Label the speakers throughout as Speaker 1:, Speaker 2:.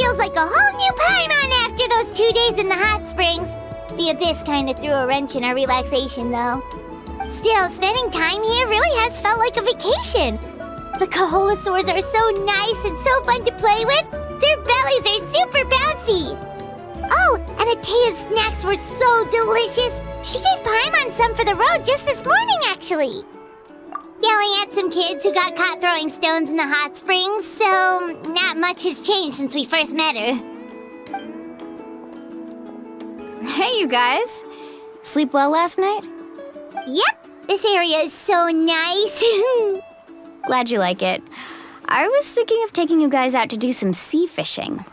Speaker 1: feels like a whole new Paimon after those 2 days in the hot springs. The Abyss kind of threw a wrench in our relaxation, though. Still, spending time here really has felt like a vacation. The Kaholosaurs are so nice and so fun to play with. Their bellies are super bouncy. Oh, and Atea's snacks were so delicious. She gave Paimon some for the road just this morning, actually. Yelling at some kids who got caught throwing stones in the hot springs, so not much has changed since we first met her.
Speaker 2: Hey, you guys. Sleep well last night?
Speaker 1: Yep, this area is so nice.
Speaker 2: Glad you like it. I was thinking of taking you guys out to do some sea fishing.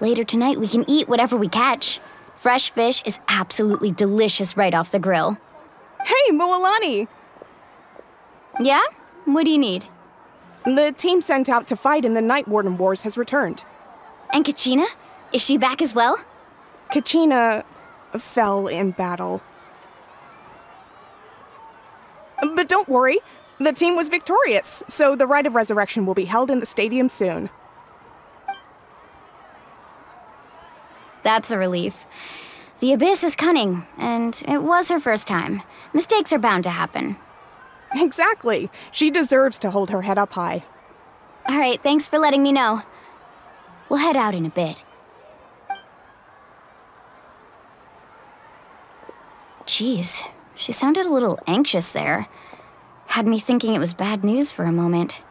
Speaker 2: Later tonight, we can eat whatever we catch. Fresh fish is absolutely delicious right off the grill.
Speaker 3: Hey, Moalani!
Speaker 2: Yeah? What do you need?
Speaker 3: The team sent out to fight in the Night Warden Wars has returned.
Speaker 2: And Kachina? Is she back as well?
Speaker 3: Kachina fell in battle. But don't worry, the team was victorious, so the Rite of Resurrection will be held in the stadium soon.
Speaker 2: That's a relief. The Abyss is cunning, and it was her first time. Mistakes are bound to happen.
Speaker 3: Exactly. She deserves to hold her head up high.
Speaker 2: All right, thanks for letting me know. We'll head out in a bit. Jeez, she sounded a little anxious there. Had me thinking it was bad news for a moment.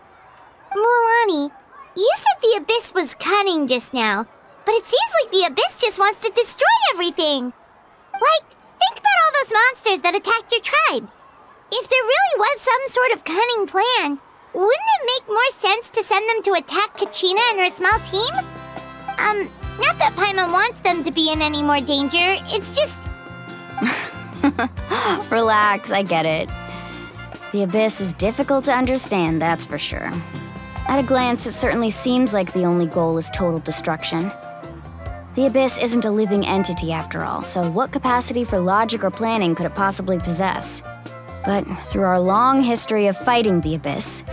Speaker 1: Mulani, you said the Abyss was cunning just now, but it seems like the Abyss just wants to destroy everything. Like, think about all those monsters that attacked your tribe. If there really was some sort of cunning plan, wouldn't it make more sense to send them to attack Kachina and her small team? Not that Paimon wants them to be in any more danger, it's just...
Speaker 2: Relax, I get it. The Abyss is difficult to understand, that's for sure. At a glance, it certainly seems like the only goal is total destruction. The Abyss isn't a living entity after all, so what capacity for logic or planning could it possibly possess? But through our long history of fighting the Abyss,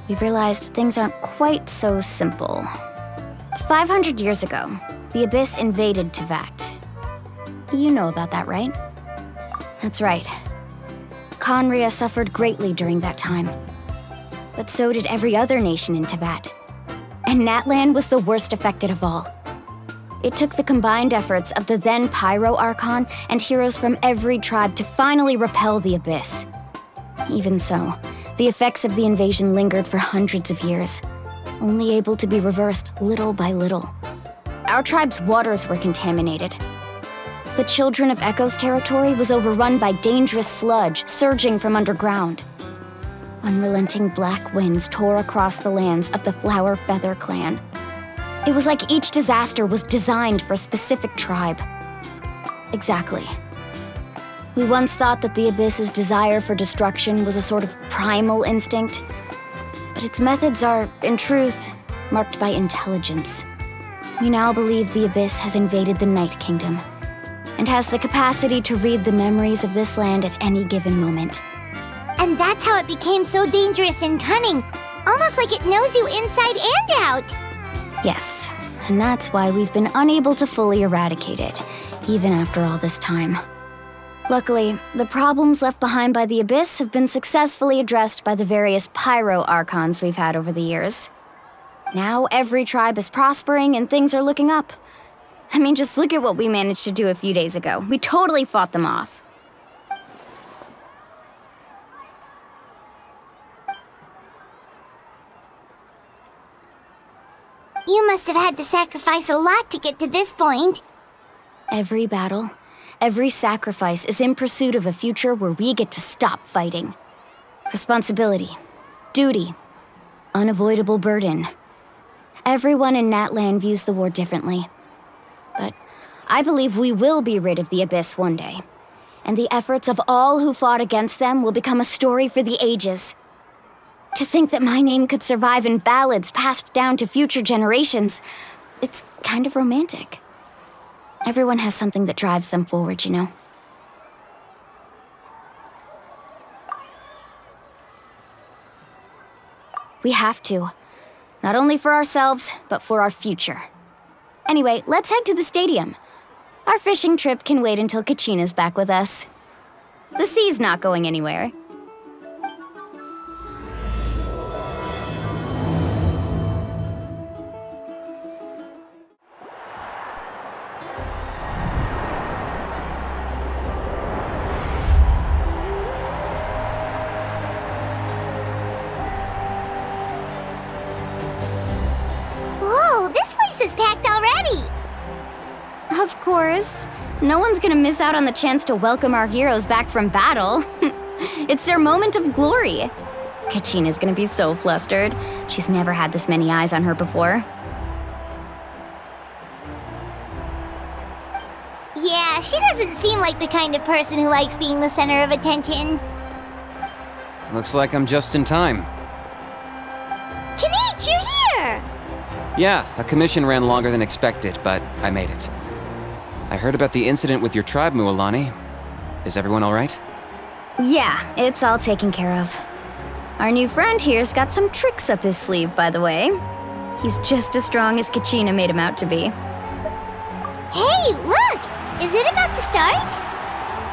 Speaker 2: we've realized things aren't quite so simple. 500 years ago, the Abyss invaded Teyvat. You know about that, right? That's right. Conria suffered greatly during that time. But so did every other nation in Teyvat. And Natlan was the worst affected of all. It took the combined efforts of the then Pyro Archon and heroes from every tribe to finally repel the Abyss. Even so, the effects of the invasion lingered for hundreds of years, only able to be reversed little by little. Our tribe's waters were contaminated. The Children of Echo's territory was overrun by dangerous sludge surging from underground. Unrelenting black winds tore across the lands of the Flower Feather clan. It was like each disaster was designed for a specific tribe. Exactly. We once thought that the Abyss's desire for destruction was a sort of primal instinct, but its methods are, in truth, marked by intelligence. We now believe the Abyss has invaded the Night Kingdom, and has the capacity to read the memories of this land at any given moment.
Speaker 1: And that's how it became so dangerous and cunning, almost like it knows you inside and out.
Speaker 2: Yes, and that's why we've been unable to fully eradicate it, even after all this time. Luckily, the problems left behind by the Abyss have been successfully addressed by the various Pyro Archons we've had over the years. Now every tribe is prospering and things are looking up. I mean, just look at what we managed to do a few days ago. We totally fought them off.
Speaker 1: You must have had to sacrifice a lot to get to this point.
Speaker 2: Every battle, every sacrifice is in pursuit of a future where we get to stop fighting. Responsibility, duty, unavoidable burden. Everyone in Natlan views the war differently. But I believe we will be rid of the Abyss one day, and the efforts of all who fought against them will become a story for the ages. To think that my name could survive in ballads passed down to future generations, it's kind of romantic. Everyone has something that drives them forward, you know? We have to. Not only for ourselves, but for our future. Anyway, let's head to the stadium. Our fishing trip can wait until Kachina's back with us. The sea's not going anywhere.
Speaker 1: Whoa, this place is packed already!
Speaker 2: Of course. No one's gonna miss out on the chance to welcome our heroes back from battle. It's their moment of glory. Kachina's gonna be so flustered. She's never had this many eyes on her before.
Speaker 1: Yeah, she doesn't seem like the kind of person who likes being the center of attention.
Speaker 4: Looks like I'm just in time.
Speaker 1: Kanich, you're here!
Speaker 4: Yeah, a commission ran longer than expected, but I made it. I heard about the incident with your tribe, Mualani. Is everyone all right?
Speaker 2: Yeah, it's all taken care of. Our new friend here's got some tricks up his sleeve, by the way. He's just as strong as Kachina made him out to be.
Speaker 1: Hey, look! Is it about to start?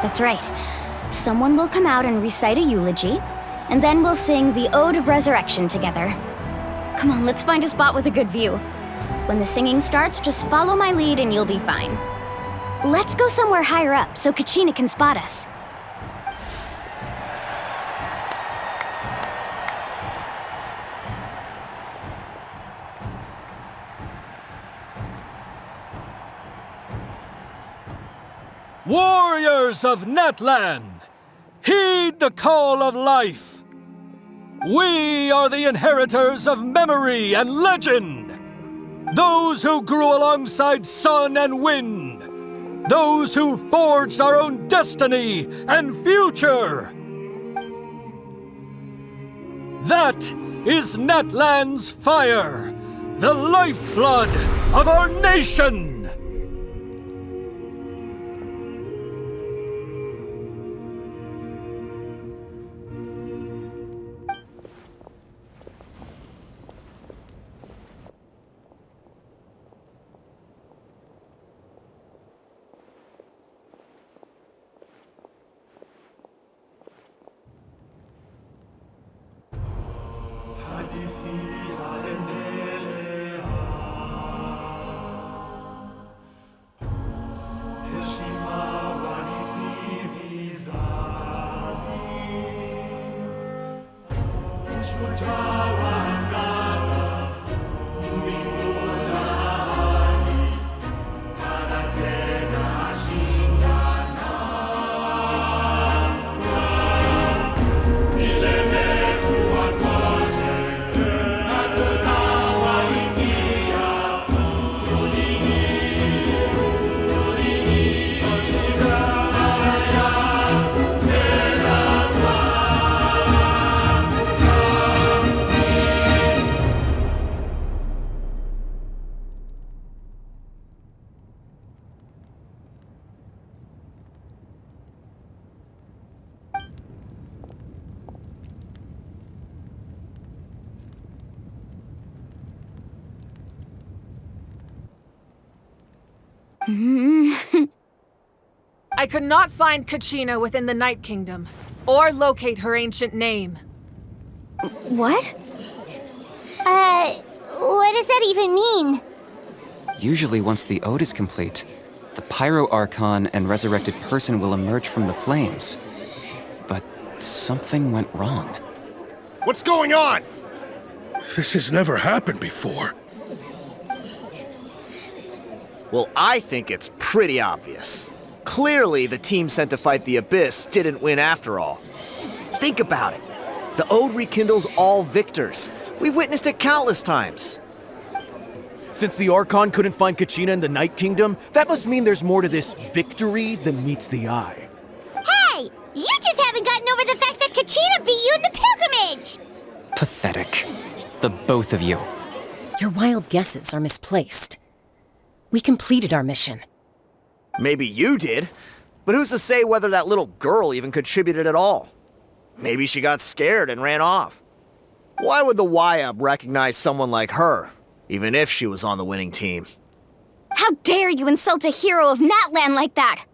Speaker 2: That's right. Someone will come out and recite a eulogy, and then we'll sing the Ode of Resurrection together. Come on, let's find a spot with a good view. When the singing starts, just follow my lead and you'll be fine. Let's go somewhere higher up so Kachina can spot us.
Speaker 5: Warriors of Natlan, heed the call of life. We are the inheritors of memory and legend. Those who grew alongside sun and wind. Those who forged our own destiny and future. That is Natlan's fire, the lifeblood of our nation.
Speaker 6: I could not find Kachina within the Night Kingdom, or locate her ancient name.
Speaker 2: What?
Speaker 1: What does that even mean?
Speaker 4: Usually once the ode is complete, the Pyro Archon and resurrected person will emerge from the flames. But something went wrong.
Speaker 7: What's going on? This has never happened before.
Speaker 8: Well, I think it's pretty obvious. Clearly, the team sent to fight the Abyss didn't win after all. Think about it. The Ode rekindles all victors. We've witnessed it countless times. Since the Archon couldn't find Kachina in the Night Kingdom, that must mean there's more to this victory than meets the eye.
Speaker 1: Hey! You just haven't gotten over the fact that Kachina beat you in the pilgrimage!
Speaker 4: Pathetic. The both of you.
Speaker 9: Your wild guesses are misplaced. We completed our mission.
Speaker 8: Maybe you did, but who's to say whether that little girl even contributed at all? Maybe she got scared and ran off. Why would the YUB recognize someone like her, even if she was on the winning team?
Speaker 2: How dare you insult a hero of Natlan like that?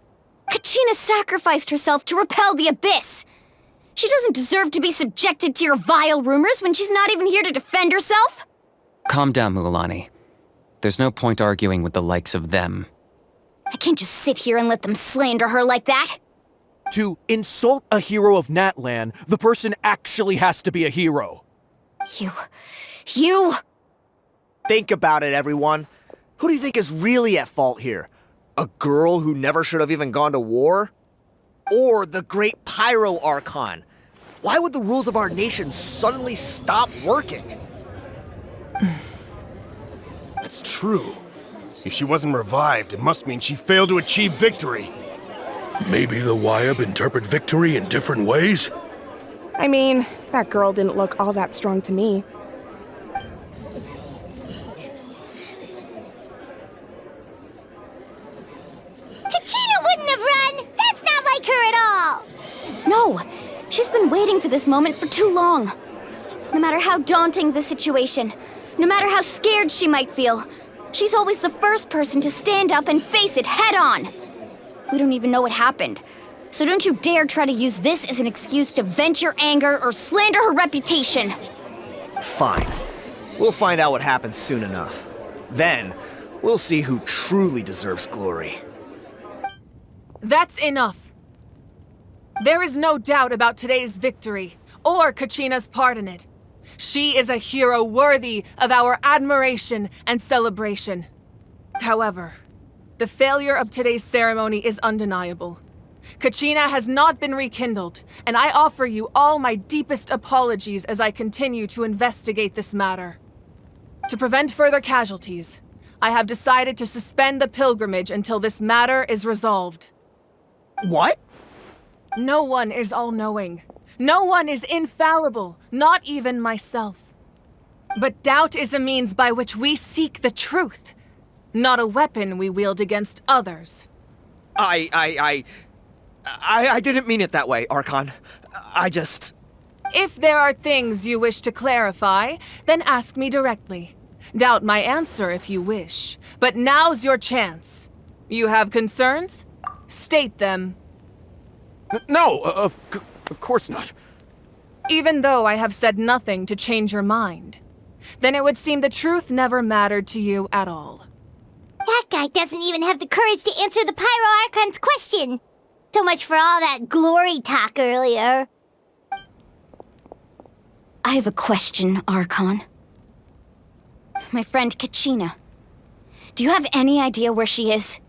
Speaker 2: Kachina sacrificed herself to repel the Abyss. She doesn't deserve to be subjected to your vile rumors when she's not even here to defend herself.
Speaker 4: Calm down, Mualani. There's no point arguing with the likes of them.
Speaker 2: I can't just sit here and let them slander her like that.
Speaker 10: To insult a hero of Natlan, the person actually has to be a hero.
Speaker 2: You...
Speaker 8: Think about it, everyone. Who do you think is really at fault here? A girl who never should have even gone to war? Or the great Pyro Archon? Why would the rules of our nation suddenly stop working?
Speaker 7: That's true. If she wasn't revived, it must mean she failed to achieve victory. Maybe the Wyab interpret victory in different ways?
Speaker 3: I mean, that girl didn't look all that strong to me.
Speaker 1: Kachina wouldn't have run! That's not like her at all!
Speaker 2: No, she's been waiting for this moment for too long. No matter how daunting the situation, no matter how scared she might feel, she's always the first person to stand up and face it head on. We don't even know what happened, so don't you dare try to use this as an excuse to vent your anger or slander her reputation.
Speaker 8: Fine. We'll find out what happens soon enough. Then, we'll see who truly deserves glory.
Speaker 6: That's enough. There is no doubt about today's victory, or Kachina's part in it. She is a hero worthy of our admiration and celebration. However, the failure of today's ceremony is undeniable. Kachina has not been rekindled, and I offer you all my deepest apologies as I continue to investigate this matter. To prevent further casualties, I have decided to suspend the pilgrimage until this matter is resolved.
Speaker 8: What?
Speaker 6: No one is all-knowing. No one is infallible, not even myself. But doubt is a means by which we seek the truth, not a weapon we wield against others.
Speaker 8: I didn't mean it that way, Archon.
Speaker 6: If there are things you wish to clarify, then ask me directly. Doubt my answer if you wish, but now's your chance. You have concerns? State them.
Speaker 10: No, of course not.
Speaker 6: Even though I have said nothing to change your mind, then it would seem the truth never mattered to you at all.
Speaker 1: That guy doesn't even have the courage to answer the Pyro Archon's question. So much for all that glory talk earlier.
Speaker 2: I have a question, Archon. My friend Kachina. Do you have any idea where she is?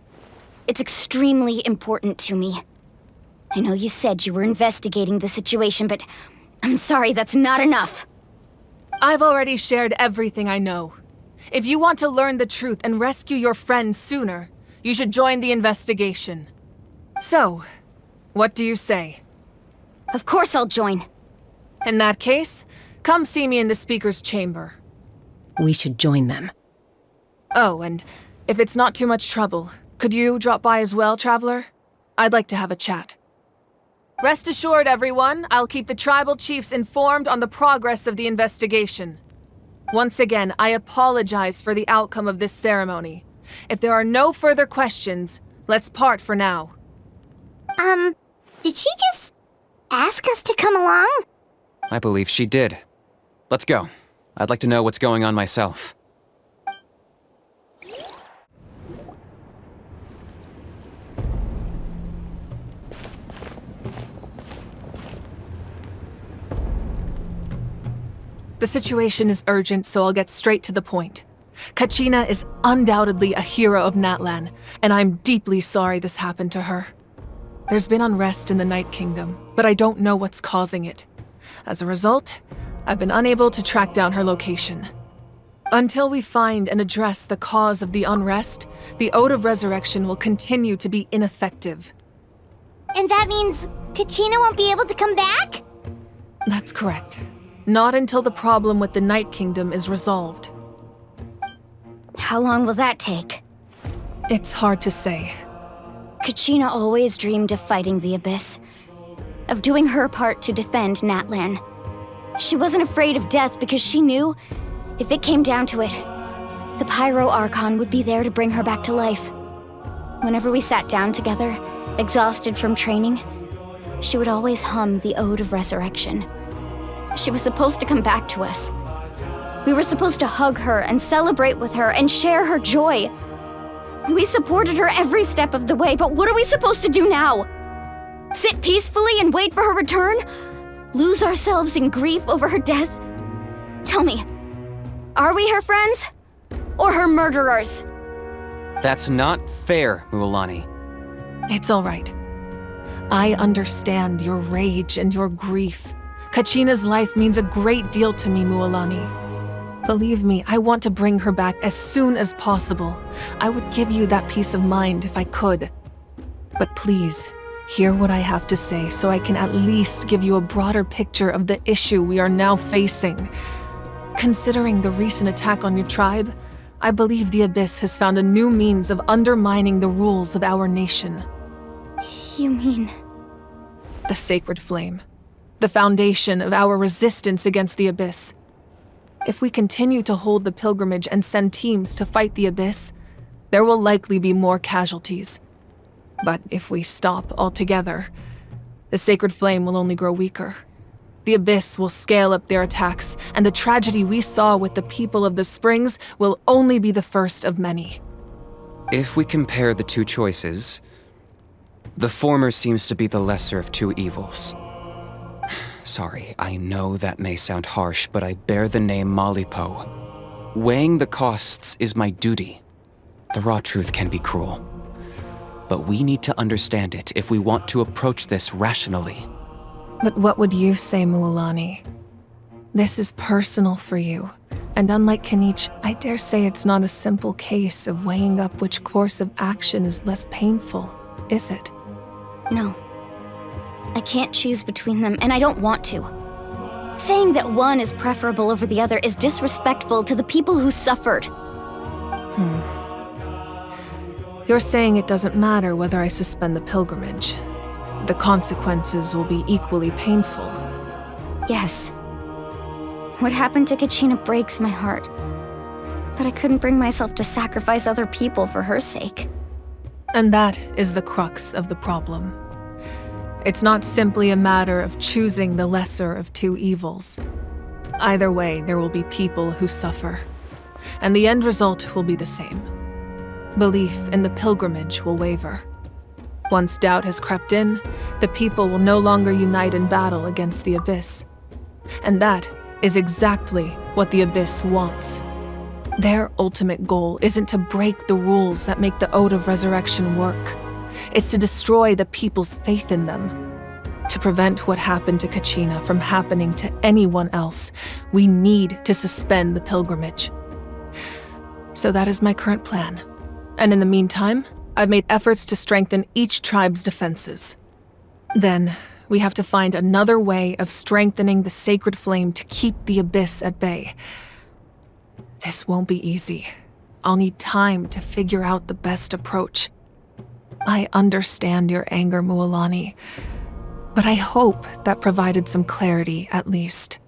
Speaker 2: It's extremely important to me. I know you said you were investigating the situation, but I'm sorry, that's not enough.
Speaker 6: I've already shared everything I know. If you want to learn the truth and rescue your friend sooner, you should join the investigation. So, what do you say?
Speaker 2: Of course I'll join.
Speaker 6: In that case, come see me in the speaker's chamber.
Speaker 9: We should join them.
Speaker 6: Oh, and if it's not too much trouble, could you drop by as well, Traveler? I'd like to have a chat. Rest assured, everyone, I'll keep the tribal chiefs informed on the progress of the investigation. Once again, I apologize for the outcome of this ceremony. If there are no further questions, let's part for now.
Speaker 1: Did she just ask us to come along?
Speaker 4: I believe she did. Let's go. I'd like to know what's going on myself.
Speaker 6: The situation is urgent, so I'll get straight to the point. Kachina is undoubtedly a hero of Natlan, and I'm deeply sorry this happened to her. There's been unrest in the Night Kingdom, but I don't know what's causing it. As a result, I've been unable to track down her location. Until we find and address the cause of the unrest, the Ode of Resurrection will continue to be ineffective.
Speaker 1: And that means Kachina won't be able to come back?
Speaker 6: That's correct. Not until the problem with the Night Kingdom is resolved.
Speaker 2: How long will that take?
Speaker 6: It's hard to say.
Speaker 2: Kachina always dreamed of fighting the Abyss, of doing her part to defend Natlan. She wasn't afraid of death because she knew, if it came down to it, The Pyro Archon would be there to bring her back to life. Whenever we sat down together, exhausted from training, she would always hum the Ode of Resurrection. She was supposed to come back to us. We were supposed to hug her and celebrate with her and share her joy. We supported her every step of the way, but what are we supposed to do now? Sit peacefully and wait for her return? Lose ourselves in grief over her death? Tell me, are we her friends? Or her murderers?
Speaker 4: That's not fair, Mualani.
Speaker 6: It's all right. I understand your rage and your grief. Kachina's life means a great deal to me, Mualani. Believe me, I want to bring her back as soon as possible. I would give you that peace of mind if I could. But please, hear what I have to say so I can at least give you a broader picture of the issue we are now facing. Considering the recent attack on your tribe, I believe the Abyss has found a new means of undermining the rules of our nation.
Speaker 2: You mean...
Speaker 6: The Sacred Flame. The foundation of our resistance against the Abyss. If we continue to hold the pilgrimage and send teams to fight the Abyss, there will likely be more casualties. But if we stop altogether, the Sacred Flame will only grow weaker. The Abyss will scale up their attacks, and the tragedy we saw with the people of the Springs will only be the first of many.
Speaker 4: If we compare the two choices, the former seems to be the lesser of two evils. Sorry, I know that may sound harsh, but I bear the name Malipo. Weighing the costs is my duty. The raw truth can be cruel. But we need to understand it if we want to approach this rationally.
Speaker 6: But what would you say, Mualani? This is personal for you, and unlike Kenichi, I dare say it's not a simple case of weighing up which course of action is less painful, is it?
Speaker 2: No. I can't choose between them, and I don't want to. Saying that one is preferable over the other is disrespectful to the people who suffered.
Speaker 6: You're saying it doesn't matter whether I suspend the pilgrimage. The consequences will be equally painful.
Speaker 2: Yes. What happened to Kachina breaks my heart. But I couldn't bring myself to sacrifice other people for her sake.
Speaker 6: And that is the crux of the problem. It's not simply a matter of choosing the lesser of two evils. Either way, there will be people who suffer. And the end result will be the same. Belief in the pilgrimage will waver. Once doubt has crept in, the people will no longer unite in battle against the Abyss. And that is exactly what the Abyss wants. Their ultimate goal isn't to break the rules that make the Ode of Resurrection work. It's to destroy the people's faith in them. To prevent what happened to Kachina from happening to anyone else, we need to suspend the pilgrimage. So that is my current plan. And in the meantime, I've made efforts to strengthen each tribe's defenses. Then, we have to find another way of strengthening the Sacred Flame to keep the Abyss at bay. This won't be easy. I'll need time to figure out the best approach. I understand your anger, Mualani, but I hope that provided some clarity at least.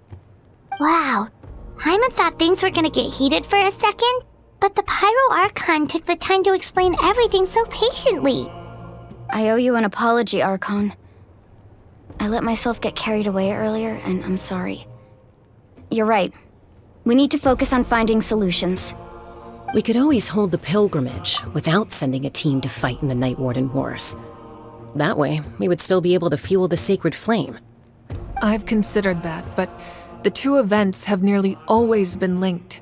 Speaker 1: Wow. Hyman thought things were gonna get heated for a second, but the Pyro Archon took the time to explain everything so patiently.
Speaker 2: I owe you an apology, Archon. I let myself get carried away earlier, and I'm sorry. You're right. We need to focus on finding solutions.
Speaker 9: We could always hold the pilgrimage without sending a team to fight in the Night Warden Wars. That way, we would still be able to fuel the Sacred Flame.
Speaker 6: I've considered that, but the two events have nearly always been linked.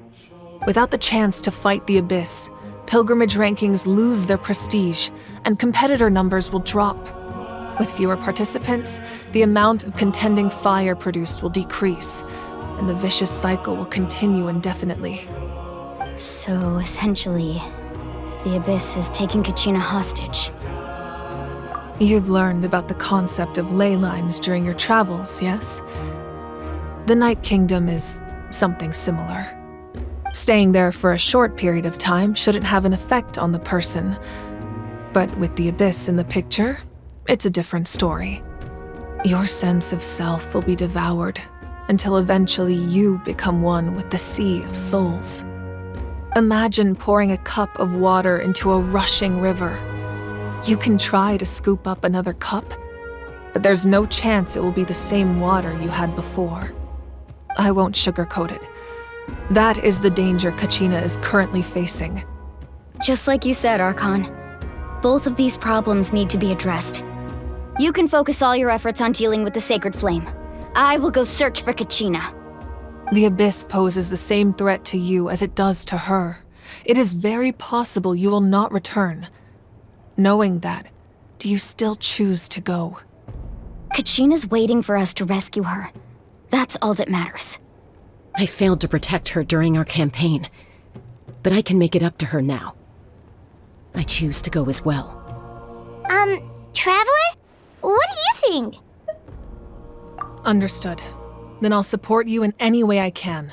Speaker 6: Without the chance to fight the Abyss, pilgrimage rankings lose their prestige, and competitor numbers will drop. With fewer participants, the amount of contending fire produced will decrease, and the vicious cycle will continue indefinitely.
Speaker 2: So, essentially, the Abyss is taking Kachina hostage.
Speaker 6: You've learned about the concept of ley lines during your travels, yes? The Night Kingdom is something similar. Staying there for a short period of time shouldn't have an effect on the person. But with the Abyss in the picture, it's a different story. Your sense of self will be devoured until eventually you become one with the Sea of Souls. Imagine pouring a cup of water into a rushing river. You can try to scoop up another cup, but there's no chance it will be the same water you had before. I won't sugarcoat it. That is the danger Kachina is currently facing.
Speaker 2: Just like you said, Archon. Both of these problems need to be addressed. You can focus all your efforts on dealing with the Sacred Flame. I will go search for Kachina.
Speaker 6: The Abyss poses the same threat to you as it does to her. It is very possible you will not return. Knowing that, do you still choose to go?
Speaker 2: Kachina's waiting for us to rescue her. That's all that matters.
Speaker 9: I failed to protect her during our campaign, but I can make it up to her now. I choose to go as well.
Speaker 1: Traveler? What do you think?
Speaker 6: Understood. Then I'll support you in any way I can.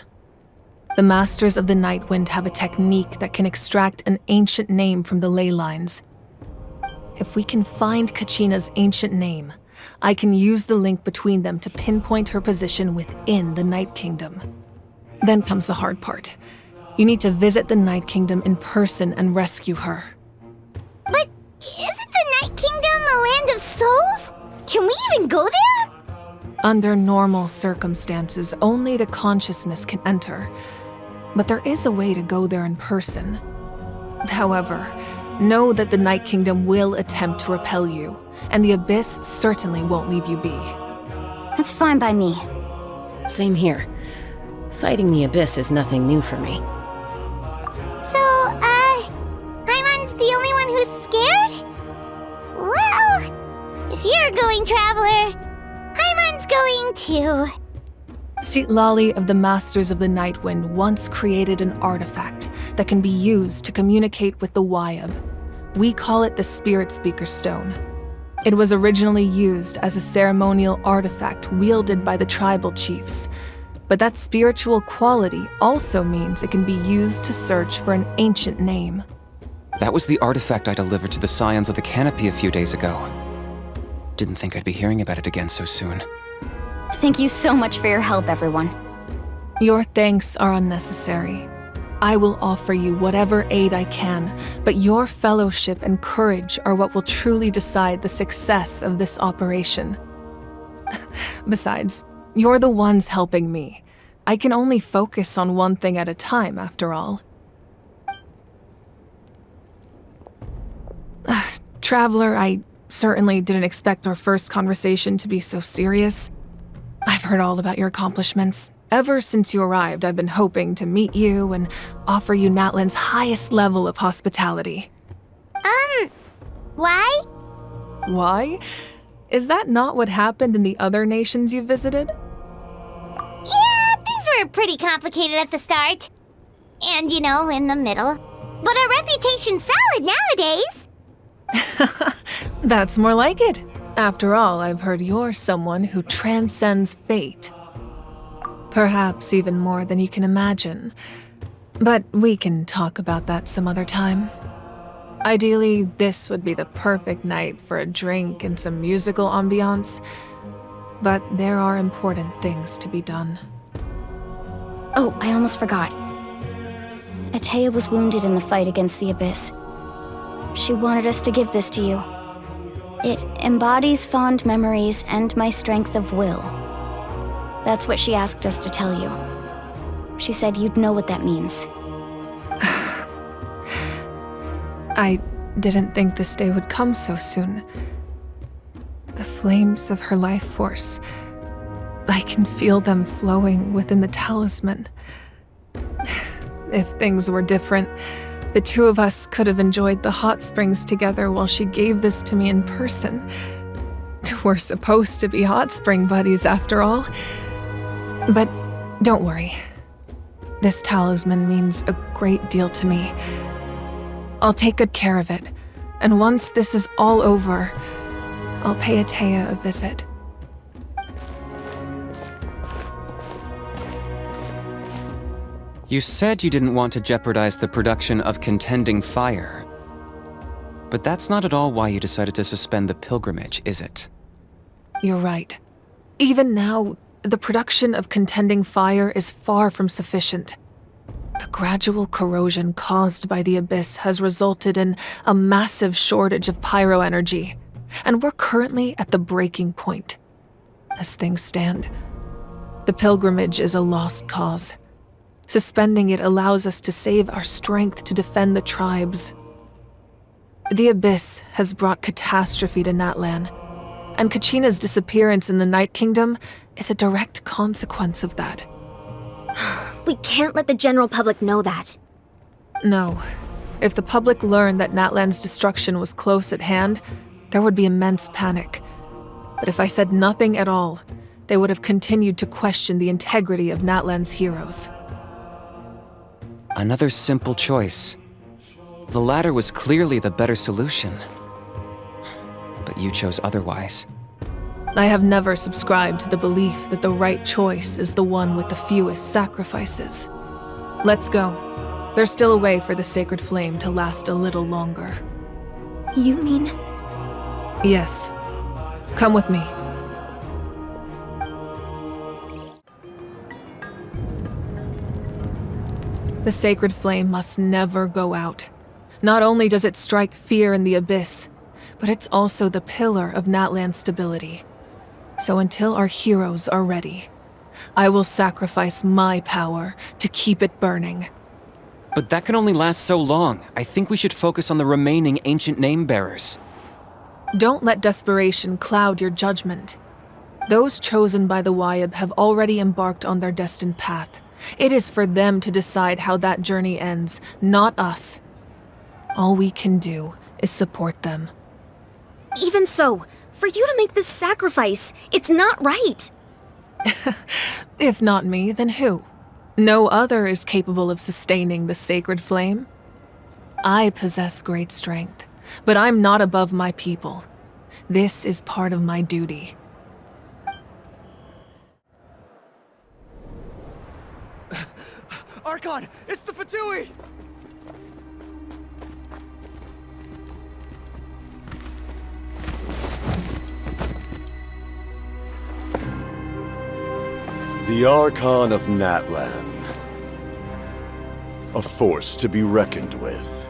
Speaker 6: The Masters of the Nightwind have a technique that can extract an ancient name from the ley lines. If we can find Kachina's ancient name, I can use the link between them to pinpoint her position within the Night Kingdom. Then comes the hard part. You need to visit the Night Kingdom in person and rescue her.
Speaker 1: But isn't the Night Kingdom a land of souls? Can we even go there?
Speaker 6: Under normal circumstances, only the consciousness can enter. But there is a way to go there in person. However, know that the Night Kingdom will attempt to repel you, and the Abyss certainly won't leave you be.
Speaker 2: That's fine by me.
Speaker 9: Same here. Fighting the Abyss is nothing new for me.
Speaker 1: So, Paimon's the only one who's scared? Well, if you're going, Traveler, Paimon's going too.
Speaker 6: Citlali of the Masters of the Nightwind once created an artifact that can be used to communicate with the Wayab. We call it the Spirit Speaker Stone. It was originally used as a ceremonial artifact wielded by the tribal chiefs, but that spiritual quality also means it can be used to search for an ancient name.
Speaker 4: That was the artifact I delivered to the Scions of the Canopy a few days ago. Didn't think I'd be hearing about it again so soon.
Speaker 2: Thank you so much for your help, everyone.
Speaker 6: Your thanks are unnecessary. I will offer you whatever aid I can, but your fellowship and courage are what will truly decide the success of this operation. Besides, you're the ones helping me. I can only focus on one thing at a time, after all. Traveler, I certainly didn't expect our first conversation to be so serious. I've heard all about your accomplishments. Ever since you arrived, I've been hoping to meet you and offer you Natlan's highest level of hospitality.
Speaker 1: Why?
Speaker 6: Why? Is that not what happened in the other nations you visited?
Speaker 1: Yeah, things were pretty complicated at the start. And, in the middle. But our reputation's solid nowadays.
Speaker 6: That's more like it. After all, I've heard you're someone who transcends fate. Perhaps even more than you can imagine. But we can talk about that some other time. Ideally, this would be the perfect night for a drink and some musical ambiance. But there are important things to be done.
Speaker 2: Oh, I almost forgot. Atea was wounded in the fight against the Abyss. She wanted us to give this to you. It embodies fond memories and my strength of will. That's what she asked us to tell you. She said you'd know what that means.
Speaker 6: I didn't think this day would come so soon. The flames of her life force. I can feel them flowing within the talisman. If things were different, the two of us could have enjoyed the hot springs together while she gave this to me in person. We're supposed to be hot spring buddies after all. But don't worry. This talisman means a great deal to me. I'll take good care of it, and once this is all over, I'll pay Atea a visit.
Speaker 4: You said you didn't want to jeopardize the production of Contending Fire. But that's not at all why you decided to suspend the pilgrimage, is it?
Speaker 6: You're right. Even now, the production of Contending Fire is far from sufficient. The gradual corrosion caused by the Abyss has resulted in a massive shortage of pyroenergy, and we're currently at the breaking point. As things stand, the pilgrimage is a lost cause. Suspending it allows us to save our strength to defend the tribes. The Abyss has brought catastrophe to Natlan, and Kachina's disappearance in the Night Kingdom is a direct consequence of that.
Speaker 11: We can't let the general public know that.
Speaker 6: No. If the public learned that Natlan's destruction was close at hand, there would be immense panic. But if I said nothing at all, they would have continued to question the integrity of Natlan's heroes.
Speaker 4: Another simple choice. The latter was clearly the better solution. But you chose otherwise.
Speaker 6: I have never subscribed to the belief that the right choice is the one with the fewest sacrifices. Let's go. There's still a way for the sacred flame to last a little longer.
Speaker 11: You mean?
Speaker 6: Yes. Come with me. The sacred flame must never go out. Not only does it strike fear in the Abyss, but it's also the pillar of Natlan's stability. So until our heroes are ready, I will sacrifice my power to keep it burning.
Speaker 4: But that can only last so long. I think we should focus on the remaining ancient name-bearers.
Speaker 6: Don't let desperation cloud your judgment. Those chosen by the Wayab have already embarked on their destined path. It is for them to decide how that journey ends, not us. All we can do is support them.
Speaker 11: Even so, for you to make this sacrifice, it's not right.
Speaker 6: If not me, then who? No other is capable of sustaining the sacred flame. I possess great strength, but I'm not above my people. This is part of my duty.
Speaker 10: Archon, it's the Fatui!
Speaker 7: The Archon of Natlan. A force to be reckoned with.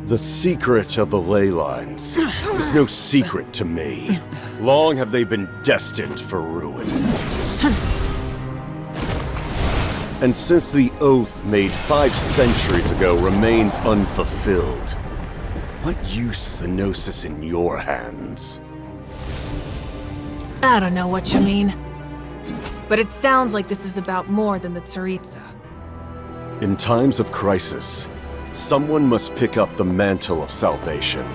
Speaker 7: The secret of the ley lines is no secret to me. Long have they been destined for ruin. And since the oath made 5 centuries ago remains unfulfilled, what use is the Gnosis in your hands?
Speaker 6: I don't know what you mean. But it sounds like this is about more than the Tsaritsa.
Speaker 7: In times of crisis, someone must pick up the mantle of salvation.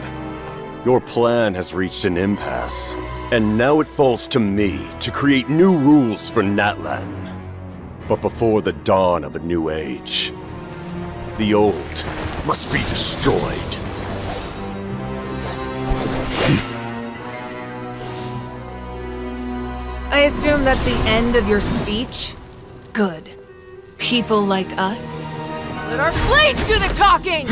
Speaker 7: Your plan has reached an impasse, and now it falls to me to create new rules for Natlan. But before the dawn of a new age, the old must be destroyed.
Speaker 6: I assume that's the end of your speech? Good. People like us. Let our blades do the talking!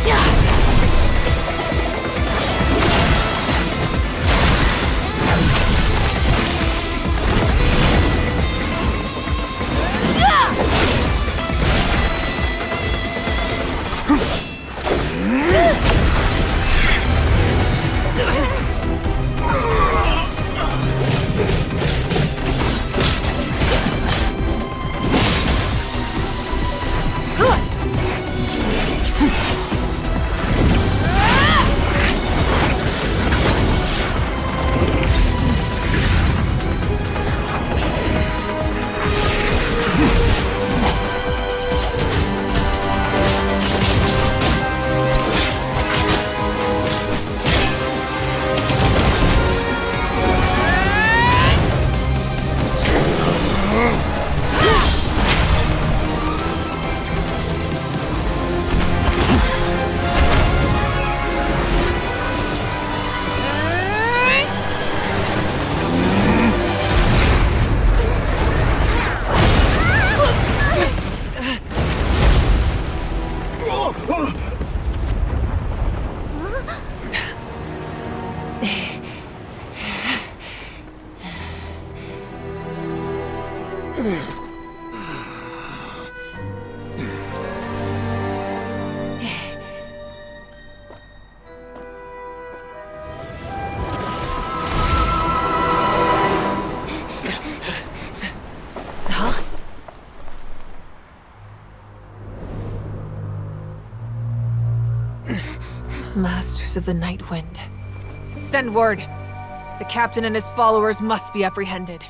Speaker 6: Yeah. Masters of the Night Wind. Send word! The captain and his followers must be apprehended.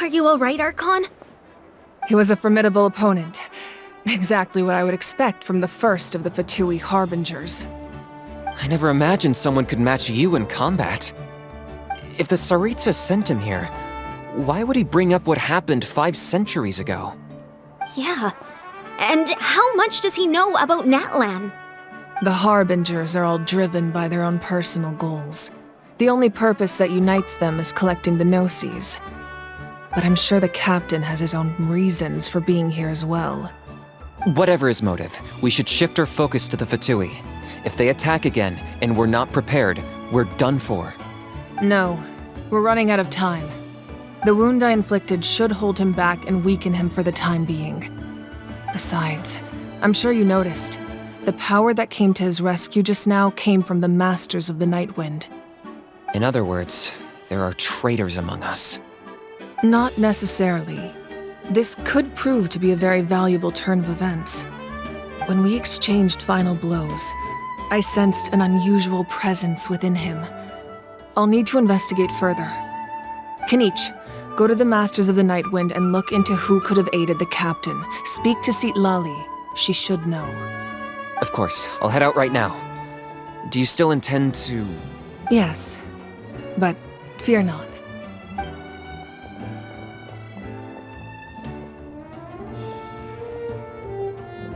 Speaker 11: Are you alright, Archon?
Speaker 6: He was a formidable opponent. Exactly what I would expect from the first of the Fatui Harbingers.
Speaker 4: I never imagined someone could match you in combat. If the Tsaritsa sent him here, why would he bring up what happened 5 centuries ago?
Speaker 11: Yeah. And how much does he know about Natlan?
Speaker 6: The Harbingers are all driven by their own personal goals. The only purpose that unites them is collecting the Gnosis. But I'm sure the captain has his own reasons for being here as well.
Speaker 4: Whatever his motive, we should shift our focus to the Fatui. If they attack again, and we're not prepared, we're done for.
Speaker 6: No, we're running out of time. The wound I inflicted should hold him back and weaken him for the time being. Besides, I'm sure you noticed, the power that came to his rescue just now came from the Masters of the Night Wind.
Speaker 4: In other words, there are traitors among us.
Speaker 6: Not necessarily. This could prove to be a very valuable turn of events. When we exchanged final blows, I sensed an unusual presence within him. I'll need to investigate further. Kanich, go to the Masters of the Night Wind and look into who could have aided the captain. Speak to Lali. She should know.
Speaker 4: Of course, I'll head out right now. Do you still intend to...
Speaker 6: Yes, but fear not.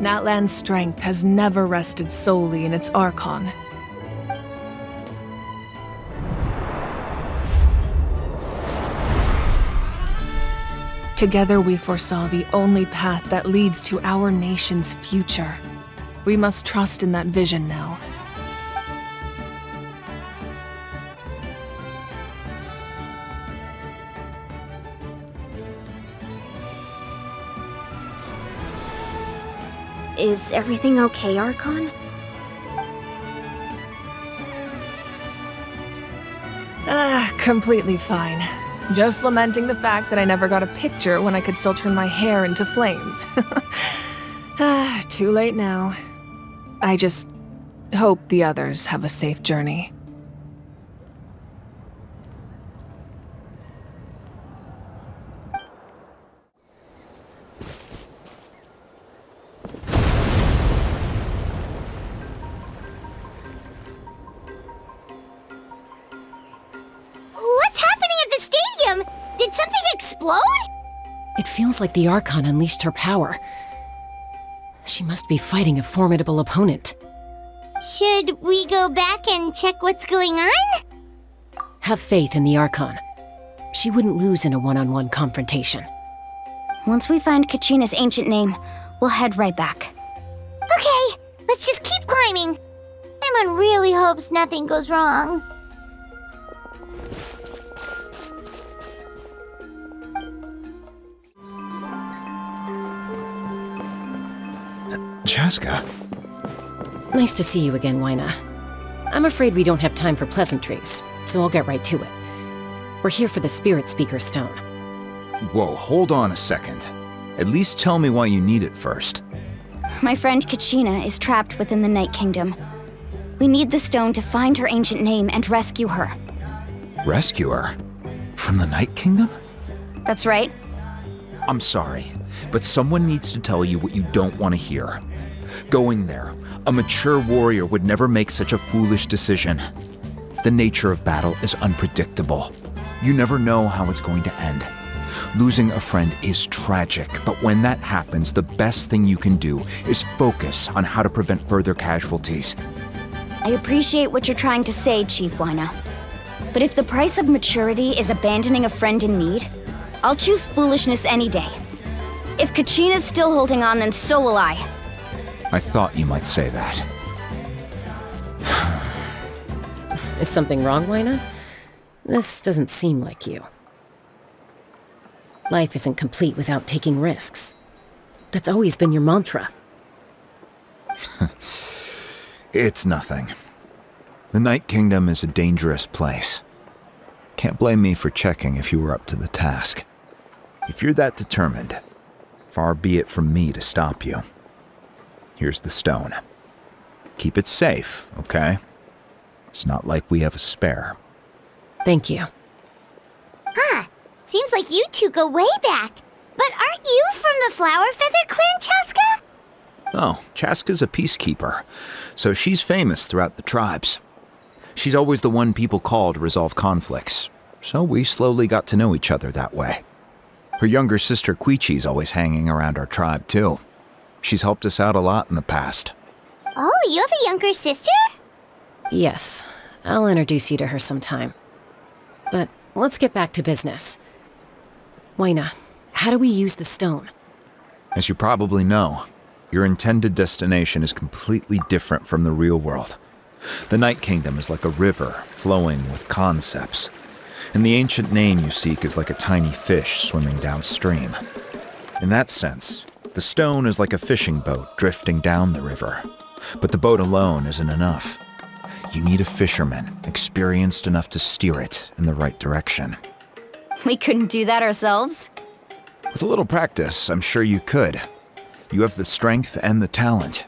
Speaker 6: Natlan's strength has never rested solely in its Archon. Together we foresaw the only path that leads to our nation's future. We must trust in that vision now.
Speaker 11: Is everything okay, Archon?
Speaker 6: Completely fine. Just lamenting the fact that I never got a picture when I could still turn my hair into flames. Too late now. I just hope the others have a safe journey.
Speaker 1: What's happening at the stadium? Did something explode?
Speaker 9: It feels like the Archon unleashed her power. She must be fighting a formidable opponent.
Speaker 1: Should we go back and check what's going on?
Speaker 9: Have faith in the Archon. She wouldn't lose in a one-on-one confrontation.
Speaker 2: Once we find Kachina's ancient name, we'll head right back.
Speaker 1: Okay, let's just keep climbing. Emon really hopes nothing goes wrong.
Speaker 12: Chaska.
Speaker 9: Nice to see you again, Wyna. I'm afraid we don't have time for pleasantries, so I'll get right to it. We're here for the Spirit Speaker Stone.
Speaker 12: Whoa, hold on a second. At least tell me why you need it first.
Speaker 2: My friend Kachina is trapped within the Night Kingdom. We need the stone to find her ancient name and rescue her.
Speaker 12: Rescue her? From the Night Kingdom?
Speaker 2: That's right.
Speaker 12: I'm sorry, but someone needs to tell you what you don't want to hear. Going there, a mature warrior would never make such a foolish decision. The nature of battle is unpredictable. You never know how it's going to end. Losing a friend is tragic, but when that happens, the best thing you can do is focus on how to prevent further casualties.
Speaker 2: I appreciate what you're trying to say, Chief Wyna. But if the price of maturity is abandoning a friend in need, I'll choose foolishness any day. If Kachina's still holding on, then so will I.
Speaker 12: I thought you might say that.
Speaker 9: Is something wrong, Waina? This doesn't seem like you. Life isn't complete without taking risks. That's always been your mantra.
Speaker 12: It's nothing. The Night Kingdom is a dangerous place. Can't blame me for checking if you were up to the task. If you're that determined, far be it from me to stop you. Here's the stone. Keep it safe, okay? It's not like we have a spare.
Speaker 9: Thank you.
Speaker 1: Huh. Seems like you two go way back. But aren't you from the Flower Feather Clan, Chaska?
Speaker 12: Oh, Chaska's a peacekeeper, so she's famous throughout the tribes. She's always the one people call to resolve conflicts, so we slowly got to know each other that way. Her younger sister Quichi's always hanging around our tribe, too. She's helped us out a lot in the past.
Speaker 1: Oh, you have a younger sister?
Speaker 9: Yes, I'll introduce you to her sometime. But let's get back to business. Waina, how do we use the stone?
Speaker 12: As you probably know, your intended destination is completely different from the real world. The Night Kingdom is like a river flowing with concepts, and the ancient name you seek is like a tiny fish swimming downstream. In that sense, the stone is like a fishing boat drifting down the river, but the boat alone isn't enough. You need a fisherman experienced enough to steer it in the right direction.
Speaker 2: We couldn't do that ourselves?
Speaker 12: With a little practice, I'm sure you could. You have the strength and the talent.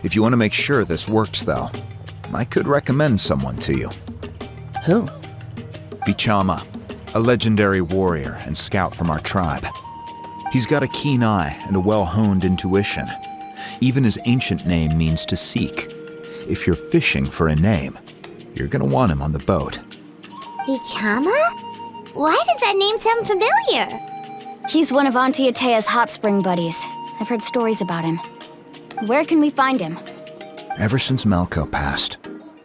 Speaker 12: If you want to make sure this works, though, I could recommend someone to you.
Speaker 9: Who?
Speaker 12: Vichama, a legendary warrior and scout from our tribe. He's got a keen eye and a well-honed intuition. Even his ancient name means to seek. If you're fishing for a name, you're gonna want him on the boat.
Speaker 1: Vichama? Why does that name sound familiar?
Speaker 2: He's one of Auntie Atea's hot spring buddies. I've heard stories about him. Where can we find him?
Speaker 12: Ever since Malco passed,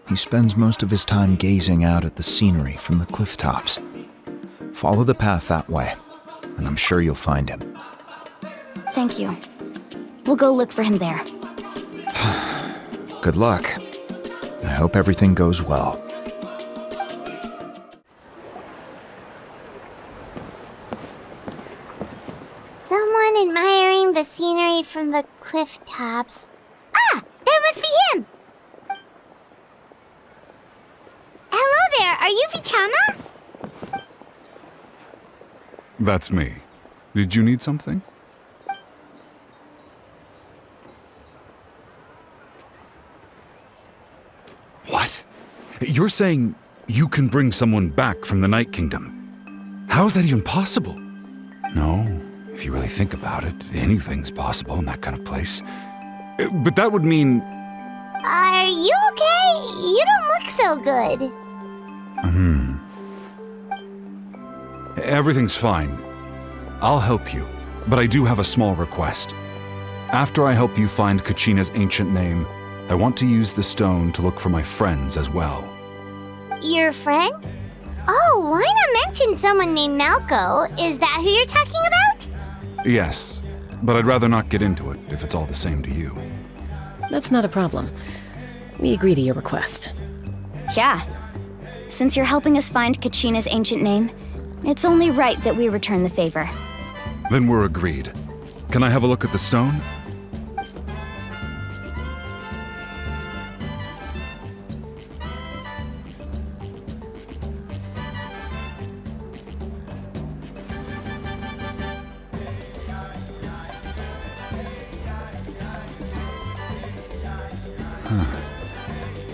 Speaker 12: he spends most of his time gazing out at the scenery from the cliff tops. Follow the path that way, and I'm sure you'll find him.
Speaker 2: Thank you. We'll go look for him there.
Speaker 12: Good luck. I hope everything goes well.
Speaker 1: Someone admiring the scenery from the cliff tops. Ah! That must be him! Hello there, are you Vichama?
Speaker 13: That's me. Did you need something? What? You're saying you can bring someone back from the Night Kingdom? How is that even possible? No, if you really think about it, anything's possible in that kind of place. But that would mean...
Speaker 1: Are you okay? You don't look so good.
Speaker 13: Everything's fine. I'll help you, but I do have a small request. After I help you find Kachina's ancient name, I want to use the stone to look for my friends as well.
Speaker 1: Your friend? Oh, why not mention someone named Malco? Is that who you're talking about?
Speaker 13: Yes, but I'd rather not get into it if it's all the same to you.
Speaker 9: That's not a problem. We agree to your request.
Speaker 2: Yeah. Since you're helping us find Kachina's ancient name, it's only right that we return the favor.
Speaker 13: Then we're agreed. Can I have a look at the stone?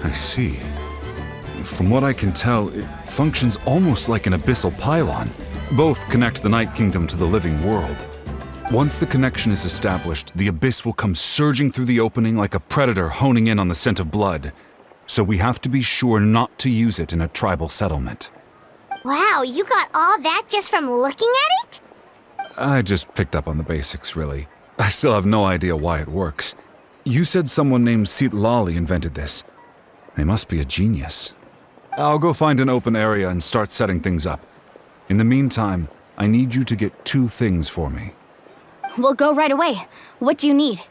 Speaker 13: I see. From what I can tell, it functions almost like an abyssal pylon. Both connect the Night Kingdom to the living world. Once the connection is established, the abyss will come surging through the opening like a predator honing in on the scent of blood. So we have to be sure not to use it in a tribal settlement.
Speaker 1: Wow, you got all that just from looking at it?
Speaker 13: I just picked up on the basics, really. I still have no idea why it works. You said someone named Sitlali invented this. They must be a genius. I'll go find an open area and start setting things up. In the meantime, I need you to get 2 things for me.
Speaker 2: We'll go right away. What do you need?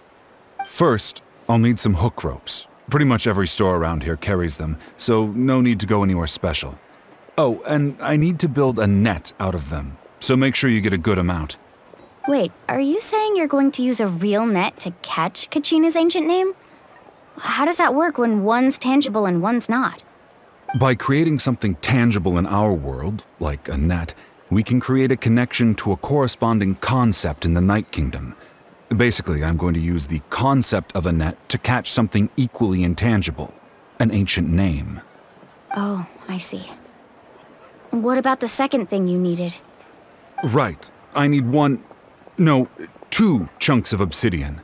Speaker 13: First, I'll need some hook ropes. Pretty much every store around here carries them, so no need to go anywhere special. Oh, and I need to build a net out of them, so make sure you get a good amount.
Speaker 2: Wait, are you saying you're going to use a real net to catch Kachina's ancient name? How does that work when one's tangible and one's not?
Speaker 13: By creating something tangible in our world, like a net, we can create a connection to a corresponding concept in the Night Kingdom. Basically, I'm going to use the concept of a net to catch something equally intangible, an ancient name.
Speaker 2: Oh, I see. What about the second thing you needed?
Speaker 13: Right. I need two chunks of obsidian.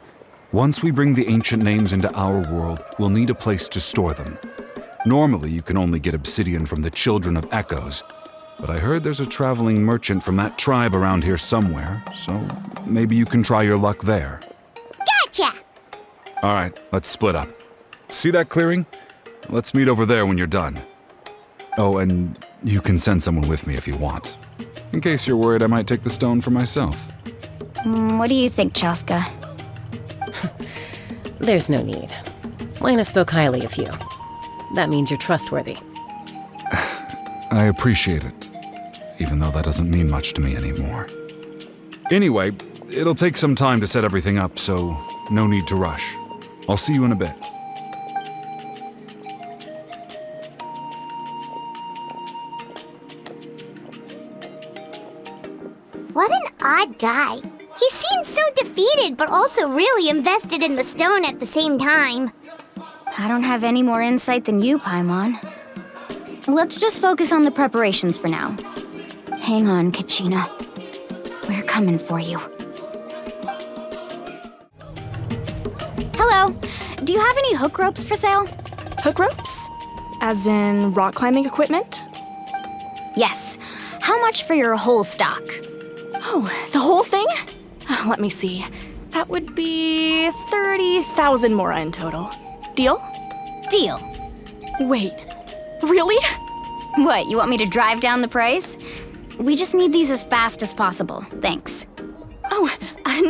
Speaker 13: Once we bring the ancient names into our world, we'll need a place to store them. Normally, you can only get obsidian from the Children of Echoes, but I heard there's a traveling merchant from that tribe around here somewhere, so maybe you can try your luck there.
Speaker 1: Gotcha!
Speaker 13: All right, let's split up. See that clearing? Let's meet over there when you're done. Oh, and you can send someone with me if you want, in case you're worried I might take the stone for myself.
Speaker 2: What do you think, Chaska?
Speaker 9: There's no need. Lena spoke highly of you. That means you're trustworthy.
Speaker 13: I appreciate it, even though that doesn't mean much to me anymore. Anyway, it'll take some time to set everything up, so no need to rush. I'll see you in a bit.
Speaker 1: What an odd guy. He seems so defeated, but also really invested in the stone at the same time.
Speaker 2: I don't have any more insight than you, Paimon. Let's just focus on the preparations for now. Hang on, Kachina. We're coming for you. Hello. Do you have any hook ropes for sale?
Speaker 14: Hook ropes? As in rock climbing equipment?
Speaker 2: Yes. How much for your whole stock?
Speaker 14: Oh, the whole thing? Let me see. That would be 30,000 mora in total. Deal?
Speaker 2: Deal.
Speaker 14: Wait, really?
Speaker 2: What, you want me to drive down the price? We just need these as fast as possible. Thanks.
Speaker 14: Oh,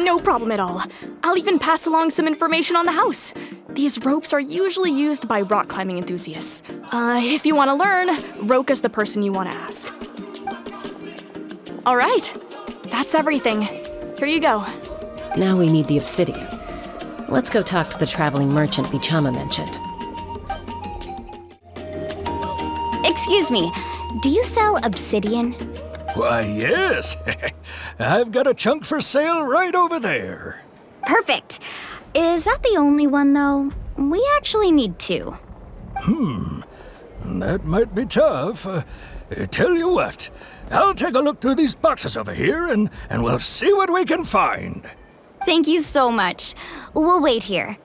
Speaker 14: no problem at all. I'll even pass along some information on the house. These ropes are usually used by rock climbing enthusiasts. If you want to learn, Roka's the person you want to ask. All right, that's everything. Here you go.
Speaker 9: Now we need the obsidian. Let's go talk to the traveling merchant Bichama mentioned.
Speaker 2: Excuse me, do you sell obsidian?
Speaker 5: Why, yes. I've got a chunk for sale right over there.
Speaker 2: Perfect. Is that the only one, though? We actually need two.
Speaker 5: That might be tough. Tell you what, I'll take a look through these boxes over here and we'll see what we can find.
Speaker 2: Thank you so much. We'll wait here.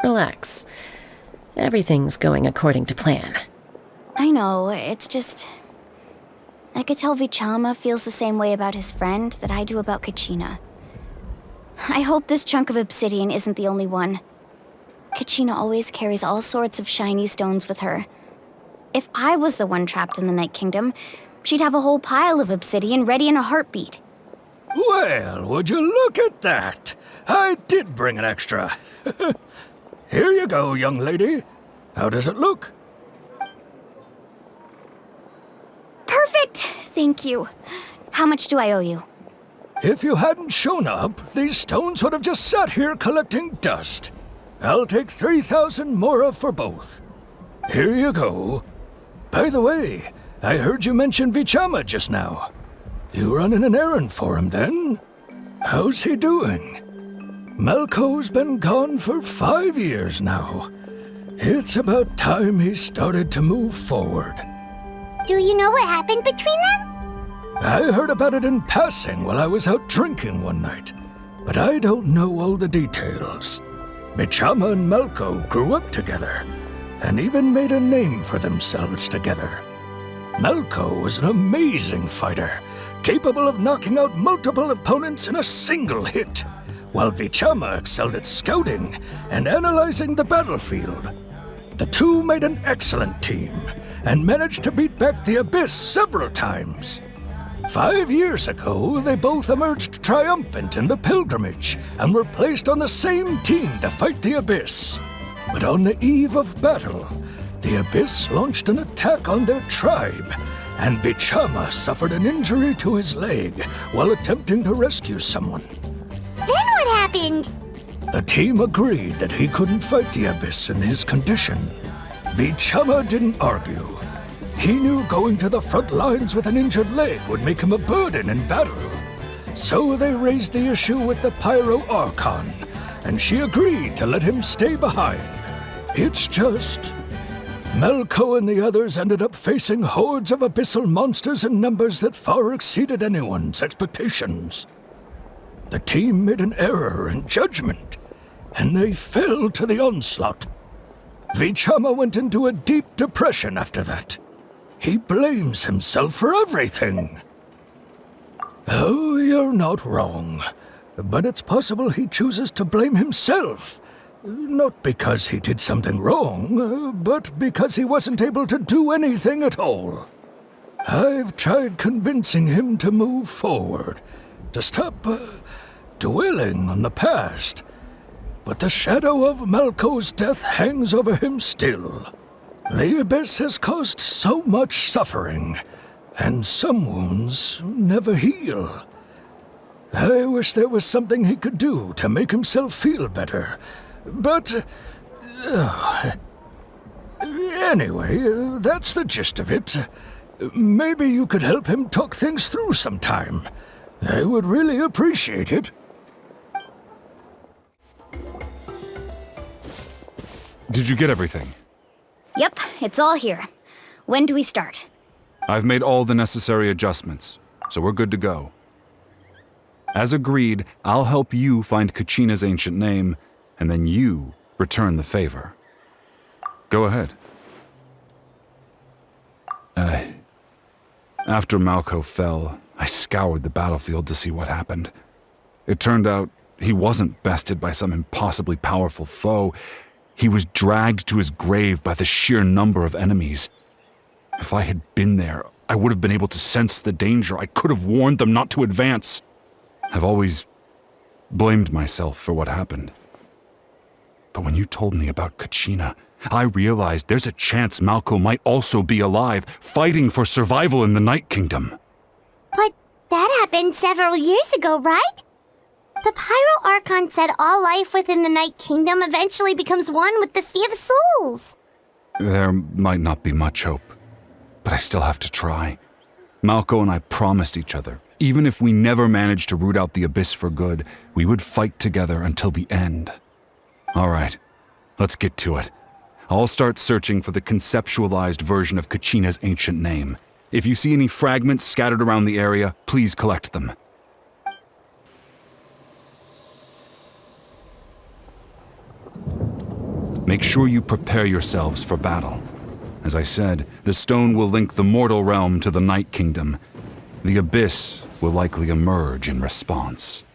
Speaker 9: Relax. Everything's going according to plan.
Speaker 2: I know, it's just... I could tell Vichama feels the same way about his friend that I do about Kachina. I hope this chunk of obsidian isn't the only one. Kachina always carries all sorts of shiny stones with her. If I was the one trapped in the Night Kingdom, she'd have a whole pile of obsidian ready in a heartbeat.
Speaker 5: Well, would you look at that? I did bring an extra. Here you go, young lady. How does it look?
Speaker 2: Perfect! Thank you. How much do I owe you?
Speaker 5: If you hadn't shown up, these stones would have just sat here collecting dust. I'll take 3,000 mora for both. Here you go. By the way, I heard you mention Vichama just now. You running an errand for him, then? How's he doing? Malco's been gone for 5 years now. It's about time he started to move forward.
Speaker 1: Do you know what happened between them?
Speaker 5: I heard about it in passing while I was out drinking one night, but I don't know all the details. Vichama and Malco grew up together, and even made a name for themselves together. Malco was an amazing fighter, capable of knocking out multiple opponents in a single hit, while Vichama excelled at scouting and analyzing the battlefield. The two made an excellent team, and managed to beat back the Abyss several times. 5 years ago, they both emerged triumphant in the pilgrimage and were placed on the same team to fight the Abyss. But on the eve of battle, the Abyss launched an attack on their tribe, and Vichama suffered an injury to his leg while attempting to rescue someone.
Speaker 1: Then what happened?
Speaker 5: The team agreed that he couldn't fight the Abyss in his condition. Vichama didn't argue. He knew going to the front lines with an injured leg would make him a burden in battle. So they raised the issue with the Pyro Archon, and she agreed to let him stay behind. It's just... Melko and the others ended up facing hordes of abyssal monsters in numbers that far exceeded anyone's expectations. The team made an error in judgment, and they fell to the onslaught. Vichama went into a deep depression after that. He blames himself for everything. Oh, you're not wrong. But it's possible he chooses to blame himself. Not because he did something wrong, but because he wasn't able to do anything at all. I've tried convincing him to move forward, to stop dwelling on the past. But the shadow of Melko's death hangs over him still. The Abyss has caused so much suffering, and some wounds never heal. I wish there was something he could do to make himself feel better, but... anyway, that's the gist of it. Maybe you could help him talk things through sometime. I would really appreciate it.
Speaker 13: Did you get everything?
Speaker 2: Yep, it's all here. When do we start?
Speaker 13: I've made all the necessary adjustments, so we're good to go. As agreed, I'll help you find Kachina's ancient name, and then you return the favor. Go ahead. After Malko fell, I scoured the battlefield to see what happened. It turned out he wasn't bested by some impossibly powerful foe. He was dragged to his grave by the sheer number of enemies. If I had been there, I would have been able to sense the danger. I could have warned them not to advance. I've always blamed myself for what happened. But when you told me about Kachina, I realized there's a chance Malko might also be alive, fighting for survival in the Night Kingdom.
Speaker 1: But that happened several years ago, right? The Pyro Archon said all life within the Night Kingdom eventually becomes one with the Sea of Souls.
Speaker 13: There might not be much hope, but I still have to try. Malko and I promised each other, even if we never managed to root out the Abyss for good, we would fight together until the end. All right, let's get to it. I'll start searching for the conceptualized version of Kachina's ancient name. If you see any fragments scattered around the area, please collect them. Make sure you prepare yourselves for battle. As I said, the stone will link the mortal realm to the Night Kingdom. The Abyss will likely emerge in response.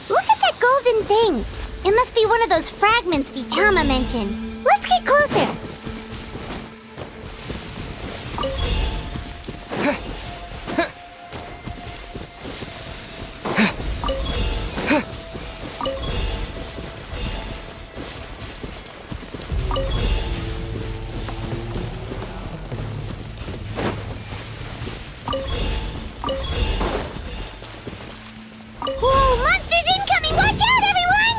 Speaker 1: Look at that golden thing! It must be one of those fragments Vichama mentioned. Let's get closer! Whoa, monsters incoming! Watch out, everyone!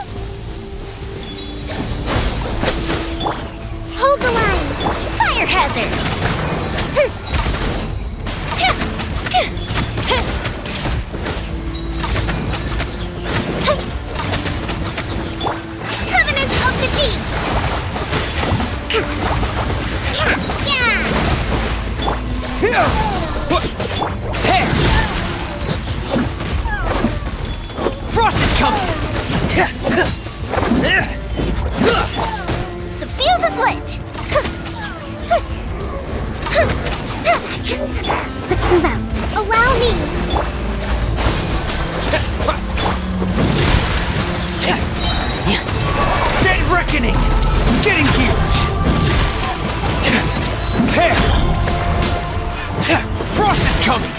Speaker 1: Hold the line! Fire hazard! Covenant of the Deep!
Speaker 8: Frost is coming!
Speaker 1: The fuse is lit! Let's move out. Allow me!
Speaker 8: Day of Reckoning! Getting here!
Speaker 10: Frost is coming!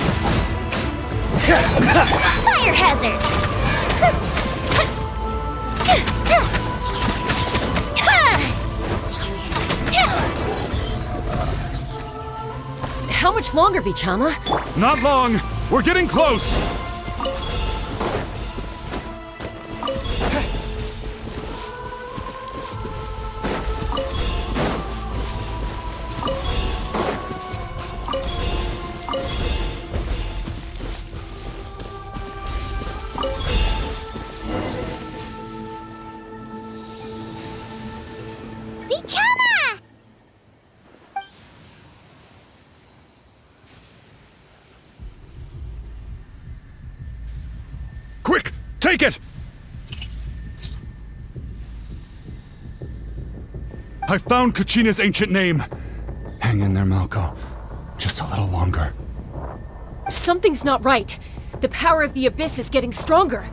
Speaker 1: Fire hazard!
Speaker 9: How much longer, Vichama?
Speaker 13: Not long! We're getting close!
Speaker 1: Vichama!
Speaker 13: Quick! Take it! I found Kachina's ancient name. Hang in there, Malko. Just a little longer.
Speaker 9: Something's not right. The power of the Abyss is getting stronger.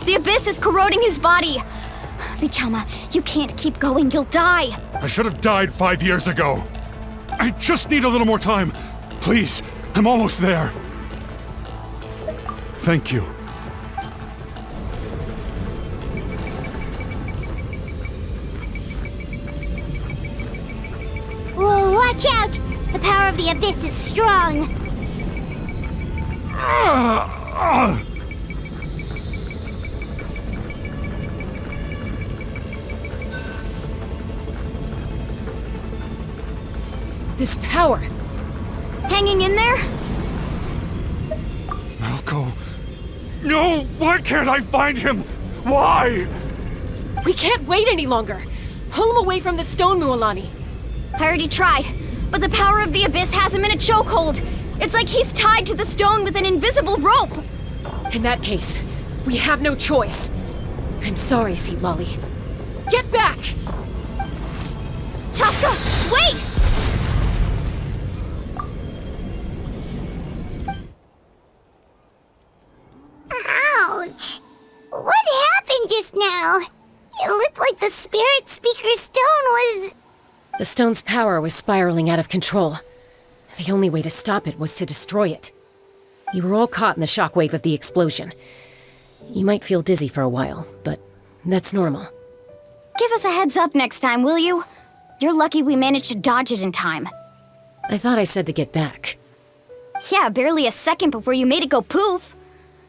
Speaker 2: The Abyss is corroding his body! Vichama, you can't keep going, you'll die!
Speaker 13: I should have died 5 years ago. I just need a little more time. Please, I'm almost there. Thank you.
Speaker 1: Whoa, watch out! The power of the Abyss is strong!
Speaker 9: This power.
Speaker 2: Hanging in there?
Speaker 13: Malko. No! Why can't I find him? Why?
Speaker 9: We can't wait any longer. Pull him away from the stone, Mualani.
Speaker 2: I already tried, but the power of the Abyss has him in a chokehold. It's like he's tied to the stone with an invisible rope.
Speaker 9: In that case, we have no choice. I'm sorry, Seat Lolly. Get back!
Speaker 2: Chaska, wait!
Speaker 1: Ouch! What happened just now? It looked like the Spirit Speaker's stone was...
Speaker 9: The stone's power was spiraling out of control. The only way to stop it was to destroy it. You were all caught in the shockwave of the explosion. You might feel dizzy for a while, but that's normal.
Speaker 2: Give us a heads up next time, will you? You're lucky we managed to dodge it in time.
Speaker 9: I thought I said to get back.
Speaker 2: Yeah, barely a second before you made it go poof.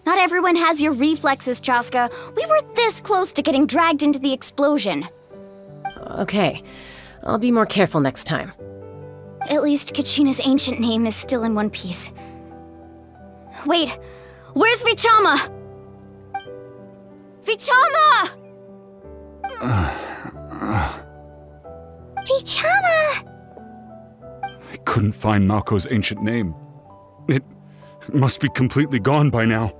Speaker 2: Not everyone has your reflexes, Chaska. We were this close to getting dragged into the explosion.
Speaker 9: Okay, I'll be more careful next time.
Speaker 2: At least Kachina's ancient name is still in one piece. Wait, where's Vichama? Vichama!
Speaker 1: Vichama!
Speaker 13: I couldn't find Malko's ancient name. It must be completely gone by now.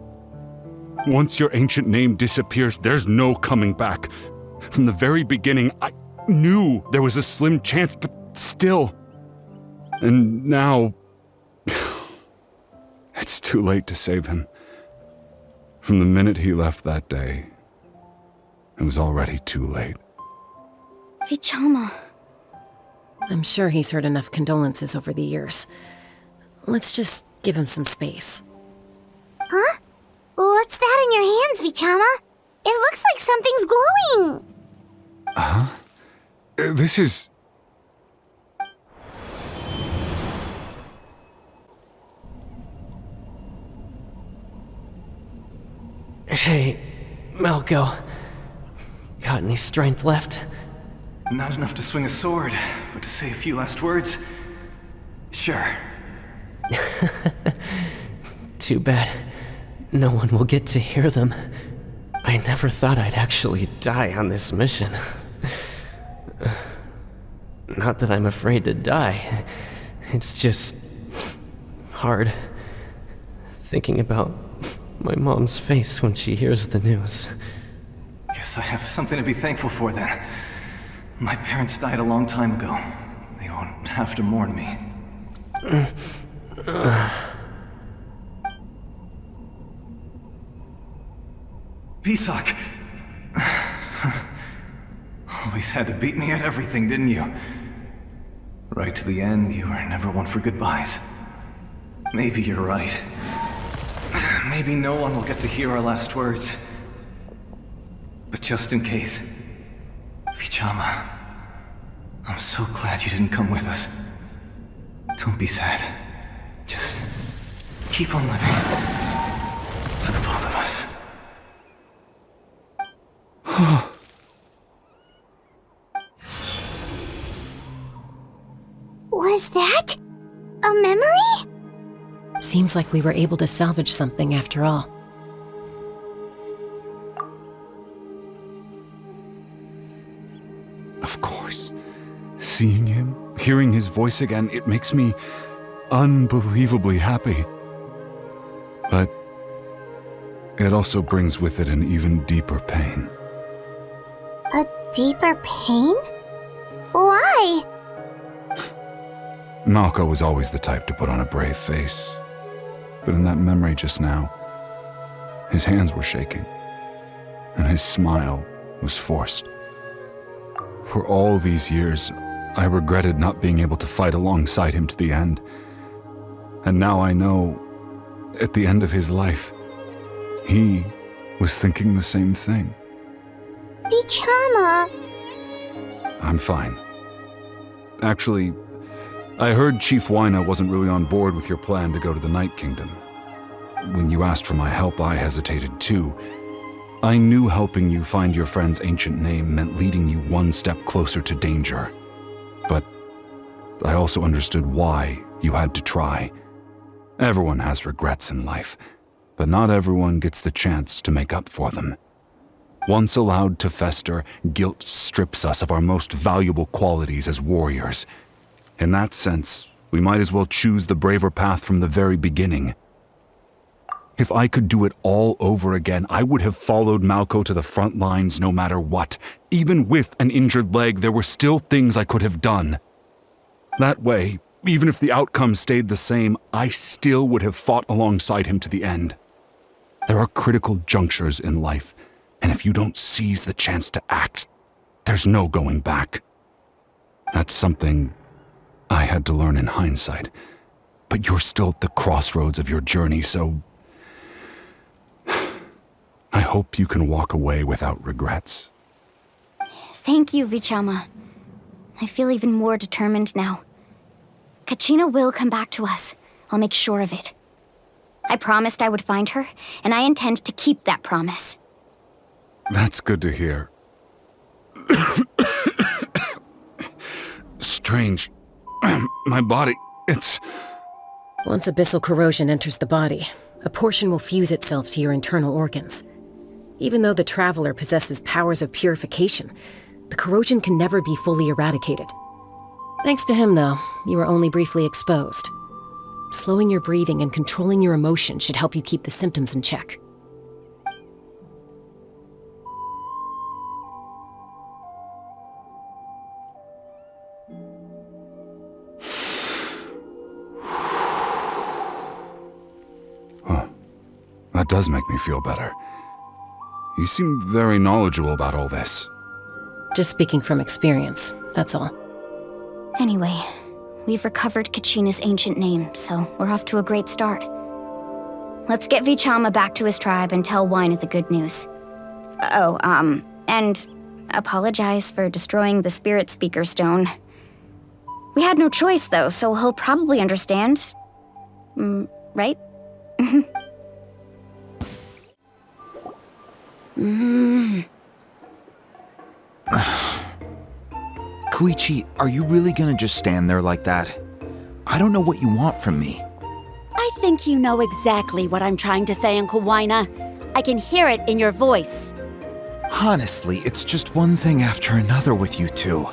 Speaker 13: Once your ancient name disappears, there's no coming back. From the very beginning, I knew there was a slim chance, but still. And now... it's too late to save him. From the minute he left that day, it was already too late.
Speaker 2: Vichama.
Speaker 9: I'm sure he's heard enough condolences over the years. Let's just give him some space.
Speaker 1: Huh? What's that in your hands, Vichama? It looks like something's glowing!
Speaker 13: Huh? This is...
Speaker 15: Hey, Malko. Got any strength left?
Speaker 16: Not enough to swing a sword, but to say a few last words? Sure.
Speaker 15: Too bad. No one will get to hear them. I never thought I'd actually die on this mission. Not that I'm afraid to die. It's just... hard. Thinking about my mom's face when she hears the news.
Speaker 16: Guess I have something to be thankful for then. My parents died a long time ago. They won't have to mourn me. Pisak! Always had to beat me at everything, didn't you? Right to the end, you were never one for goodbyes. Maybe you're right. Maybe no one will get to hear our last words. But just in case, Vichama, I'm so glad you didn't come with us. Don't be sad. Just keep on living. For the both of us.
Speaker 1: Was that a memory?
Speaker 9: Seems like we were able to salvage something after all.
Speaker 13: Of course. Seeing him, hearing his voice again, it makes me unbelievably happy. But it also brings with it an even deeper pain.
Speaker 1: A deeper pain? Why?
Speaker 13: Malco was always the type to put on a brave face. But in that memory just now, his hands were shaking, and his smile was forced. For all these years, I regretted not being able to fight alongside him to the end. And now I know, at the end of his life, he was thinking the same thing.
Speaker 1: Vichama.
Speaker 13: I'm fine. Actually, I heard Chief Wyna wasn't really on board with your plan to go to the Night Kingdom. When you asked for my help, I hesitated too. I knew helping you find your friend's ancient name meant leading you one step closer to danger. But I also understood why you had to try. Everyone has regrets in life, but not everyone gets the chance to make up for them. Once allowed to fester, guilt strips us of our most valuable qualities as warriors. In that sense, we might as well choose the braver path from the very beginning. If I could do it all over again, I would have followed Malco to the front lines no matter what. Even with an injured leg, there were still things I could have done. That way, even if the outcome stayed the same, I still would have fought alongside him to the end. There are critical junctures in life, and if you don't seize the chance to act, there's no going back. That's something I had to learn in hindsight, but you're still at the crossroads of your journey, so I hope you can walk away without regrets.
Speaker 2: Thank you, Vichama. I feel even more determined now. Kachina will come back to us. I'll make sure of it. I promised I would find her, and I intend to keep that promise.
Speaker 13: That's good to hear. Strange. My body, it's...
Speaker 9: Once abyssal corrosion enters the body, a portion will fuse itself to your internal organs. Even though the Traveler possesses powers of purification, the corrosion can never be fully eradicated. Thanks to him, though, you were only briefly exposed. Slowing your breathing and controlling your emotions should help you keep the symptoms in check.
Speaker 13: That does make me feel better. You seem very knowledgeable about all this.
Speaker 9: Just speaking from experience, that's all.
Speaker 2: Anyway, we've recovered Kachina's ancient name, so we're off to a great start. Let's get Vichama back to his tribe and tell Wyna the good news. And apologize for destroying the Spirit Speaker Stone. We had no choice, though, so he'll probably understand. Right?
Speaker 12: Koichi, are you really gonna just stand there like that? I don't know what you want from me.
Speaker 17: I think you know exactly what I'm trying to say, Uncle Wyna. I can hear it in your voice.
Speaker 12: Honestly, it's just one thing after another with you two.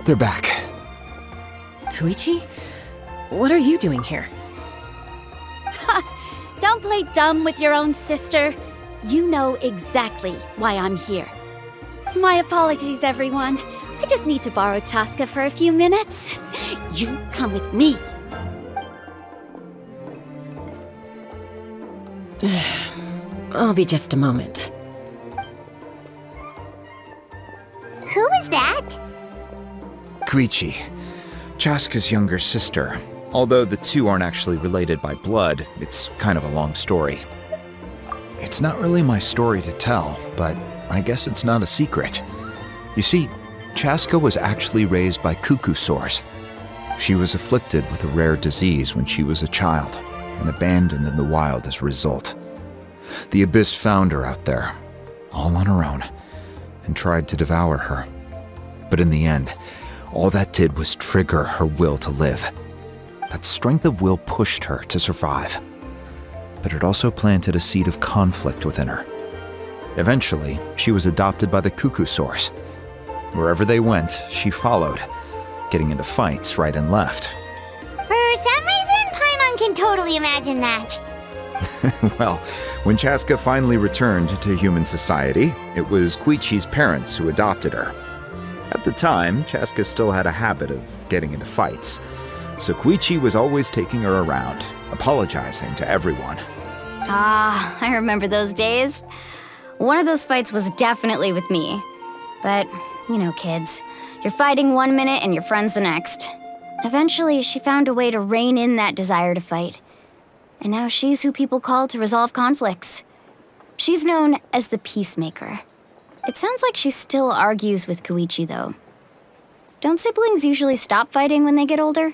Speaker 12: They're back.
Speaker 9: Koichi? What are you doing here?
Speaker 17: Don't play dumb with your own sister. You know exactly why I'm here. My apologies, everyone. I just need to borrow Tosca for a few minutes. You come with me.
Speaker 9: I'll be just a moment.
Speaker 1: Who was that?
Speaker 12: Koichi, Chaska's younger sister. Although the two aren't actually related by blood, it's kind of a long story. It's not really my story to tell, but I guess it's not a secret. You see, Chaska was actually raised by cuckoo sores. She was afflicted with a rare disease when she was a child and abandoned in the wild as a result. The Abyss found her out there, all on her own, and tried to devour her. But in the end, all that did was trigger her will to live. That strength of will pushed her to survive. But it also planted a seed of conflict within her. Eventually, she was adopted by the cuckoo sores. Wherever they went, she followed, getting into fights right and left.
Speaker 1: For some reason, Paimon can totally imagine that.
Speaker 12: Well, when Chaska finally returned to human society, it was Koichi's parents who adopted her. At the time, Chaska still had a habit of getting into fights, so Koichi was always taking her around, apologizing to everyone.
Speaker 2: Ah, I remember those days. One of those fights was definitely with me. But, you know, kids, you're fighting one minute and your friend's the next. Eventually, she found a way to rein in that desire to fight. And now she's who people call to resolve conflicts. She's known as the Peacemaker. It sounds like she still argues with Koichi, though. Don't siblings usually stop fighting when they get older?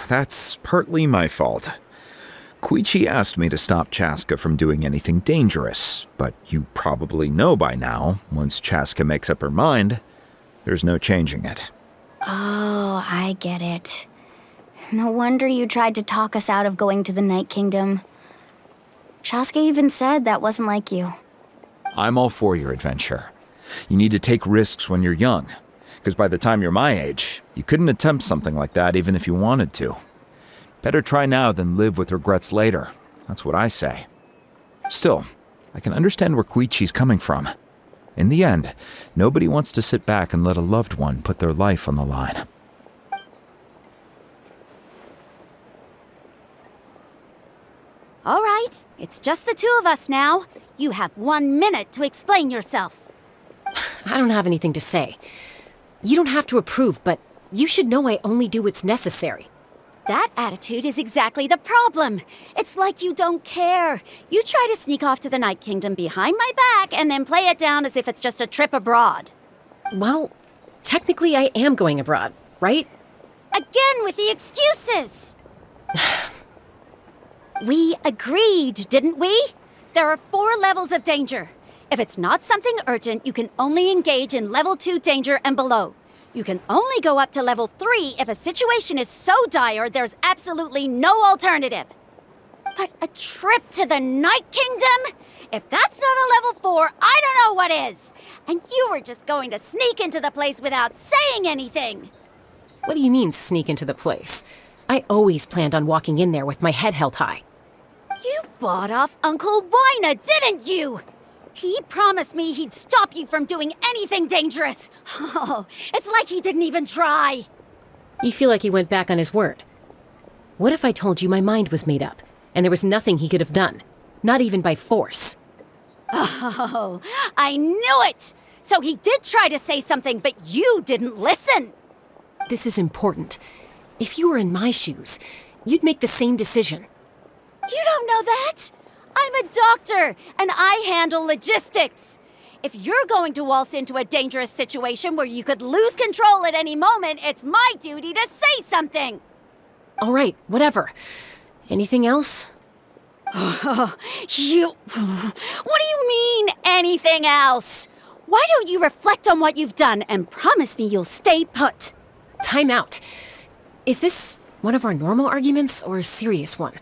Speaker 12: That's partly my fault. Koichi asked me to stop Chaska from doing anything dangerous, but you probably know by now, once Chaska makes up her mind, there's no changing it.
Speaker 2: Oh, I get it. No wonder you tried to talk us out of going to the Night Kingdom. Chaska even said that wasn't like you.
Speaker 12: I'm all for your adventure. You need to take risks when you're young, because by the time you're my age, you couldn't attempt something like that even if you wanted to. Better try now than live with regrets later. That's what I say. Still, I can understand where Koichi's coming from. In the end, nobody wants to sit back and let a loved one put their life on the line.
Speaker 17: All right, it's just the two of us now. You have 1 minute to explain yourself.
Speaker 9: I don't have anything to say. You don't have to approve, but you should know I only do what's necessary.
Speaker 17: That attitude is exactly the problem. It's like you don't care. You try to sneak off to the Night Kingdom behind my back and then play it down as if it's just a trip abroad.
Speaker 9: Well, technically I am going abroad, right?
Speaker 17: Again with the excuses! We agreed, didn't we? There are 4 levels of danger. If it's not something urgent, you can only engage in level 2 danger and below. You can only go up to level 3 if a situation is so dire there's absolutely no alternative. But a trip to the Night Kingdom? If that's not a level 4, I don't know what is! And you were just going to sneak into the place without saying anything!
Speaker 9: What do you mean, sneak into the place? I always planned on walking in there with my head held high.
Speaker 17: You bought off Uncle Wina, didn't you? He promised me he'd stop you from doing anything dangerous. Oh, it's like he didn't even try.
Speaker 9: You feel like he went back on his word. What if I told you my mind was made up, and there was nothing he could have done? Not even by force.
Speaker 17: Oh, I knew it! So he did try to say something, but you didn't listen.
Speaker 9: This is important. If you were in my shoes, you'd make the same decision.
Speaker 17: You don't know that? I'm a doctor, and I handle logistics. If you're going to waltz into a dangerous situation where you could lose control at any moment, it's my duty to say something.
Speaker 9: All right, whatever. Anything else?
Speaker 17: What do you mean, anything else? Why don't you reflect on what you've done and promise me you'll stay put?
Speaker 9: Time out. Is this one of our normal arguments or a serious one?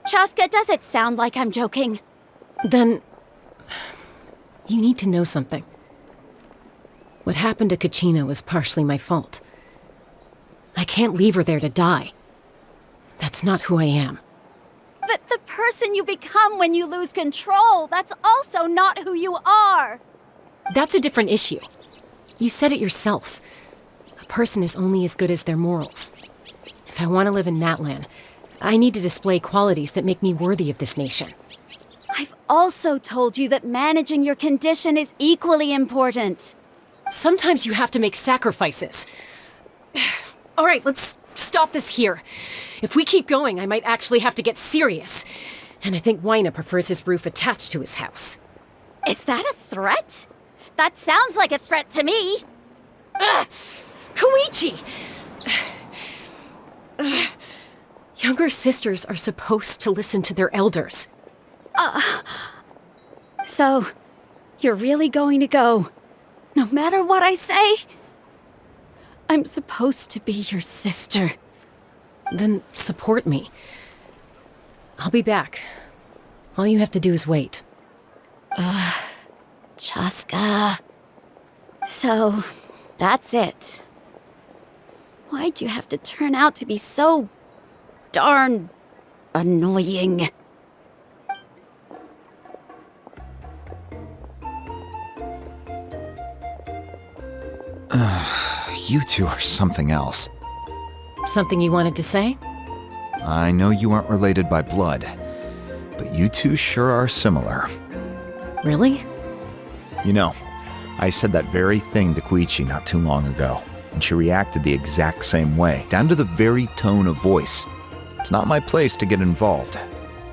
Speaker 17: Chaska, does it sound like I'm joking?
Speaker 9: Then, you need to know something. What happened to Kachina was partially my fault. I can't leave her there to die. That's not who I am.
Speaker 17: But the person you become when you lose control, that's also not who you are.
Speaker 9: That's a different issue. You said it yourself. A person is only as good as their morals. If I want to live in Natlan, I need to display qualities that make me worthy of this nation.
Speaker 17: I've also told you that managing your condition is equally important.
Speaker 9: Sometimes you have to make sacrifices. All right, let's stop this here. If we keep going, I might actually have to get serious. And I think Wyna prefers his roof attached to his house.
Speaker 17: Is that a threat? That sounds like a threat to me.
Speaker 9: Koichi! Younger sisters are supposed to listen to their elders.
Speaker 17: So, you're really going to go, no matter what I say? I'm supposed to be your sister.
Speaker 9: Then support me. I'll be back. All you have to do is wait.
Speaker 17: Chaska. So, that's it. Why'd you have to turn out to be so darn annoying?
Speaker 12: You two are something else.
Speaker 9: Something you wanted to say?
Speaker 12: I know you aren't related by blood, but you two sure are similar.
Speaker 9: Really?
Speaker 12: You know, I said that very thing to Koichi not too long ago, and she reacted the exact same way, down to the very tone of voice. It's not my place to get involved,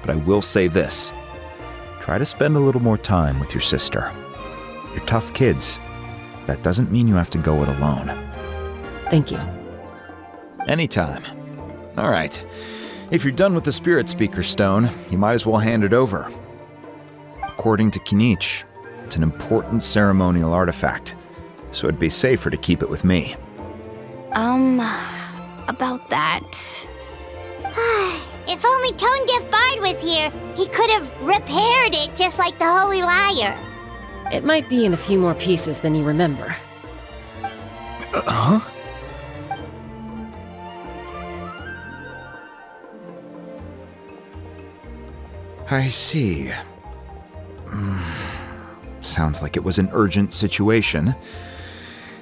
Speaker 12: but I will say this. Try to spend a little more time with your sister. You're tough kids. That doesn't mean you have to go it alone.
Speaker 9: Thank you.
Speaker 12: Anytime. All right. If you're done with the Spirit Speaker Stone, you might as well hand it over. According to Kinich, it's an important ceremonial artifact, so it'd be safer to keep it with me.
Speaker 2: About that.
Speaker 1: If only Tone Deaf Bard was here, he could have repaired it just like the Holy Liar.
Speaker 9: It might be in a few more pieces than you remember.
Speaker 12: Huh? I see. Sounds like it was an urgent situation.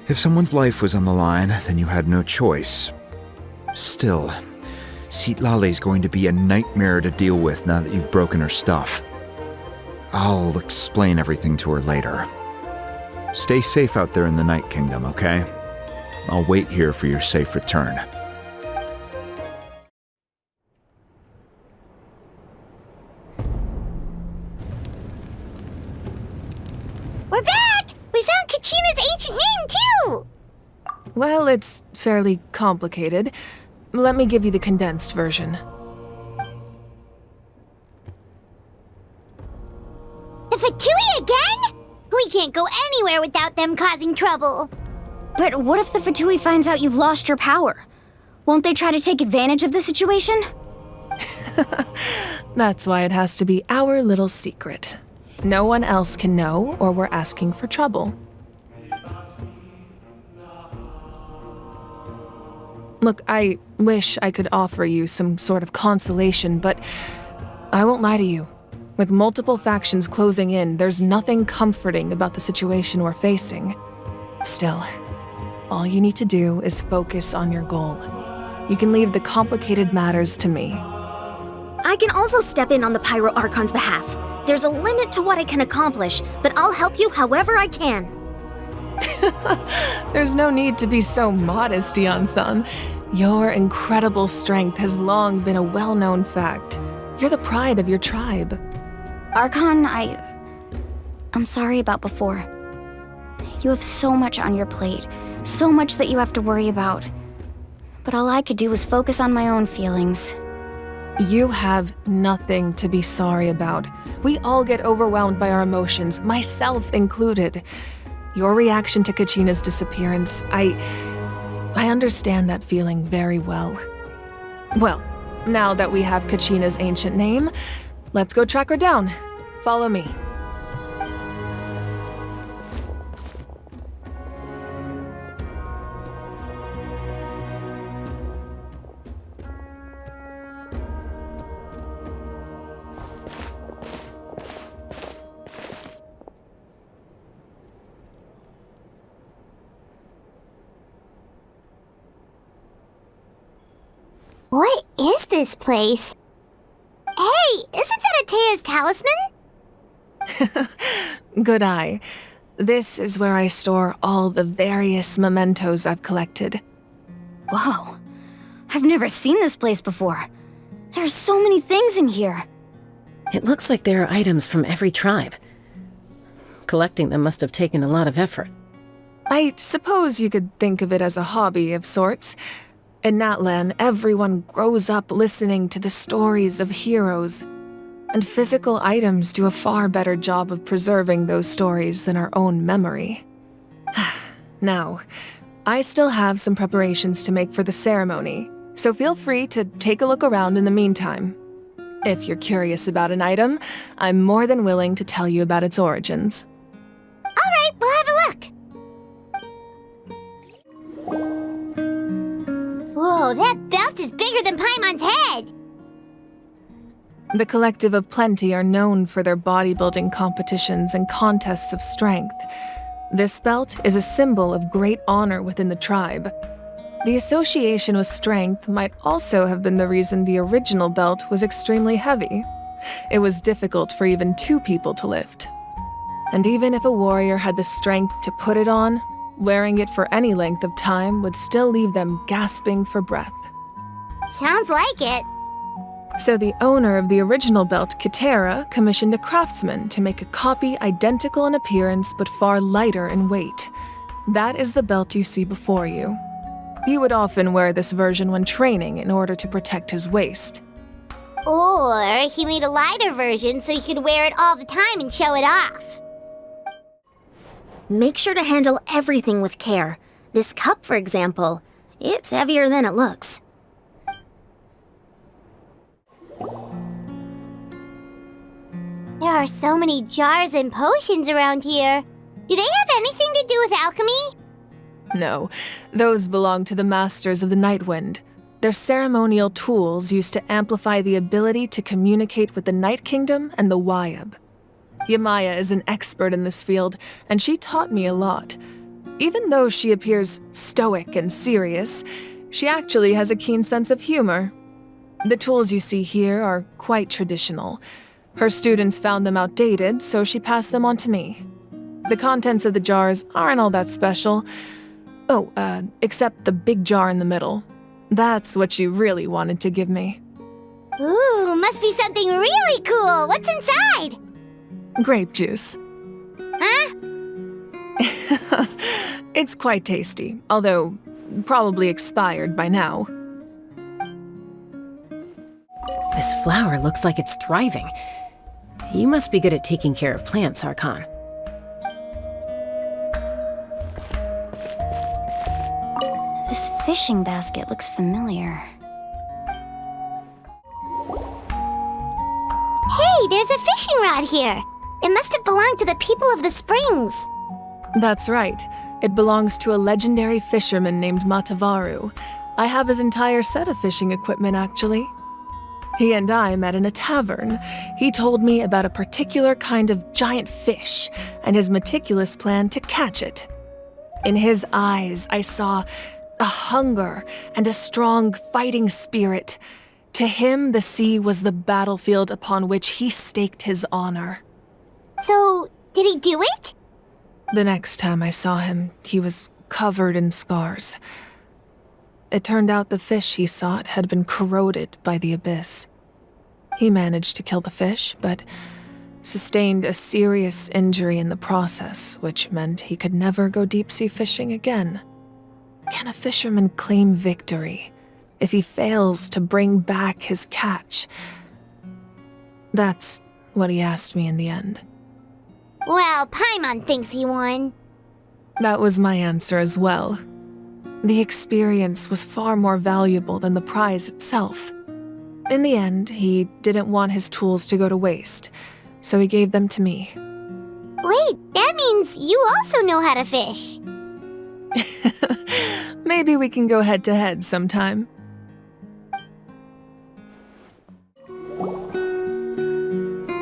Speaker 12: If someone's life was on the line, then you had no choice. Still, Citlali's going to be a nightmare to deal with now that you've broken her stuff. I'll explain everything to her later. Stay safe out there in the Night Kingdom, okay? I'll wait here for your safe return.
Speaker 1: We're back! We found Kachina's ancient name, too!
Speaker 6: Well, it's fairly complicated. Let me give you the condensed version.
Speaker 1: The Fatui again? We can't go anywhere without them causing trouble.
Speaker 2: But what if the Fatui finds out you've lost your power? Won't they try to take advantage of the situation?
Speaker 6: That's why it has to be our little secret. No one else can know, or we're asking for trouble. Look, I wish I could offer you some sort of consolation, but I won't lie to you. With multiple factions closing in, there's nothing comforting about the situation we're facing. Still, all you need to do is focus on your goal. You can leave the complicated matters to me.
Speaker 11: I can also step in on the Pyro Archon's behalf. There's a limit to what I can accomplish, but I'll help you however I can.
Speaker 6: There's no need to be so modest, Yan-san. Your incredible strength has long been a well-known fact. You're the pride of your tribe.
Speaker 2: Archon, I'm sorry about before. You have so much on your plate, so much that you have to worry about. But all I could do was focus on my own feelings.
Speaker 6: You have nothing to be sorry about. We all get overwhelmed by our emotions, myself included. Your reaction to Kachina's disappearance, I understand that feeling very well. Well, now that we have Kachina's ancient name, let's go track her down. Follow me.
Speaker 1: What is this place? Hey, isn't that Atea's talisman?
Speaker 6: Good eye. This is where I store all the various mementos I've collected.
Speaker 2: Whoa. I've never seen this place before. There's so many things in here.
Speaker 9: It looks like there are items from every tribe. Collecting them must have taken a lot of effort.
Speaker 6: I suppose you could think of it as a hobby of sorts. In Natlan, everyone grows up listening to the stories of heroes, and physical items do a far better job of preserving those stories than our own memory. Now, I still have some preparations to make for the ceremony, so feel free to take a look around in the meantime. If you're curious about an item, I'm more than willing to tell you about its origins.
Speaker 1: Alright, we'll have a look. Whoa, that belt is bigger than Paimon's head!
Speaker 6: The Collective of Plenty are known for their bodybuilding competitions and contests of strength. This belt is a symbol of great honor within the tribe. The association with strength might also have been the reason the original belt was extremely heavy. It was difficult for even 2 people to lift. And even if a warrior had the strength to put it on, wearing it for any length of time would still leave them gasping for breath.
Speaker 1: Sounds like it.
Speaker 6: So the owner of the original belt, Kitera, commissioned a craftsman to make a copy identical in appearance but far lighter in weight. That is the belt you see before you. He would often wear this version when training in order to protect his waist.
Speaker 1: Or he made a lighter version so he could wear it all the time and show it off.
Speaker 11: Make sure to handle everything with care. This cup, for example, it's heavier than it looks.
Speaker 1: There are so many jars and potions around here. Do they have anything to do with alchemy?
Speaker 6: No, those belong to the Masters of the Nightwind. They're ceremonial tools used to amplify the ability to communicate with the Night Kingdom and the Wyab. Yamaya is an expert in this field, and she taught me a lot. Even though she appears stoic and serious, she actually has a keen sense of humor. The tools you see here are quite traditional. Her students found them outdated, so she passed them on to me. The contents of the jars aren't all that special. Oh, except the big jar in the middle. That's what she really wanted to give me.
Speaker 1: Ooh, must be something really cool. What's inside?
Speaker 6: Grape juice.
Speaker 1: Huh?
Speaker 6: It's quite tasty, although probably expired by now.
Speaker 9: This flower looks like it's thriving. You must be good at taking care of plants, Archon.
Speaker 2: This fishing basket looks familiar.
Speaker 1: Hey, there's a fishing rod here. It must have belonged to the people of the springs.
Speaker 6: That's right. It belongs to a legendary fisherman named Matavaru. I have his entire set of fishing equipment, actually. He and I met in a tavern. He told me about a particular kind of giant fish and his meticulous plan to catch it. In his eyes, I saw a hunger and a strong fighting spirit. To him, the sea was the battlefield upon which he staked his honor.
Speaker 1: So, did he do it?
Speaker 6: The next time I saw him, he was covered in scars. It turned out the fish he sought had been corroded by the abyss. He managed to kill the fish, but sustained a serious injury in the process, which meant he could never go deep-sea fishing again. Can a fisherman claim victory if he fails to bring back his catch? That's what he asked me in the end.
Speaker 1: Well, Paimon thinks he won.
Speaker 6: That was my answer as well. The experience was far more valuable than the prize itself. In the end, he didn't want his tools to go to waste, so he gave them to me.
Speaker 1: Wait, that means you also know how to fish.
Speaker 6: Maybe we can go head-to-head sometime.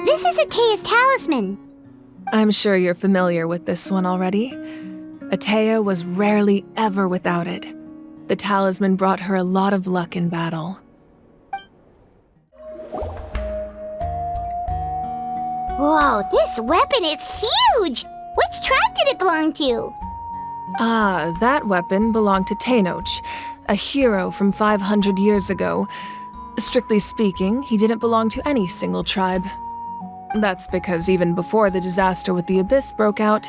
Speaker 1: This is Atea's talisman.
Speaker 6: I'm sure you're familiar with this one already. Atea was rarely ever without it. The talisman brought her a lot of luck in battle.
Speaker 1: Whoa, this weapon is huge! Which tribe did it belong to?
Speaker 6: Ah, that weapon belonged to Tenoch. a hero from 500 years ago. Strictly speaking, he didn't belong to any single tribe. That's because even before the disaster with the Abyss broke out,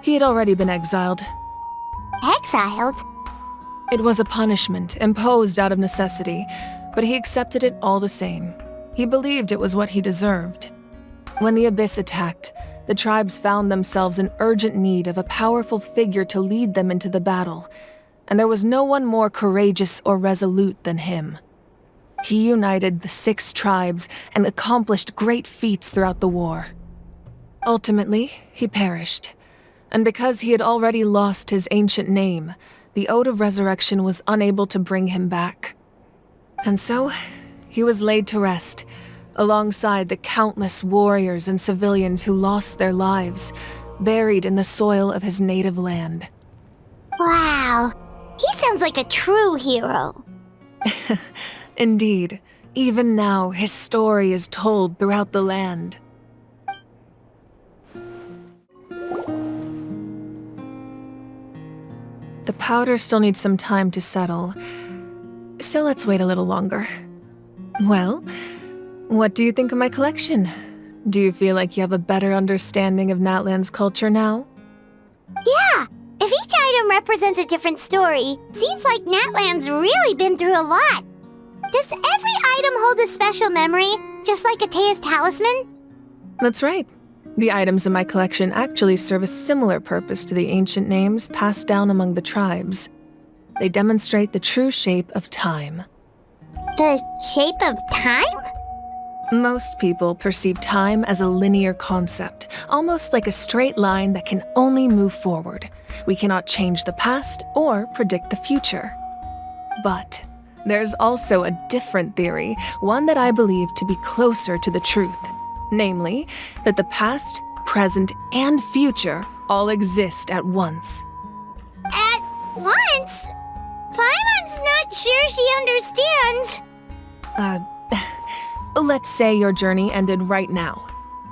Speaker 6: he had already been exiled.
Speaker 1: Exiled?
Speaker 6: It was a punishment imposed out of necessity, but he accepted it all the same. He believed it was what he deserved. When the Abyss attacked, the tribes found themselves in urgent need of a powerful figure to lead them into the battle, and there was no one more courageous or resolute than him. He united the 6 tribes and accomplished great feats throughout the war. Ultimately, he perished, and because he had already lost his ancient name, the Ode of Resurrection was unable to bring him back. And so, he was laid to rest, alongside the countless warriors and civilians who lost their lives, buried in the soil of his native land.
Speaker 1: Wow, he sounds like a true hero.
Speaker 6: Indeed, even now his story is told throughout the land. The powder still needs some time to settle, so let's wait a little longer. Well, what do you think of my collection? Do you feel like you have a better understanding of Natlan's culture now?
Speaker 1: Yeah, if each item represents a different story, seems like Natlan's really been through a lot. Does every item hold a special memory, just like Atea's talisman?
Speaker 6: That's right. The items in my collection actually serve a similar purpose to the ancient names passed down among the tribes. They demonstrate the true shape of time.
Speaker 1: The shape of time?
Speaker 6: Most people perceive time as a linear concept, almost like a straight line that can only move forward. We cannot change the past or predict the future. But there's also a different theory, one that I believe to be closer to the truth. Namely, that the past, present, and future all exist at once.
Speaker 1: At once? Paimon's not sure she understands.
Speaker 6: Let's say your journey ended right now.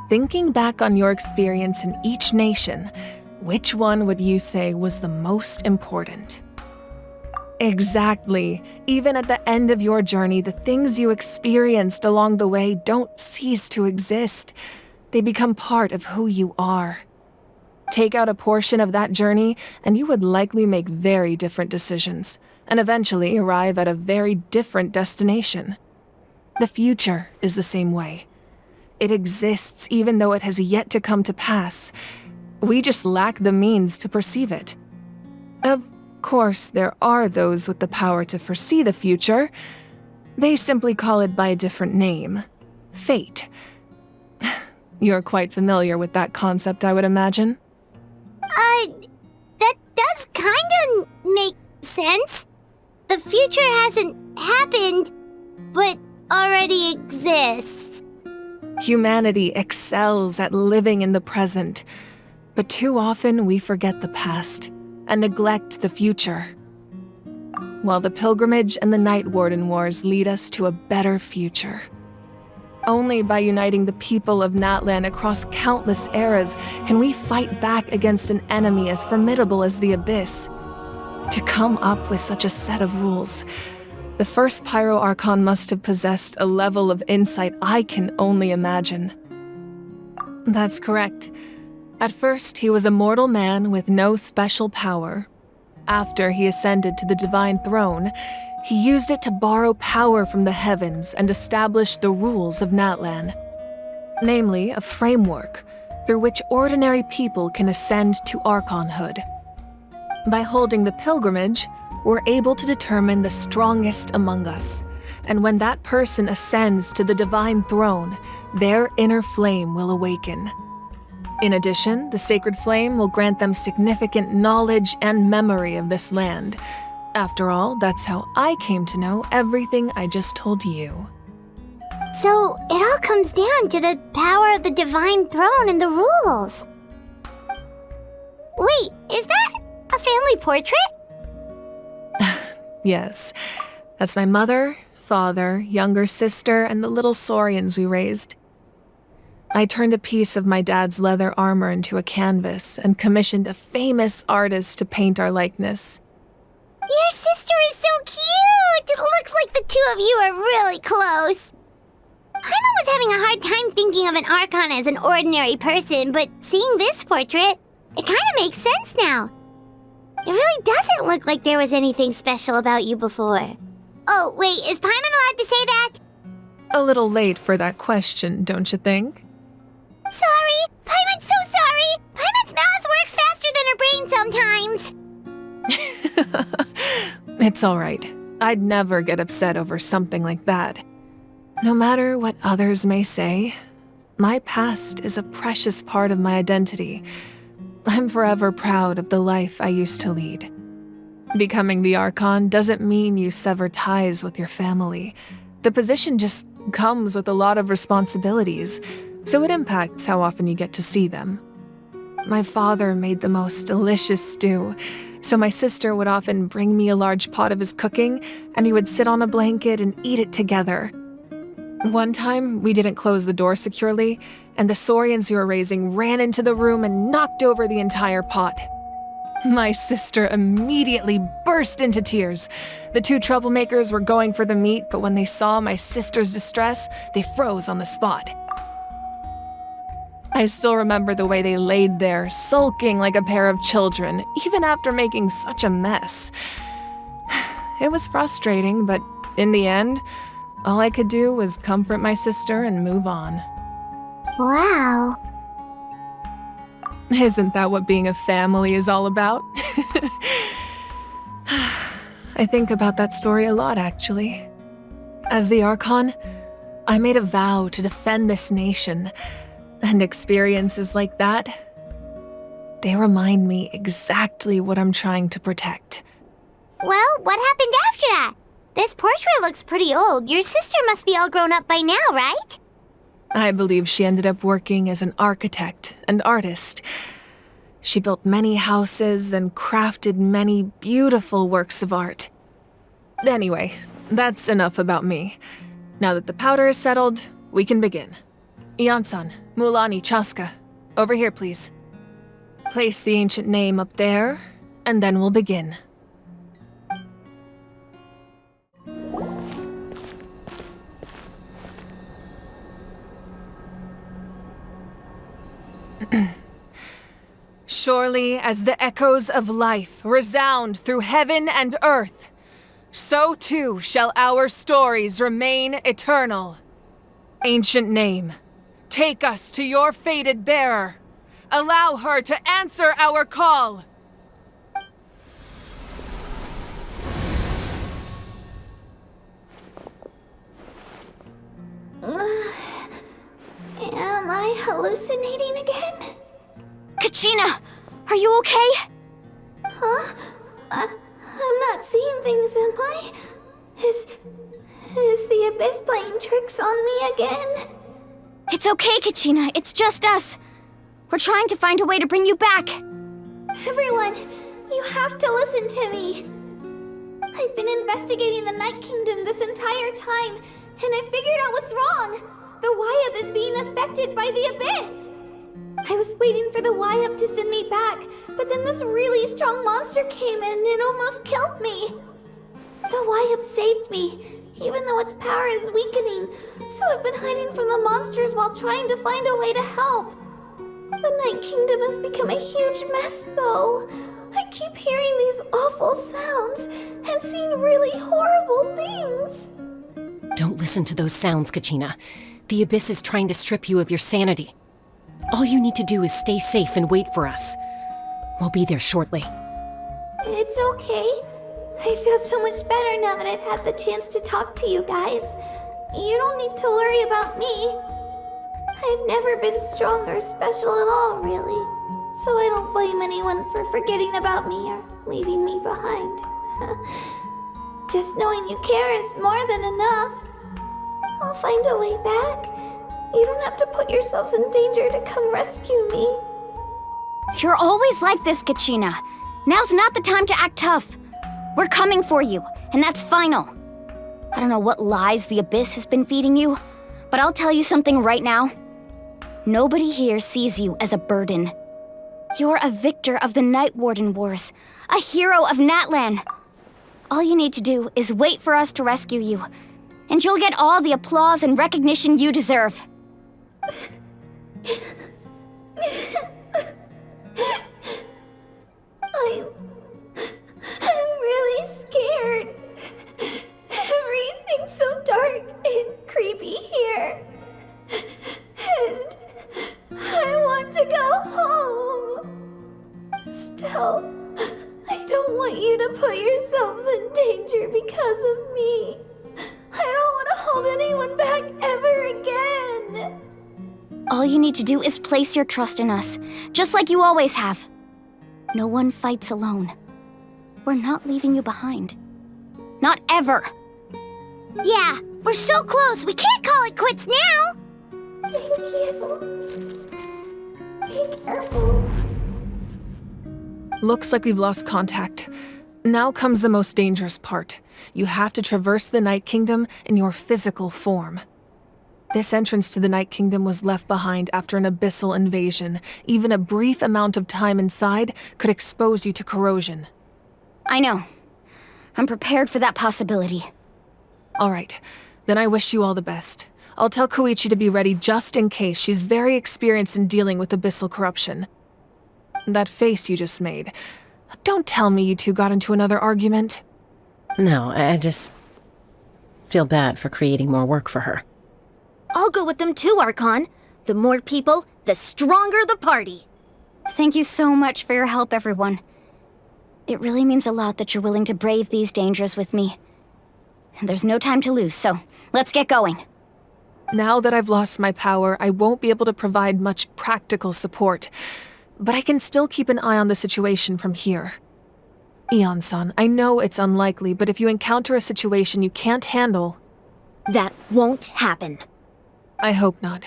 Speaker 6: Thinking back on your experience in each nation, which one would you say was the most important? Exactly. Even at the end of your journey, the things you experienced along the way don't cease to exist. They become part of who you are. Take out a portion of that journey, and you would likely make very different decisions, and eventually arrive at a very different destination. The future is the same way. It exists even though it has yet to come to pass. We just lack the means to perceive it. Of course, there are those with the power to foresee the future. They simply call it by a different name. Fate. You're quite familiar with that concept, I would imagine.
Speaker 1: That does kinda make sense. The future hasn't happened, but already exists.
Speaker 6: Humanity excels at living in the present, but too often we forget the past and neglect the future. While the pilgrimage and the Night Warden Wars lead us to a better future. Only by uniting the people of Natlan across countless eras can we fight back against an enemy as formidable as the Abyss. To come up with such a set of rules, the first Pyro Archon must have possessed a level of insight I can only imagine. That's correct. At first, he was a mortal man with no special power. After he ascended to the divine throne, he used it to borrow power from the heavens and establish the rules of Natlan. Namely, a framework through which ordinary people can ascend to Archonhood. By holding the pilgrimage, we're able to determine the strongest among us, and when that person ascends to the divine throne, their inner flame will awaken. In addition, the sacred flame will grant them significant knowledge and memory of this land. After all, that's how I came to know everything I just told you.
Speaker 1: So, it all comes down to the power of the divine throne and the rules. Wait, is that a family portrait?
Speaker 6: Yes, that's my mother, father, younger sister, and the little saurians we raised. I turned a piece of my dad's leather armor into a canvas and commissioned a famous artist to paint our likeness.
Speaker 1: Your sister is so two of you are really close. Paimon was having a hard time thinking of an Archon as an ordinary person, but seeing this portrait, it kind of makes sense now. It really doesn't look like there was anything special about you before. Oh, wait, is Paimon allowed to say that?
Speaker 6: A little late for that question, don't you think?
Speaker 1: Sorry! Paimon's so sorry! Paimon's mouth works faster than her brain sometimes!
Speaker 6: It's alright. I'd never get upset over something like that. No matter what others may say, my past is a precious part of my identity. I'm forever proud of the life I used to lead. Becoming the Archon doesn't mean you sever ties with your family. The position just comes with a lot of responsibilities, so it impacts how often you get to see them. My father made the most delicious stew, so my sister would often bring me a large pot of his cooking, and we would sit on a blanket and eat it together. One time, we didn't close the door securely, and the Saurians who were raising ran into the room and knocked over the entire pot. My sister immediately burst into tears. The two troublemakers were going for the meat, but when they saw my sister's distress, they froze on the spot. I still remember the way they laid there, sulking like a pair of children, even after making such a mess. It was frustrating, but in the end, all I could do was comfort my sister and move on.
Speaker 1: Wow.
Speaker 6: Isn't that what being a family is all about? I think about that story a lot, actually. As the Archon, I made a vow to defend this nation, and experiences like that, they remind me exactly what I'm trying to protect.
Speaker 1: Well, what happened after that? This portrait looks pretty old. Your sister must be all grown up by now, right?
Speaker 6: I believe she ended up working as an architect and artist. She built many houses and crafted many beautiful works of art. Anyway, that's enough about me. Now that the powder is settled, we can begin. Ian-san, Mulani, Chaska, over here, please. Place the ancient name up there, and then we'll begin. Surely as the echoes of life resound through heaven and earth, so too shall our stories remain eternal. Ancient name, take us to your fated bearer. Allow her to answer our call.
Speaker 1: Am I hallucinating again?
Speaker 11: Kachina, are you okay?
Speaker 1: Huh? I'm not seeing things, am I? Is the Abyss playing tricks on me again?
Speaker 11: It's okay, Kachina. It's just us. We're trying to find a way to bring you back.
Speaker 1: Everyone, you have to listen to me. I've been investigating the Night Kingdom this entire time, and I figured out what's wrong. The Y-Up is being affected by the Abyss. I was waiting for the Y-Up to send me back, but then this really strong monster came in and it almost killed me. The Y-Up saved me, even though its power is weakening, so I've been hiding from the monsters while trying to find a way to help. The Night Kingdom has become a huge mess, though. I keep hearing these awful sounds and seeing really horrible things.
Speaker 9: Don't listen to those sounds, Kachina. The Abyss is trying to strip you of your sanity. All you need to do is stay safe and wait for us. We'll be there shortly.
Speaker 1: It's okay. I feel so much better now that I've had the chance to talk to you guys. You don't need to worry about me. I've never been strong or special at all, really. So I don't blame anyone for forgetting about me or leaving me behind. Just knowing you care is more than enough. I'll find a way back. You don't have to put yourselves in danger to come rescue me.
Speaker 11: You're always like this, Kachina. Now's not the time to act tough. We're coming for you, and that's final. I don't know what lies the Abyss has been feeding you, but I'll tell you something right now. Nobody here sees you as a burden. You're a victor of the Night Warden Wars, a hero of Natlan. All you need to do is wait for us to rescue you, and you'll get all the applause and recognition you deserve.
Speaker 1: I'm really scared. Everything's so dark and creepy here. And I want to go home. Still, I don't want you to put yourselves in danger because of me. I don't want to hold anyone back ever again.
Speaker 11: All you need to do is place your trust in us, just like you always have. No one fights alone. We're not leaving you behind. Not ever.
Speaker 1: Yeah, we're so close. We can't call it quits now. Thank you. Be careful.
Speaker 6: Looks like we've lost contact. Now comes the most dangerous part. You have to traverse the Night Kingdom in your physical form. This entrance to the Night Kingdom was left behind after an abyssal invasion. Even a brief amount of time inside could expose you to corrosion.
Speaker 11: I know. I'm prepared for that possibility.
Speaker 6: All right, then I wish you all the best. I'll tell Koichi to be ready just in case. She's very experienced in dealing with abyssal corruption. That face you just made. Don't tell me you two got into another argument.
Speaker 9: No, I just feel bad for creating more work for her.
Speaker 17: I'll go with them too, Archon. The more people, the stronger the party.
Speaker 11: Thank you so much for your help, everyone. It really means a lot that you're willing to brave these dangers with me. There's no time to lose, so let's get going.
Speaker 6: Now that I've lost my power, I won't be able to provide much practical support, but I can still keep an eye on the situation from here. Eon-san, I know it's unlikely, but if you encounter a situation you can't handle...
Speaker 17: That won't happen.
Speaker 6: I hope not.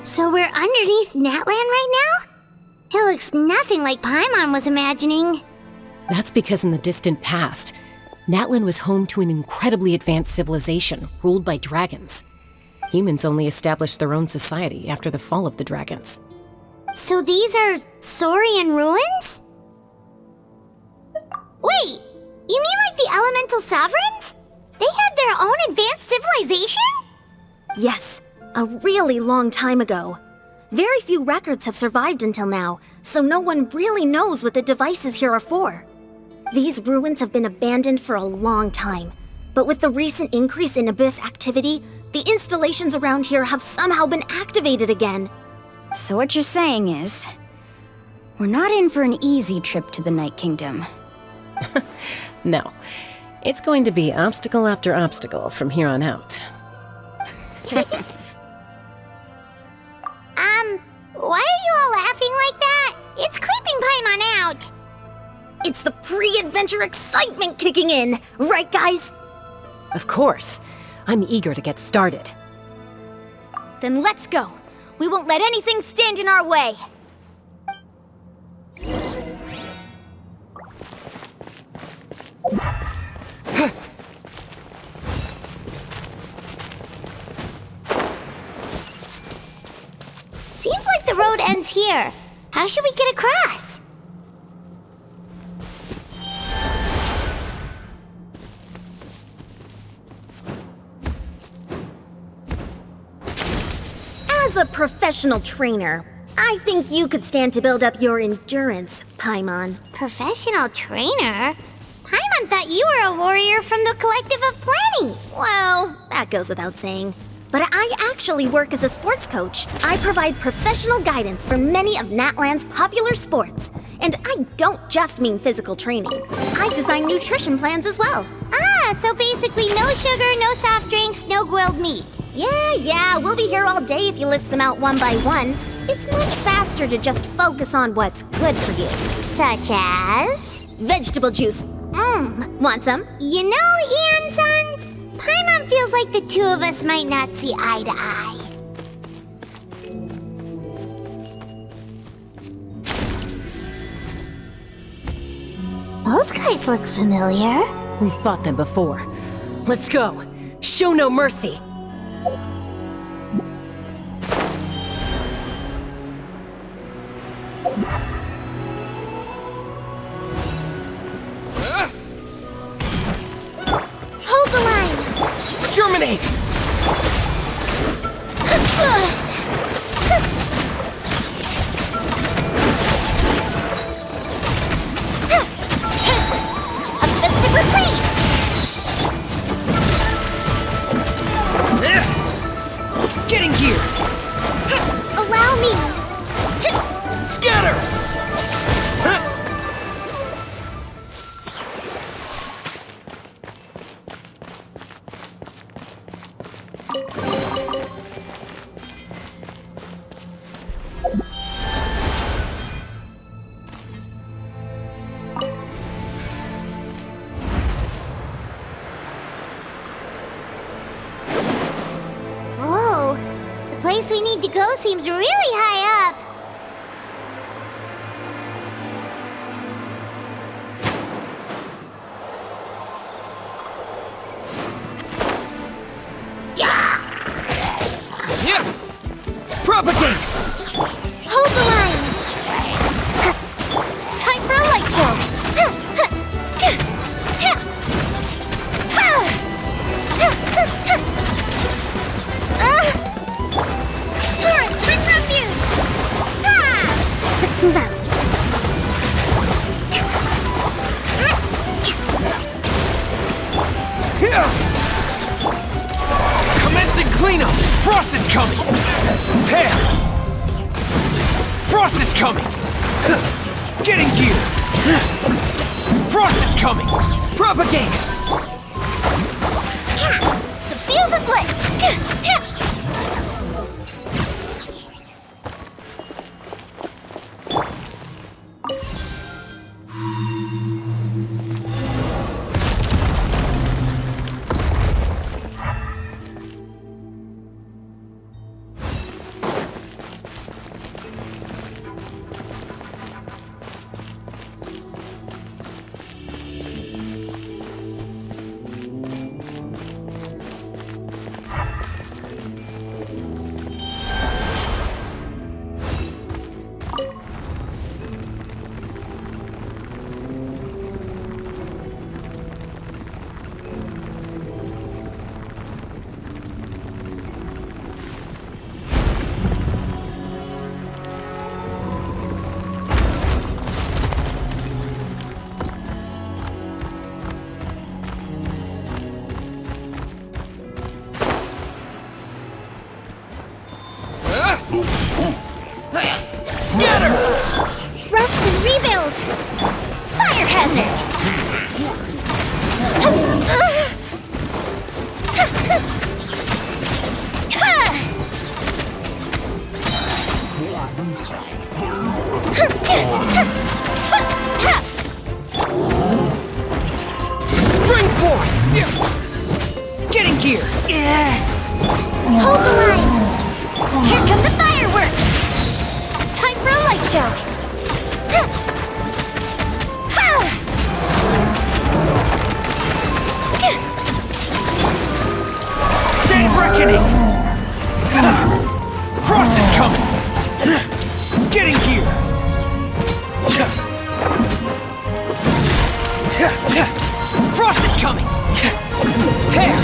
Speaker 1: So we're underneath Natlan right now? It looks nothing like Paimon was imagining.
Speaker 9: That's because in the distant past, Natlan was home to an incredibly advanced civilization ruled by dragons. Humans only established their own society after the fall of the dragons.
Speaker 1: So these are Saurian ruins? Wait, you mean like the elemental sovereigns? They had their own advanced civilization?
Speaker 17: Yes, a really long time ago. Very few records have survived until now, so no one really knows what the devices here are for. These ruins have been abandoned for a long time, but with the recent increase in Abyss activity, the installations around here have somehow been activated again.
Speaker 11: So what you're saying is, we're not in for an easy trip to the Night Kingdom.
Speaker 9: No, it's going to be obstacle after obstacle from here on out.
Speaker 1: Why are you all laughing like that? It's creeping Paimon out.
Speaker 17: It's the pre-adventure excitement kicking in, right guys?
Speaker 9: Of course. I'm eager to get started.
Speaker 11: Then let's go. We won't let anything stand in our way.
Speaker 1: Seems like the road ends here. How should we get across?
Speaker 17: As a professional trainer, I think you could stand to build up your endurance, Paimon.
Speaker 1: Professional trainer? Paimon thought you were a warrior from the Collective of Planning.
Speaker 17: Well, that goes without saying. But I actually work as a sports coach. I provide professional guidance for many of Natlan's popular sports. And I don't just mean physical training. I design nutrition plans as well.
Speaker 1: Ah, so basically no sugar, no soft drinks, no grilled meat.
Speaker 17: Yeah, we'll be here all day if you list them out one by one. It's much faster to just focus on what's good for you.
Speaker 1: Such as?
Speaker 17: Vegetable juice. Want some?
Speaker 1: You know, Ian-san, Paimon feels like the two of us might not see eye to eye. Those guys look familiar.
Speaker 9: We've fought them before. Let's go. Show no mercy.
Speaker 1: Hold the line!
Speaker 18: Germinate!
Speaker 1: A festive reprise!
Speaker 18: Getting gear!
Speaker 1: Allow me!
Speaker 18: Scatter!
Speaker 1: Whoa! The place we need to go seems really high up.
Speaker 18: Yeah! Propagate!
Speaker 1: Hold the line! Time for a light show! Torrent, bring refuge! Let's move out.
Speaker 18: Commencing cleanup! Frost is coming! Prepare! Frost is coming! Getting gear! Frost is coming! Propagate!
Speaker 1: The fuse is lit!
Speaker 18: Scatter!
Speaker 1: Rest and rebuild! Fire hazard!
Speaker 18: Spring forth! Getting gear!
Speaker 1: Hold the line! Here come the fireworks! Time for a light show!
Speaker 18: Day of reckoning! Frost is coming! Getting gear! Frost is coming! Prepare!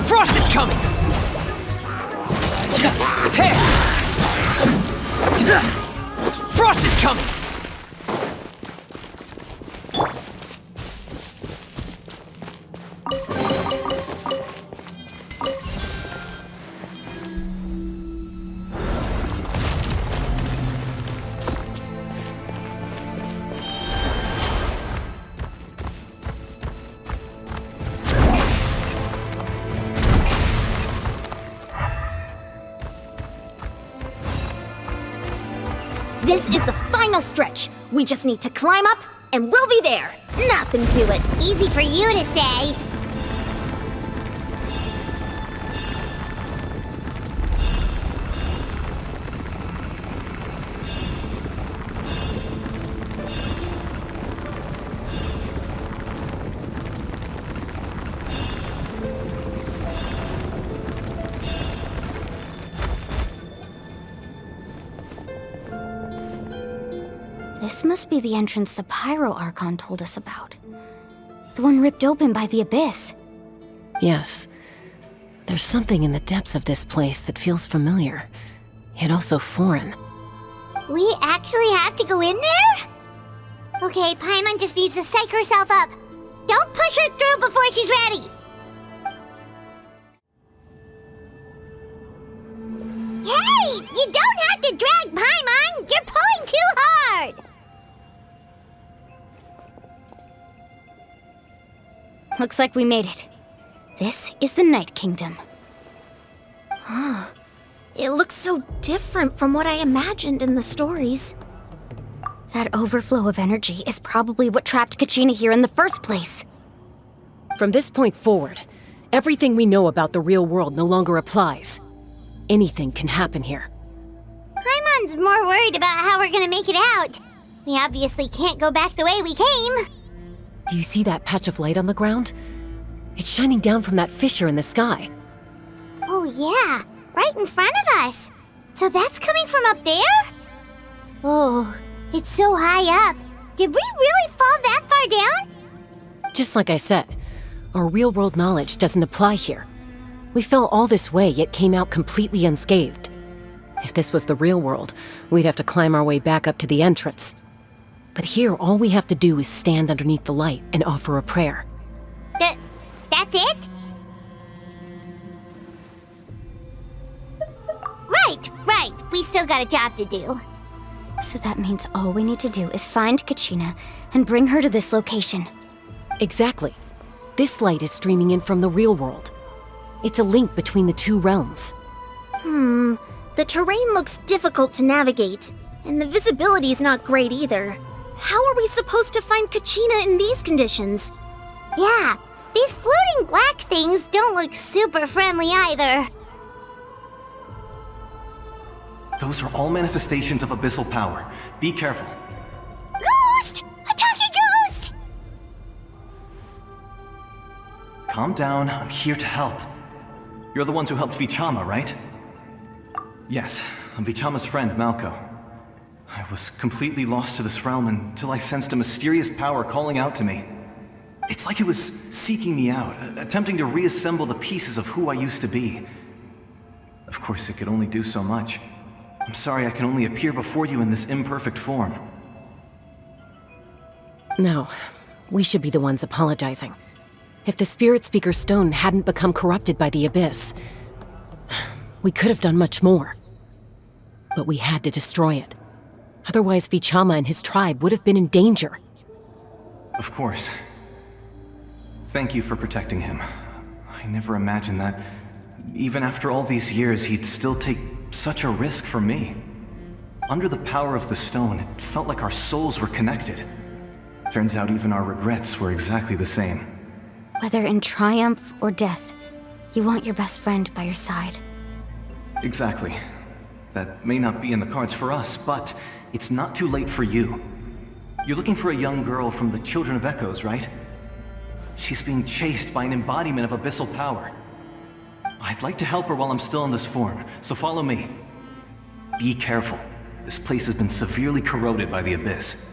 Speaker 18: Frost is coming! Prepare! Frost is coming!
Speaker 11: This is the final stretch. We just need to climb up, and we'll be there. Nothing to it.
Speaker 1: Easy for you to say.
Speaker 11: This must be the entrance the Pyro Archon told us about. The one ripped open by the Abyss.
Speaker 9: Yes. There's something in the depths of this place that feels familiar, yet also foreign.
Speaker 1: We actually have to go in there? Okay, Paimon just needs to psych herself up. Don't push her through before she's ready. Hey! You don't have to drag Paimon! You're pulling too hard!
Speaker 11: Looks like we made it. This is the Night Kingdom.
Speaker 17: It looks so different from what I imagined in the stories.
Speaker 11: That overflow of energy is probably what trapped Kachina here in the first place.
Speaker 9: From this point forward, everything we know about the real world no longer applies. Anything can happen here.
Speaker 1: Paimon's more worried about how we're gonna make it out. We obviously can't go back the way we came.
Speaker 9: Do you see that patch of light on the ground? It's shining down from that fissure in the sky.
Speaker 1: Oh yeah, right in front of us. So that's coming from up there? Oh, it's so high up. Did we really fall that far down?
Speaker 9: Just like I said, our real-world knowledge doesn't apply here. We fell all this way, yet came out completely unscathed. If this was the real world, we'd have to climb our way back up to the entrance. But here, all we have to do is stand underneath the light and offer a prayer.
Speaker 1: That's it? Right. We still got a job to do.
Speaker 11: So that means all we need to do is find Kachina and bring her to this location.
Speaker 9: Exactly. This light is streaming in from the real world. It's a link between the two realms.
Speaker 17: The terrain looks difficult to navigate, and the visibility's not great either. How are we supposed to find Kachina in these conditions?
Speaker 1: Yeah, these floating black things don't look super friendly either.
Speaker 16: Those are all manifestations of abyssal power. Be careful.
Speaker 1: Ghost! A talking ghost!
Speaker 16: Calm down, I'm here to help. You're the ones who helped Vichama, right? Yes, I'm Vichama's friend, Malko. I was completely lost to this realm until I sensed a mysterious power calling out to me. It's like it was seeking me out, attempting to reassemble the pieces of who I used to be. Of course, it could only do so much. I'm sorry I can only appear before you in this imperfect form.
Speaker 9: No, we should be the ones apologizing. If the Spirit Speaker Stone hadn't become corrupted by the Abyss, we could have done much more. But we had to destroy it. Otherwise, Vichama and his tribe would have been in danger.
Speaker 16: Of course. Thank you for protecting him. I never imagined that, even after all these years, he'd still take such a risk for me. Under the power of the stone, it felt like our souls were connected. Turns out even our regrets were exactly the same.
Speaker 11: Whether in triumph or death, you want your best friend by your side.
Speaker 16: Exactly. That may not be in the cards for us, but it's not too late for you. You're looking for a young girl from the Children of Echoes, right? She's being chased by an embodiment of abyssal power. I'd like to help her while I'm still in this form, so follow me. Be careful. This place has been severely corroded by the Abyss.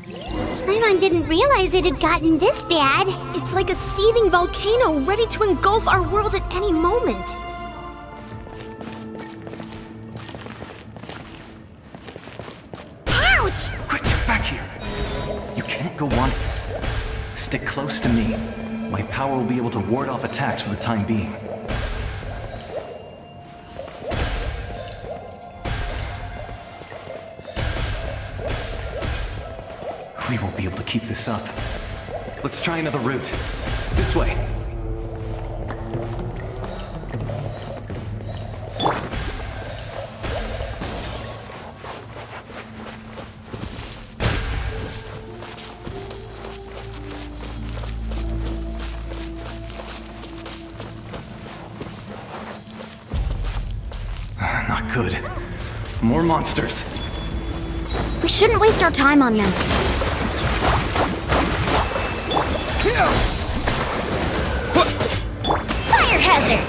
Speaker 1: Paimon didn't realize it had gotten this bad.
Speaker 17: It's like a seething volcano ready to engulf our world at any moment.
Speaker 1: Ouch!
Speaker 16: Quick, get back here! You can't go on. Stick close to me. My power will be able to ward off attacks for the time being. We won't be able to keep this up. Let's try another route. This way. Not good. More monsters.
Speaker 11: We shouldn't waste our time on them.
Speaker 1: Fire hazard!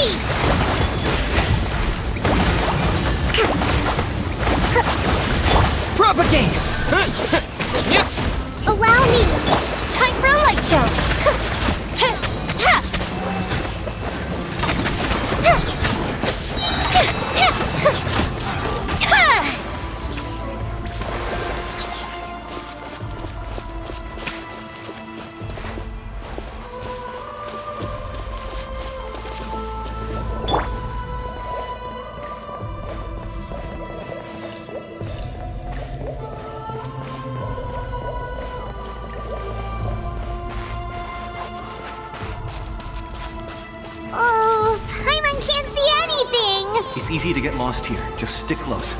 Speaker 1: ready!
Speaker 18: Propagate!
Speaker 1: Allow me! Time for a light show! Oh, Paimon can't see anything!
Speaker 16: It's easy to get lost here. Just stick close.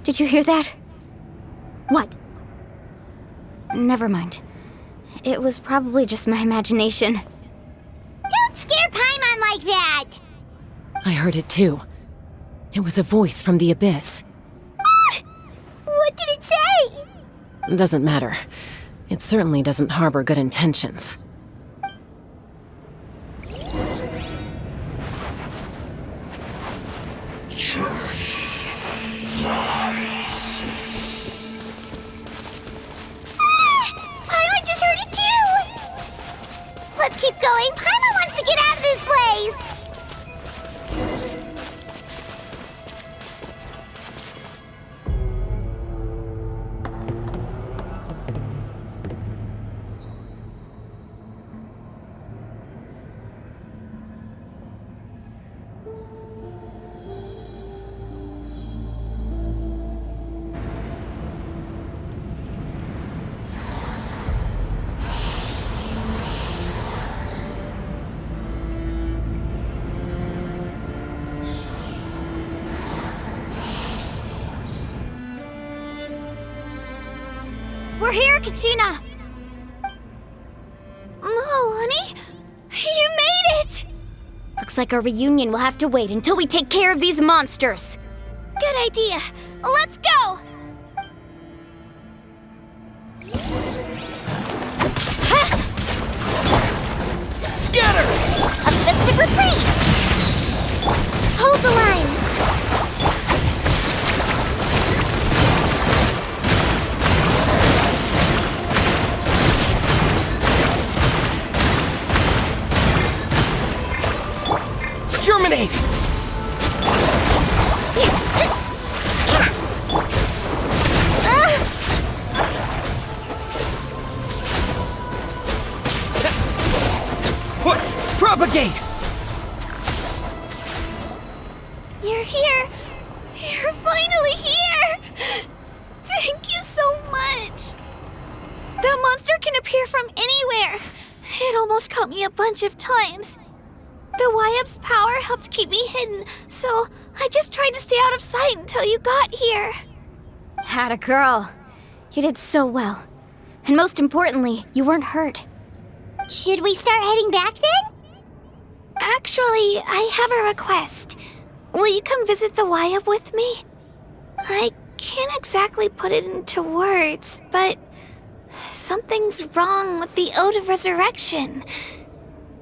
Speaker 11: Did you hear that? What? Never mind. It was probably just my imagination.
Speaker 1: Don't scare Paimon like that!
Speaker 9: I heard it too. It was a voice from the abyss.
Speaker 1: What did it say?
Speaker 9: Doesn't matter. It certainly doesn't harbor good intentions.
Speaker 1: Paimon just heard it too! Let's keep going. Paimon wants to get out of this place!
Speaker 11: We're here, Kachina! Honey? You made it! Looks like our reunion will have to wait until we take care of these monsters. Good idea. Let's go!
Speaker 18: Scatter!
Speaker 1: A festive reprise! Hold the line!
Speaker 18: Germinate! What? Propagate!
Speaker 11: You're here! You're finally here! Thank you so much! That monster can appear from anywhere! It almost caught me a bunch of times. The Wyup's power helped keep me hidden, so I just tried to stay out of sight until you got here. Atta girl. You did so well. And most importantly, you weren't hurt.
Speaker 1: Should we start heading back then?
Speaker 11: Actually, I have a request. Will you come visit the Wyup with me? I can't exactly put it into words, but something's wrong with the Ode of Resurrection.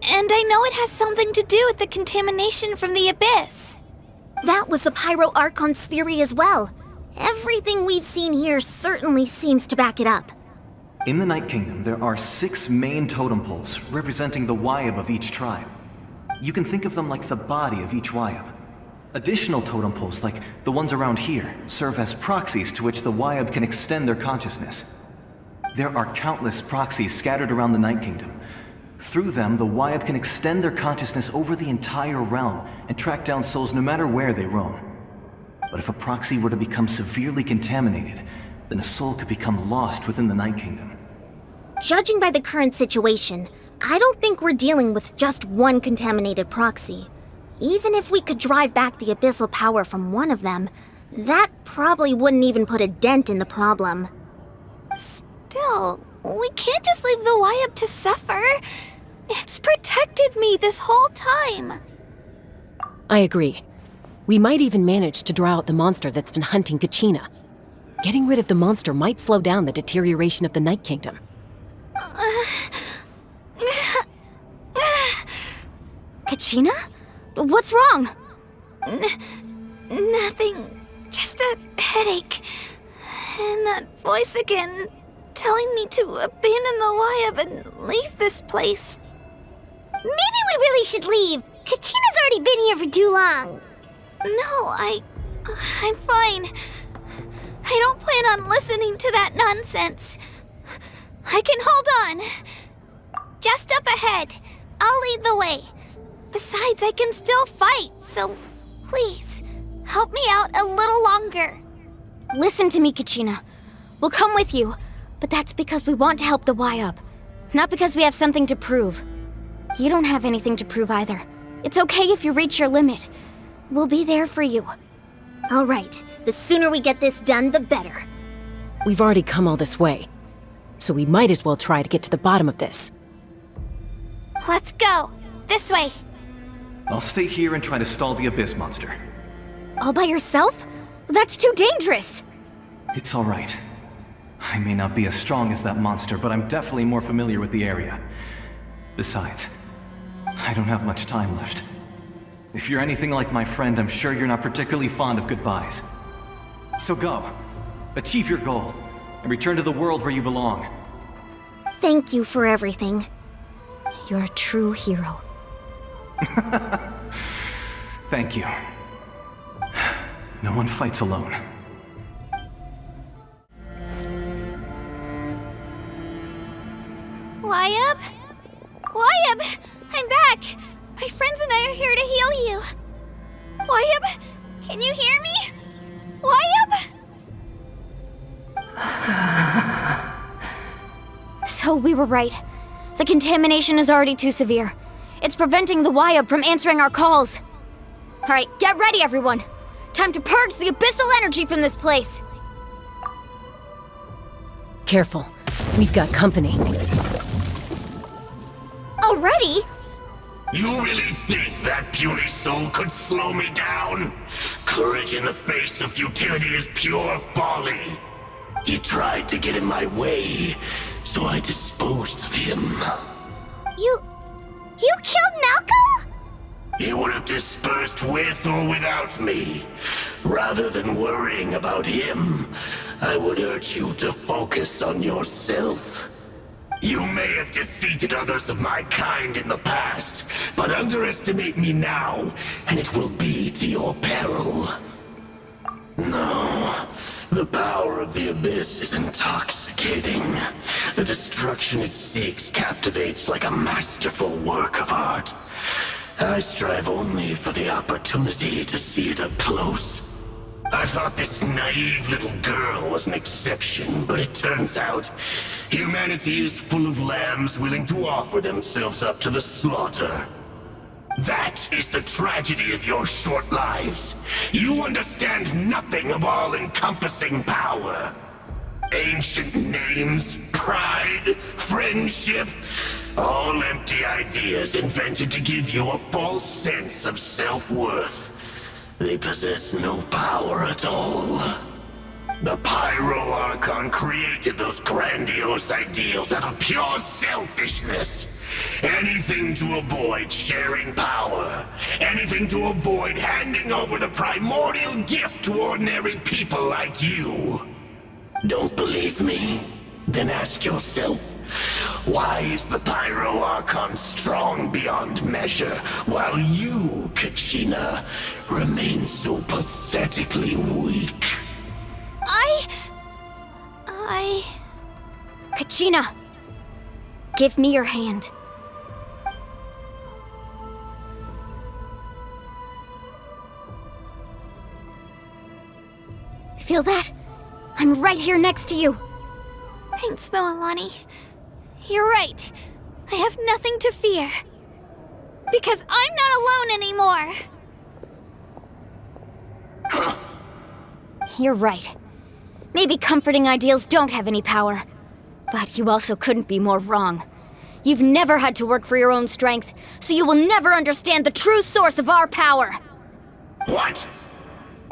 Speaker 11: And I know it has something to do with the contamination from the Abyss.
Speaker 17: That was the Pyro Archon's theory as well. Everything we've seen here certainly seems to back it up.
Speaker 16: In the Night Kingdom, there are 6 main totem poles representing the Wyub of each tribe. You can think of them like the body of each Wyub. Additional totem poles, like the ones around here, serve as proxies to which the Wyub can extend their consciousness. There are countless proxies scattered around the Night Kingdom. Through them, the Wyub can extend their consciousness over the entire realm and track down souls no matter where they roam. But if a proxy were to become severely contaminated, then a soul could become lost within the Night Kingdom.
Speaker 17: Judging by the current situation, I don't think we're dealing with just one contaminated proxy. Even if we could drive back the abyssal power from one of them,
Speaker 1: That probably wouldn't even put a dent in the problem.
Speaker 19: Still, we can't just leave the Wyab to suffer. It's protected me this whole time.
Speaker 9: I agree. We might even manage to draw out the monster that's been hunting Kachina. Getting rid of the monster might slow down the deterioration of the Night Kingdom.
Speaker 11: Kachina? What's wrong?
Speaker 19: Nothing. Just a headache. And that voice again, telling me to abandon the Wyab and leave this place.
Speaker 1: Maybe we really should leave. Kachina's already been here for too long.
Speaker 19: No, I'm fine. I don't plan on listening to that nonsense. I can hold on. Just up ahead. I'll lead the way. Besides, I can still fight, so please, help me out a little longer.
Speaker 11: Listen to me, Kachina. We'll come with you, but that's because we want to help the Wyab, not because we have something to prove. You don't have anything to prove either. It's okay if you reach your limit. We'll be there for you.
Speaker 1: All right, the sooner we get this done, the better.
Speaker 9: We've already come all this way, so we might as well try to get to the bottom of this.
Speaker 19: Let's go. This way.
Speaker 16: I'll stay here and try to stall the Abyss monster.
Speaker 11: All by yourself? That's too dangerous.
Speaker 16: It's all right. I may not be as strong as that monster, but I'm definitely more familiar with the area. Besides, I don't have much time left. If you're anything like my friend, I'm sure you're not particularly fond of goodbyes. So go. Achieve your goal, and return to the world where you belong.
Speaker 1: Thank you for everything.
Speaker 11: You're a true hero.
Speaker 16: Thank you. No one fights alone.
Speaker 19: Wyab? Wyab! I'm back! My friends and I are here to heal you. Wyab, can you hear me? Wyab?
Speaker 11: So we were right. The contamination is already too severe. It's preventing the Wyab from answering our calls. All right, get ready, everyone. Time to purge the abyssal energy from this place.
Speaker 9: Careful. We've got company.
Speaker 1: Already?
Speaker 20: You really think that puny soul could slow me down? Courage in the face of futility is pure folly. He tried to get in my way, so I disposed of him.
Speaker 1: You killed Malco?
Speaker 20: He would have dispersed with or without me. Rather than worrying about him, I would urge you to focus on yourself. You may have defeated others of my kind in the past, but underestimate me now, and it will be to your peril. No, the power of the Abyss is intoxicating. The destruction it seeks captivates like a masterful work of art. I strive only for the opportunity to see it up close. I thought this naive little girl was an exception, but it turns out humanity is full of lambs willing to offer themselves up to the slaughter. That is the tragedy of your short lives. You understand nothing of all-encompassing power. Ancient names, pride, friendship, all empty ideas invented to give you a false sense of self-worth. They possess no power at all. The Pyro Archon created those grandiose ideals out of pure selfishness. Anything to avoid sharing power. Anything to avoid handing over the primordial gift to ordinary people like you. Don't believe me? Then ask yourself, why is the Pyro Archon strong beyond measure, while you, Kachina, remain so pathetically weak?
Speaker 11: Kachina, give me your hand. Feel that? I'm right here next to you.
Speaker 19: Thanks, Moalani. You're right. I have nothing to fear. Because I'm not alone anymore.
Speaker 11: You're right. Maybe comforting ideals don't have any power. But you also couldn't be more wrong. You've never had to work for your own strength, so you will never understand the true source of our power.
Speaker 20: What?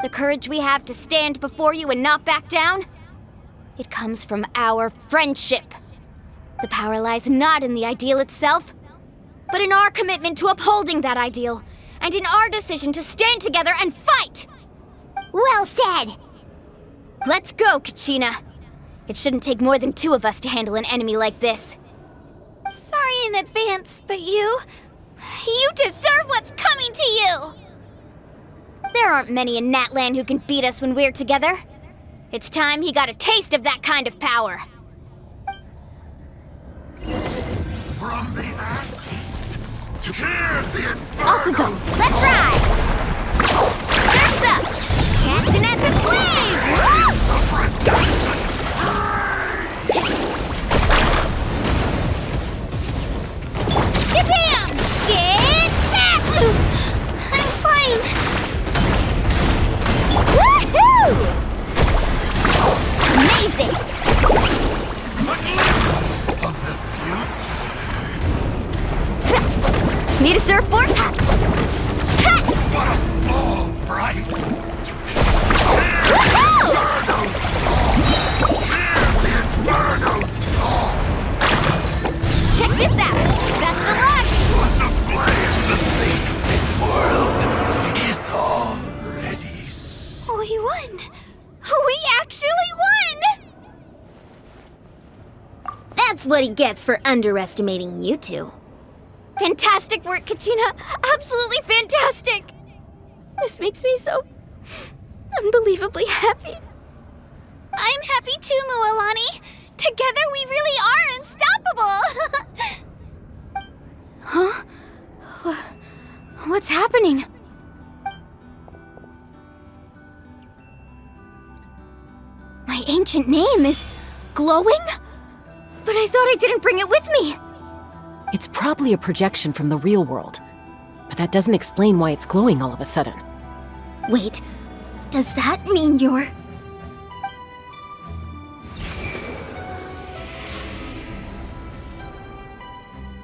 Speaker 11: The courage we have to stand before you and not back down? It comes from our friendship. The power lies not in the ideal itself, but in our commitment to upholding that ideal, and in our decision to stand together and fight!
Speaker 1: Well said!
Speaker 11: Let's go, Kachina. It shouldn't take more than 2 of us to handle an enemy like this.
Speaker 19: Sorry in advance, but you deserve what's coming to you!
Speaker 11: There aren't many in Natlan who can beat us when we're together. It's time he got a taste of that kind of power.
Speaker 20: From the ashes, hear the
Speaker 11: Okugo, let's ride! Surf's up! Catch an epic wave! Shabam! Get back!
Speaker 19: I'm fine.
Speaker 11: Woohoo! Amazing! Need a surfboard?
Speaker 20: What a small fright!
Speaker 11: Check this out! Best of luck!
Speaker 20: The flame the thieving world is already.
Speaker 19: We won! We actually won!
Speaker 1: That's what he gets for underestimating you two.
Speaker 11: Fantastic work, Kachina! Absolutely fantastic!
Speaker 14: This makes me so unbelievably happy.
Speaker 19: I'm happy too, Mualani. Together we really are unstoppable!
Speaker 11: Huh? What's happening? My ancient name is glowing? But I thought I didn't bring it with me!
Speaker 9: It's probably a projection from the real world. But that doesn't explain why it's glowing all of a sudden.
Speaker 1: Wait, does that mean you're...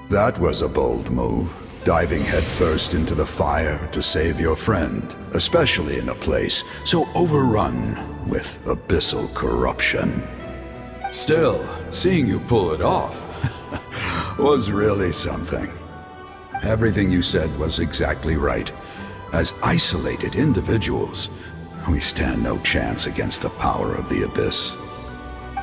Speaker 21: That was a bold move, diving headfirst into the fire to save your friend, especially in a place so overrun with abyssal corruption. Still, seeing you pull it off was really something. Everything you said was exactly right. As isolated individuals, we stand no chance against the power of the Abyss.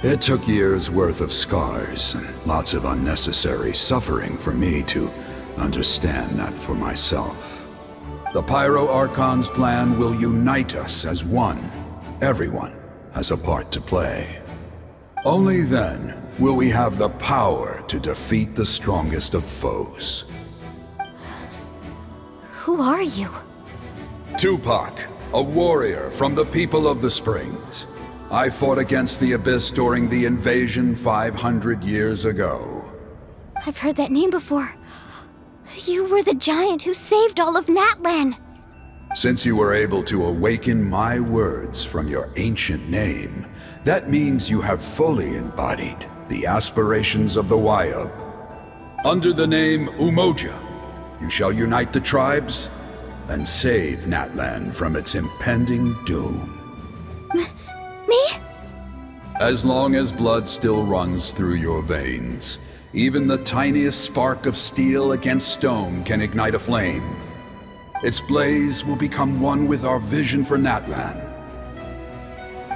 Speaker 21: It took years' worth of scars and lots of unnecessary suffering for me to understand that for myself. The Pyro Archon's plan will unite us as one. Everyone has a part to play. Only then will we have the power to defeat the strongest of foes.
Speaker 11: Who are you?
Speaker 21: Tupac, a warrior from the people of the Springs. I fought against the Abyss during the invasion 500 years ago.
Speaker 11: I've heard that name before. You were the giant who saved all of Natlan.
Speaker 21: Since you were able to awaken my words from your ancient name, that means you have fully embodied the aspirations of the Wayub. Under the name Umoja, you shall unite the tribes and save Natlan from its impending doom.
Speaker 11: Me?
Speaker 21: As long as blood still runs through your veins, even the tiniest spark of steel against stone can ignite a flame. Its blaze will become one with our vision for Natlan.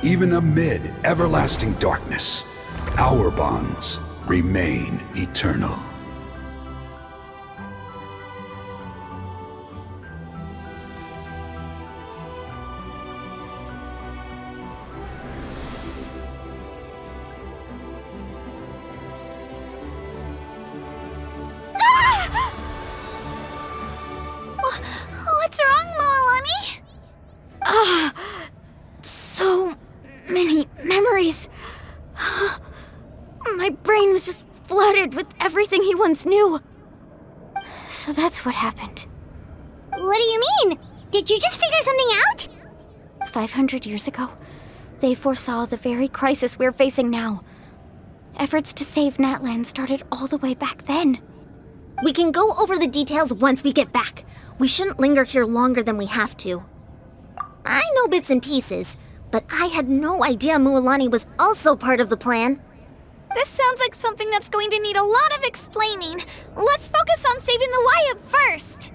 Speaker 21: Even amid everlasting darkness, our bonds remain eternal.
Speaker 19: What's wrong, Mualani?
Speaker 11: So many memories. My brain was just flooded with everything he once knew. So that's what happened.
Speaker 1: What do you mean? Did you just figure something out?
Speaker 11: 500 years ago, They foresaw the very crisis we're facing now. Efforts to save Natlan started all the way back then.
Speaker 17: We can go over the details once we get back. We shouldn't linger here longer than we have to. I know bits and pieces, but I had no idea Mualani was also part of the plan.
Speaker 19: This sounds like something that's going to need a lot of explaining. Let's focus on saving the Wyatt first.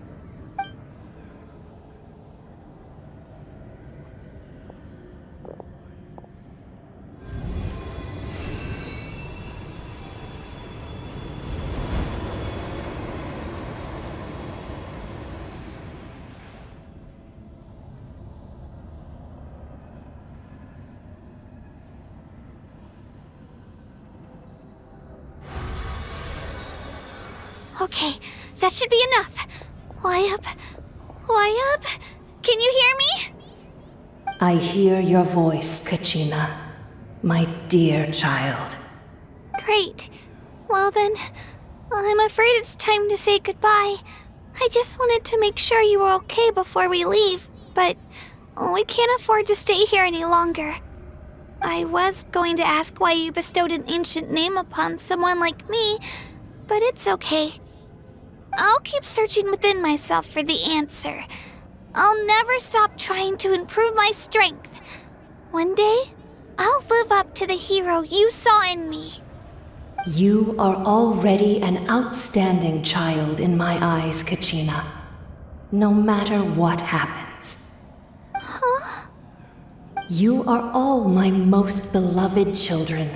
Speaker 19: Okay, that should be enough. Wyatt? Can you hear me?
Speaker 3: I hear your voice, Kachina, my dear child.
Speaker 19: Great. Well then, I'm afraid it's time to say goodbye. I just wanted to make sure you were okay before we leave, but we can't afford to stay here any longer. I was going to ask why you bestowed an ancient name upon someone like me, but it's okay. I'll keep searching within myself for the answer. I'll never stop trying to improve my strength. One day, I'll live up to the hero you saw in me.
Speaker 3: You are already an outstanding child in my eyes, Kachina. No matter what happens.
Speaker 19: Huh?
Speaker 3: You are all my most beloved children.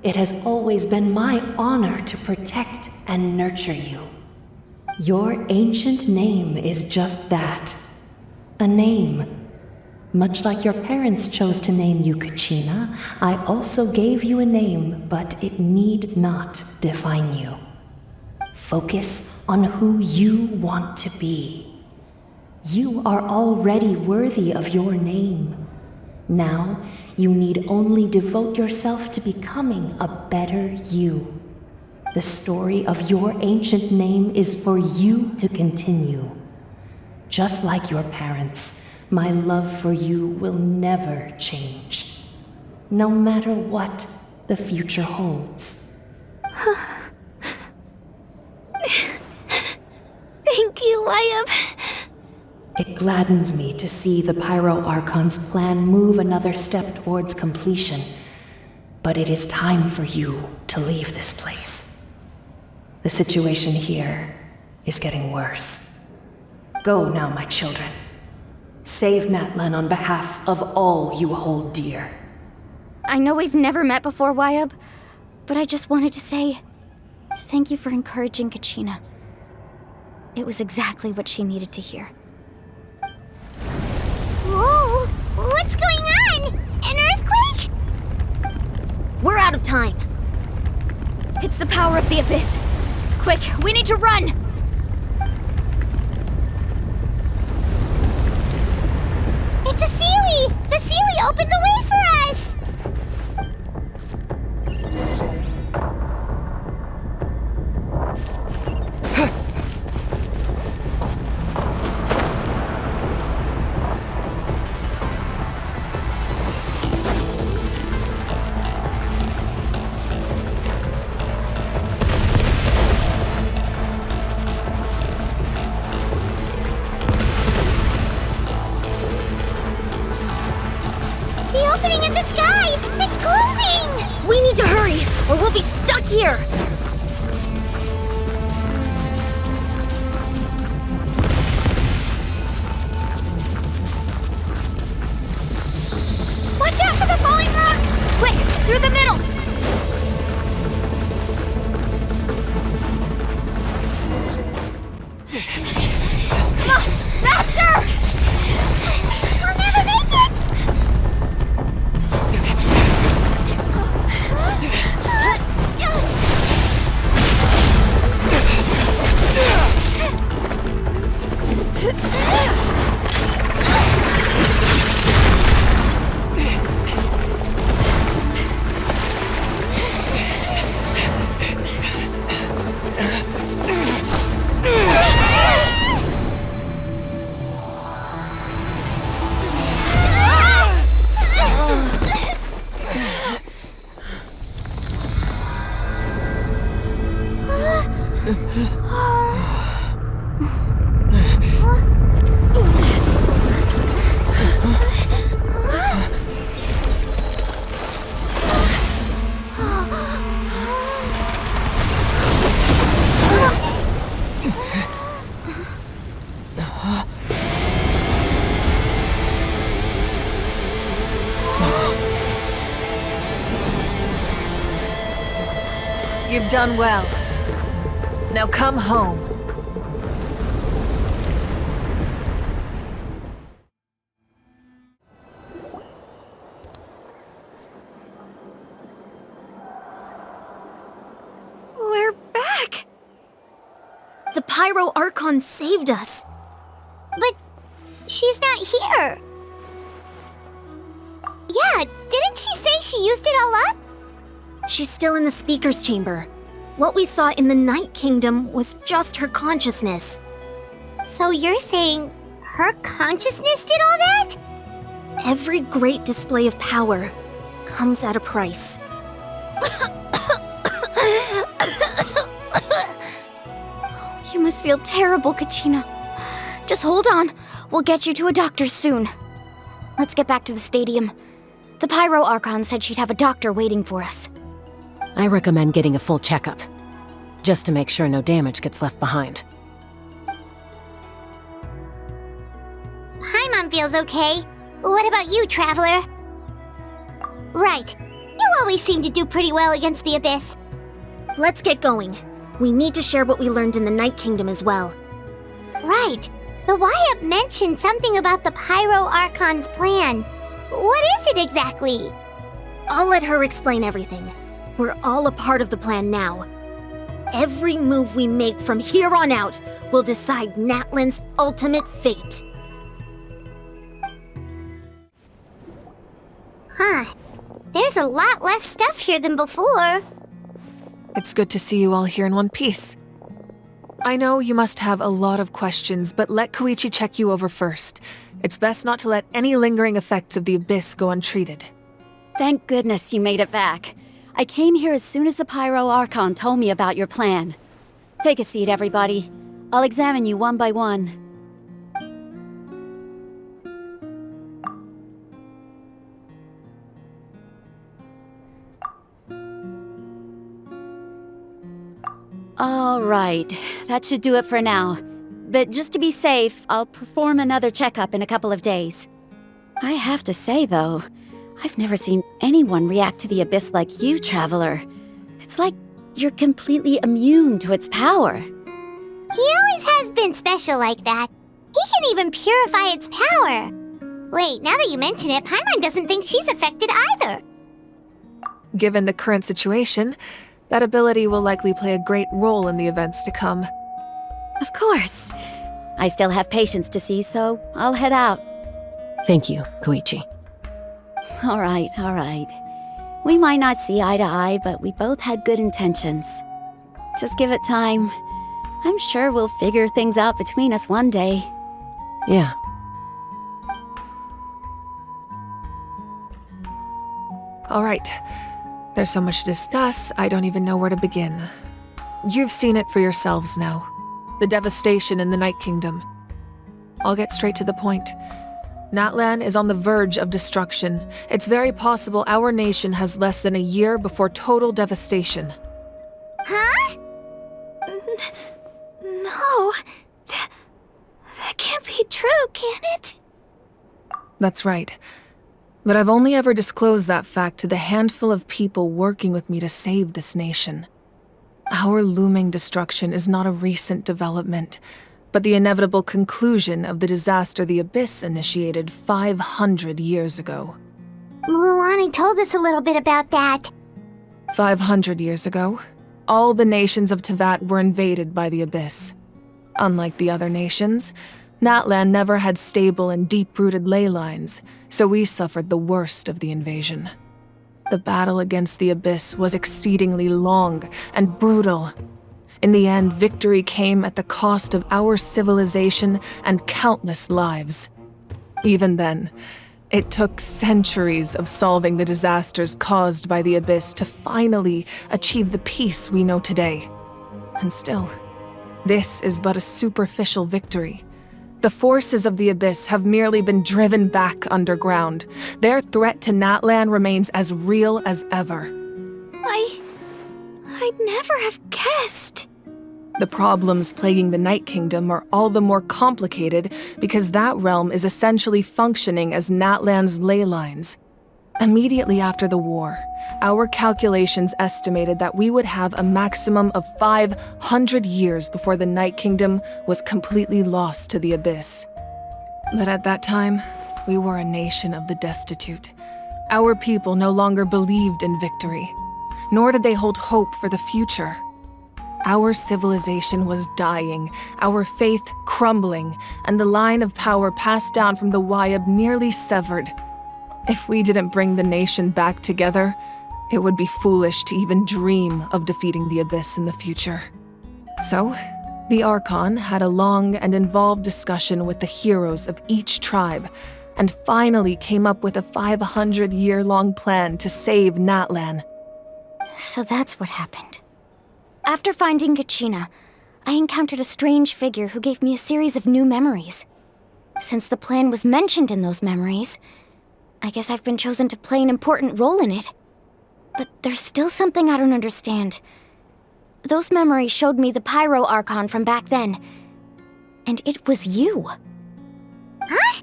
Speaker 3: It has always been my honor to protect and nurture you. Your ancient name is just that. A name. Much like your parents chose to name you Kachina, I also gave you a name, but it need not define you. Focus on who you want to be. You are already worthy of your name. Now, you need only devote yourself to becoming a better you. The story of your ancient name is for you to continue. Just like your parents, my love for you will never change. No matter what the future holds.
Speaker 19: Thank you, Wyatt.
Speaker 3: It gladdens me to see the Pyro Archon's plan move another step towards completion. But it is time for you to leave this place. The situation here is getting worse. Go now, my children. Save Natlan on behalf of all you hold dear.
Speaker 11: I know we've never met before, Wyatt, but I just wanted to say thank you for encouraging Kachina. It was exactly what she needed to hear.
Speaker 1: Whoa! What's going on? An earthquake?
Speaker 11: We're out of time. It's the power of the Abyss. Quick, we need to run!
Speaker 1: It's a Sealy! The Sealy opened the way for us! Opening in the sky! It's closing!
Speaker 11: We need to hurry, or we'll be stuck here!
Speaker 19: Watch out for the falling rocks!
Speaker 11: Quick, through the middle! Come on, faster!
Speaker 1: We'll never make it!
Speaker 6: You've done well. Now come home.
Speaker 14: We're back! The Pyro Archon saved us.
Speaker 1: But she's not here. Yeah, didn't she say she used it all up?
Speaker 14: She's still in the Speaker's Chamber. What we saw in the Night Kingdom was just her consciousness.
Speaker 1: So you're saying her consciousness did all that?
Speaker 14: Every great display of power comes at a price.
Speaker 11: You must feel terrible, Kachina. Just hold on. We'll get you to a doctor soon. Let's get back to the stadium. The Pyro Archon said she'd have a doctor waiting for us.
Speaker 9: I recommend getting a full checkup, just to make sure no damage gets left behind.
Speaker 1: Paimon feels okay. What about you, Traveler? Right. You always seem to do pretty well against the Abyss.
Speaker 14: Let's get going. We need to share what we learned in the Night Kingdom as well.
Speaker 1: Right. The YUP mentioned something about the Pyro Archon's plan. What is it exactly?
Speaker 14: I'll let her explain everything. We're all a part of the plan now. Every move we make from here on out will decide Natlan's ultimate fate.
Speaker 1: Huh. There's a lot less stuff here than before.
Speaker 6: It's good to see you all here in one piece. I know you must have a lot of questions, but let Koichi check you over first. It's best not to let any lingering effects of the Abyss go untreated.
Speaker 17: Thank goodness you made it back. I came here as soon as the Pyro Archon told me about your plan. Take a seat, everybody. I'll examine you one by one. All right, that should do it for now. But just to be safe, I'll perform another checkup in a couple of days. I have to say, though, I've never seen anyone react to the Abyss like you, Traveler. It's like you're completely immune to its power.
Speaker 1: He always has been special like that. He can even purify its power. Wait, now that you mention it, Paimon doesn't think she's affected either.
Speaker 6: Given the current situation, that ability will likely play a great role in the events to come.
Speaker 17: Of course. I still have patients to see, so I'll head out.
Speaker 9: Thank you, Koichi.
Speaker 17: All right, all right. We might not see eye to eye, but we both had good intentions. Just give it time. I'm sure we'll figure things out between us one day.
Speaker 9: Yeah.
Speaker 6: All right. There's so much to discuss, I don't even know where to begin. You've seen it for yourselves now. The devastation in the Night Kingdom. I'll get straight to the point. Natlan is on the verge of destruction. It's very possible our nation has less than a year before total devastation.
Speaker 1: Huh?
Speaker 19: No. That can't be true, can it?
Speaker 6: That's right. But I've only ever disclosed that fact to the handful of people working with me to save this nation. Our looming destruction is not a recent development, but the inevitable conclusion of the disaster the Abyss initiated 500 years ago.
Speaker 1: Mulan told us a little bit about that.
Speaker 6: 500 years ago, all the nations of Teyvat were invaded by the Abyss. Unlike the other nations, Natlan never had stable and deep-rooted ley lines, so we suffered the worst of the invasion. The battle against the Abyss was exceedingly long and brutal. In the end, victory came at the cost of our civilization and countless lives. Even then, it took centuries of solving the disasters caused by the Abyss to finally achieve the peace we know today. And still, this is but a superficial victory. The forces of the Abyss have merely been driven back underground. Their threat to Natlan remains as real as ever.
Speaker 19: I'd never have guessed.
Speaker 6: The problems plaguing the Night Kingdom are all the more complicated because that realm is essentially functioning as Natlan's ley lines. Immediately after the war, our calculations estimated that we would have a maximum of 500 years before the Night Kingdom was completely lost to the Abyss. But at that time, we were a nation of the destitute. Our people no longer believed in victory, nor did they hold hope for the future. Our civilization was dying, our faith crumbling, and the line of power passed down from the Wayab nearly severed. If we didn't bring the nation back together, it would be foolish to even dream of defeating the Abyss in the future. So, the Archon had a long and involved discussion with the heroes of each tribe, and finally came up with a 500-year-long plan to save Natlan.
Speaker 11: So that's what happened. After finding Kachina, I encountered a strange figure who gave me a series of new memories. Since the plan was mentioned in those memories, I guess I've been chosen to play an important role in it. But there's still something I don't understand. Those memories showed me the Pyro Archon from back then. And it was you.
Speaker 1: Huh?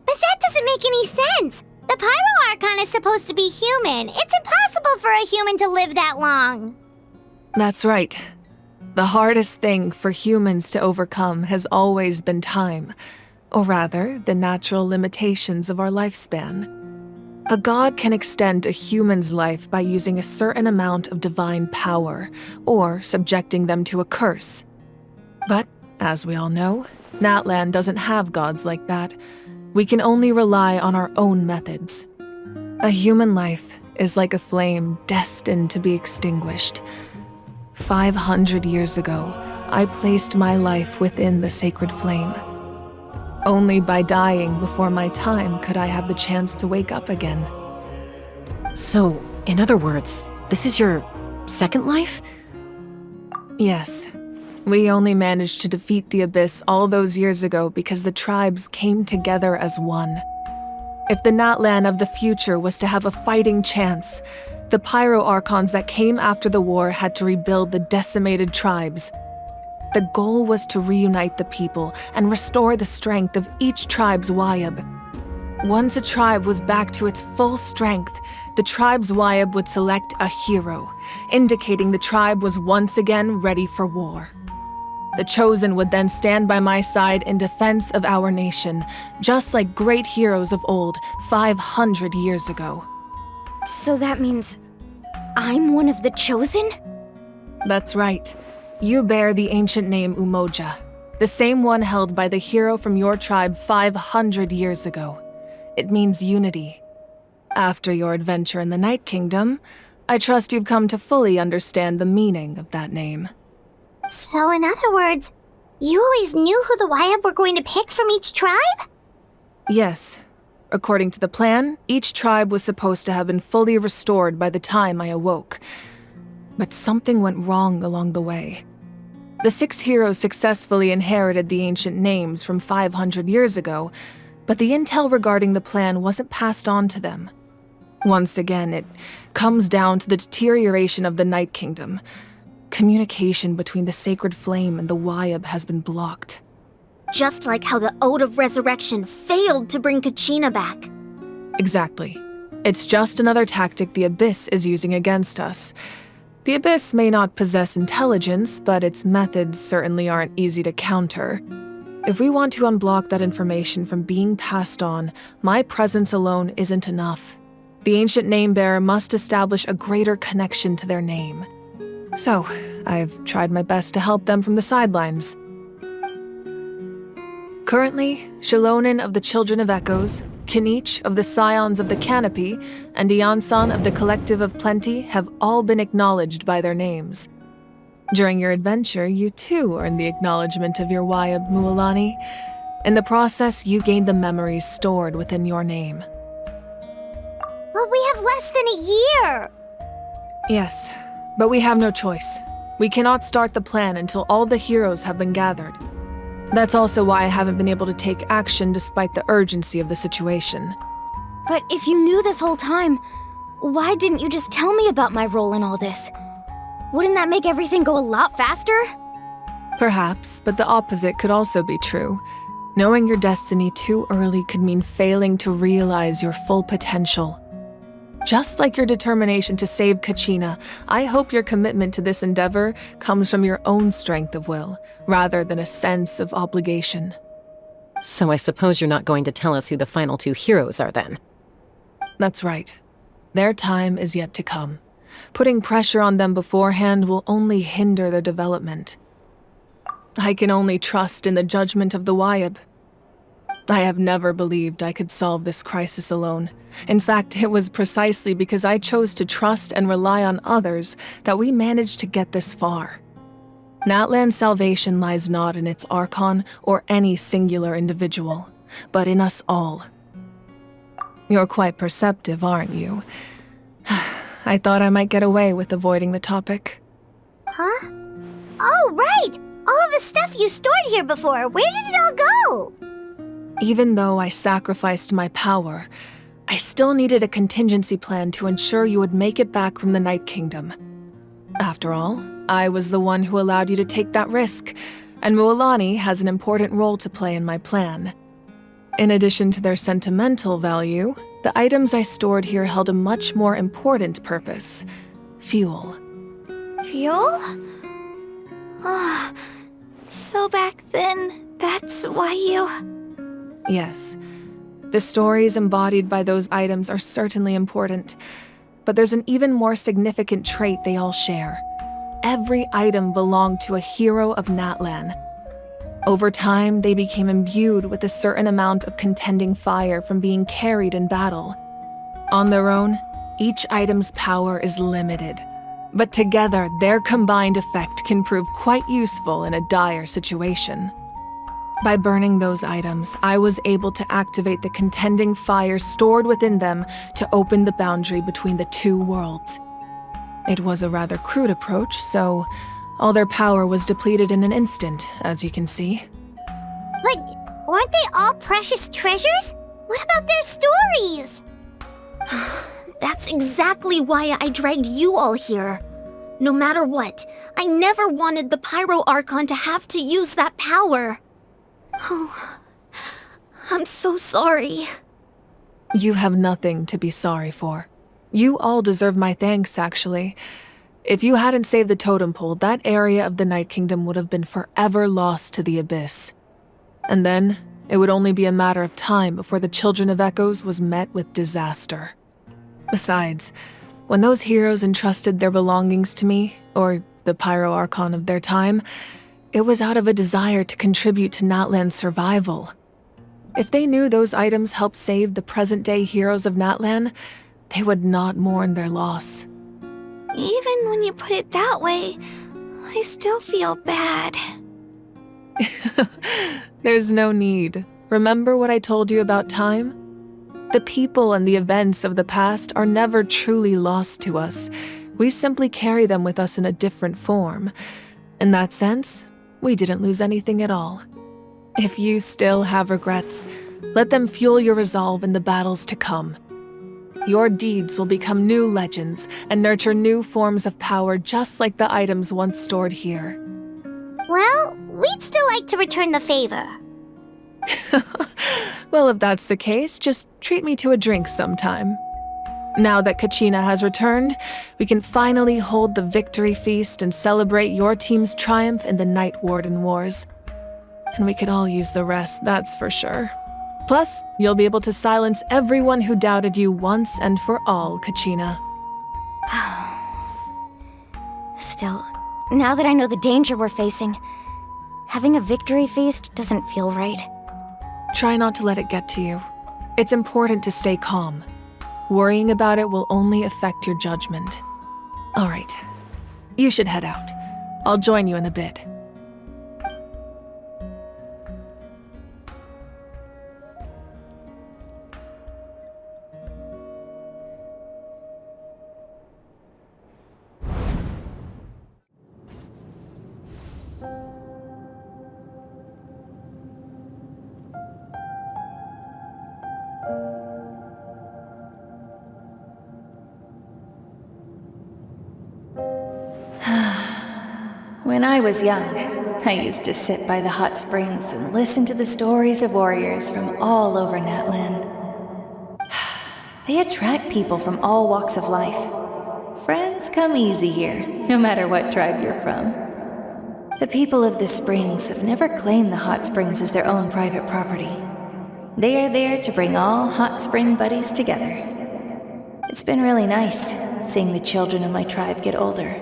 Speaker 1: But that doesn't make any sense! The Pyro Archon is supposed to be human. It's impossible for a human to live that long.
Speaker 6: That's right. The hardest thing for humans to overcome has always been time, or rather, the natural limitations of our lifespan. A god can extend a human's life by using a certain amount of divine power, or subjecting them to a curse. But, as we all know, Natlan doesn't have gods like that. We can only rely on our own methods. A human life is like a flame destined to be extinguished. 500 years ago, I placed my life within the sacred flame. Only by dying before my time could I have the chance to wake up again.
Speaker 9: So, in other words, this is your second life?
Speaker 6: Yes. We only managed to defeat the Abyss all those years ago because the tribes came together as one. If the Natlan of the future was to have a fighting chance, the Pyro Archons that came after the war had to rebuild the decimated tribes. The goal was to reunite the people and restore the strength of each tribe's Wayab. Once a tribe was back to its full strength, the tribe's Wayab would select a hero, indicating the tribe was once again ready for war. The Chosen would then stand by my side in defense of our nation, just like great heroes of old 500 years ago.
Speaker 11: So that means I'm one of the Chosen?
Speaker 6: That's right. You bear the ancient name Umoja, the same one held by the hero from your tribe 500 years ago. It means unity. After your adventure in the Night Kingdom, I trust you've come to fully understand the meaning of that name.
Speaker 1: So in other words, you always knew who the Wayab were going to pick from each tribe?
Speaker 6: Yes. According to the plan, each tribe was supposed to have been fully restored by the time I awoke. But something went wrong along the way. The 6 heroes successfully inherited the ancient names from 500 years ago, but the intel regarding the plan wasn't passed on to them. Once again, it comes down to the deterioration of the Night Kingdom. Communication between the Sacred Flame and the Wayab has been blocked.
Speaker 17: Just like how the Ode of Resurrection failed to bring Kachina back.
Speaker 6: Exactly. It's just another tactic the Abyss is using against us. The Abyss may not possess intelligence, but its methods certainly aren't easy to counter. If we want to unblock that information from being passed on, my presence alone isn't enough. The ancient name-bearer must establish a greater connection to their name. So, I've tried my best to help them from the sidelines. Currently, Shilonin of the Children of Echoes, Kinich of the Scions of the Canopy, and Iansan of the Collective of Plenty have all been acknowledged by their names. During your adventure, you too earned the acknowledgement of your Wayab, Mualani. In the process, you gained the memories stored within your name.
Speaker 1: Well, we have less than a year!
Speaker 6: Yes, but we have no choice. We cannot start the plan until all the heroes have been gathered. That's also why I haven't been able to take action despite the urgency of the situation.
Speaker 11: But if you knew this whole time, why didn't you just tell me about my role in all this? Wouldn't that make everything go a lot faster?
Speaker 6: Perhaps, but the opposite could also be true. Knowing your destiny too early could mean failing to realize your full potential. Just like your determination to save Kachina, I hope your commitment to this endeavor comes from your own strength of will, rather than a sense of obligation.
Speaker 9: So I suppose you're not going to tell us who the final two heroes are then?
Speaker 6: That's right. Their time is yet to come. Putting pressure on them beforehand will only hinder their development. I can only trust in the judgment of the Wyab. I have never believed I could solve this crisis alone. In fact, it was precisely because I chose to trust and rely on others that we managed to get this far. Natlan's salvation lies not in its Archon or any singular individual, but in us all. You're quite perceptive, aren't you? I thought I might get away with avoiding the topic.
Speaker 1: Huh? Oh, right! All of the stuff you stored here before, where did it all go?
Speaker 6: Even though I sacrificed my power, I still needed a contingency plan to ensure you would make it back from the Night Kingdom. After all, I was the one who allowed you to take that risk, and Mualani has an important role to play in my plan. In addition to their sentimental value, the items I stored here held a much more important purpose: fuel.
Speaker 19: Fuel? Ah, so back then, that's why you...
Speaker 6: Yes. The stories embodied by those items are certainly important, but there's an even more significant trait they all share. Every item belonged to a hero of Natlan. Over time, they became imbued with a certain amount of contending fire from being carried in battle. On their own, each item's power is limited, but together, their combined effect can prove quite useful in a dire situation. By burning those items, I was able to activate the contending fire stored within them to open the boundary between the two worlds. It was a rather crude approach, so all their power was depleted in an instant, as you can see.
Speaker 1: But weren't they all precious treasures? What about their stories?
Speaker 11: That's exactly why I dragged you all here. No matter what, I never wanted the Pyro Archon to have to use that power. Oh, I'm so sorry.
Speaker 6: You have nothing to be sorry for. You all deserve my thanks, actually. If you hadn't saved the totem pole, that area of the Night Kingdom would have been forever lost to the Abyss. And then, it would only be a matter of time before the Children of Echoes was met with disaster. Besides, when those heroes entrusted their belongings to me, or the Pyro Archon of their time, it was out of a desire to contribute to Natlan's survival. If they knew those items helped save the present-day heroes of Natlan, they would not mourn their loss.
Speaker 19: Even when you put it that way, I still feel bad.
Speaker 6: There's no need. Remember what I told you about time? The people and the events of the past are never truly lost to us. We simply carry them with us in a different form. In that sense, we didn't lose anything at all. If you still have regrets, let them fuel your resolve in the battles to come. Your deeds will become new legends and nurture new forms of power just like the items once stored here.
Speaker 1: Well, we'd still like to return the favor.
Speaker 6: Well, if that's the case, just treat me to a drink sometime. Now that Kachina has returned, we can finally hold the victory feast and celebrate your team's triumph in the Night Warden Wars. And we could all use the rest, that's for sure. Plus, you'll be able to silence everyone who doubted you once and for all, Kachina.
Speaker 11: Still, now that I know the danger we're facing, having a victory feast doesn't feel right.
Speaker 6: Try not to let it get to you. It's important to stay calm. Worrying about it will only affect your judgment. All right, you should head out. I'll join you in a bit.
Speaker 7: When I was young, I used to sit by the hot springs and listen to the stories of warriors from all over Natlan. They attract people from all walks of life. Friends come easy here, no matter what tribe you're from. The people of the springs have never claimed the hot springs as their own private property. They are there to bring all hot spring buddies together. It's been really nice, seeing the children of my tribe get older.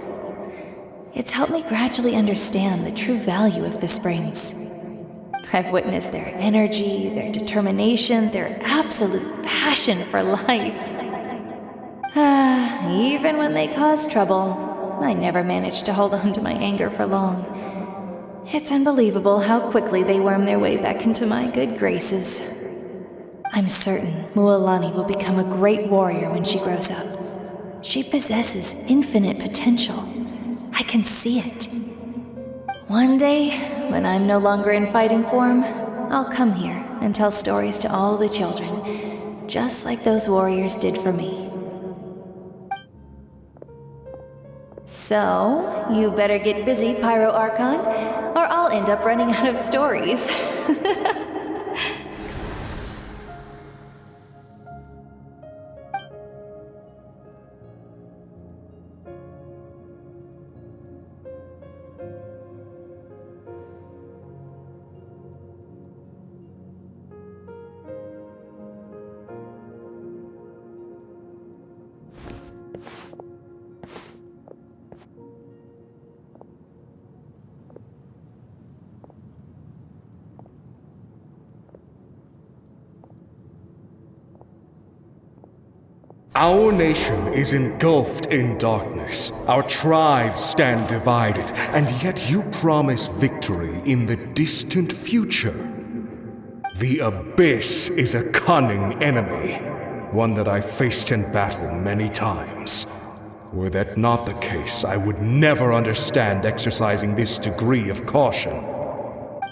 Speaker 7: It's helped me gradually understand the true value of the springs. I've witnessed their energy, their determination, their absolute passion for life. Even when they cause trouble, I never managed to hold on to my anger for long. It's unbelievable how quickly they worm their way back into my good graces. I'm certain Mualani will become a great warrior when she grows up. She possesses infinite potential. I can see it. One day, when I'm no longer in fighting form, I'll come here and tell stories to all the children, just like those warriors did for me. So, you better get busy, Pyro Archon, or I'll end up running out of stories.
Speaker 4: Our nation is engulfed in darkness. Our tribes stand divided, and yet you promise victory in the distant future. The Abyss is a cunning enemy, one that I faced in battle many times. Were that not the case, I would never understand exercising this degree of caution.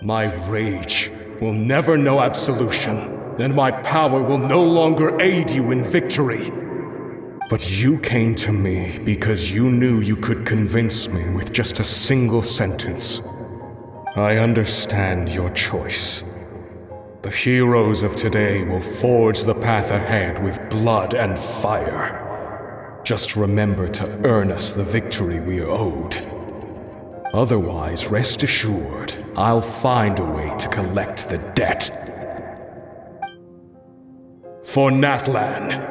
Speaker 4: My rage will never know absolution, and my power will no longer aid you in victory. But you came to me because you knew you could convince me with just a single sentence. I understand your choice. The heroes of today will forge the path ahead with blood and fire. Just remember to earn us the victory we are owed. Otherwise, rest assured, I'll find a way to collect the debt. For Natlan.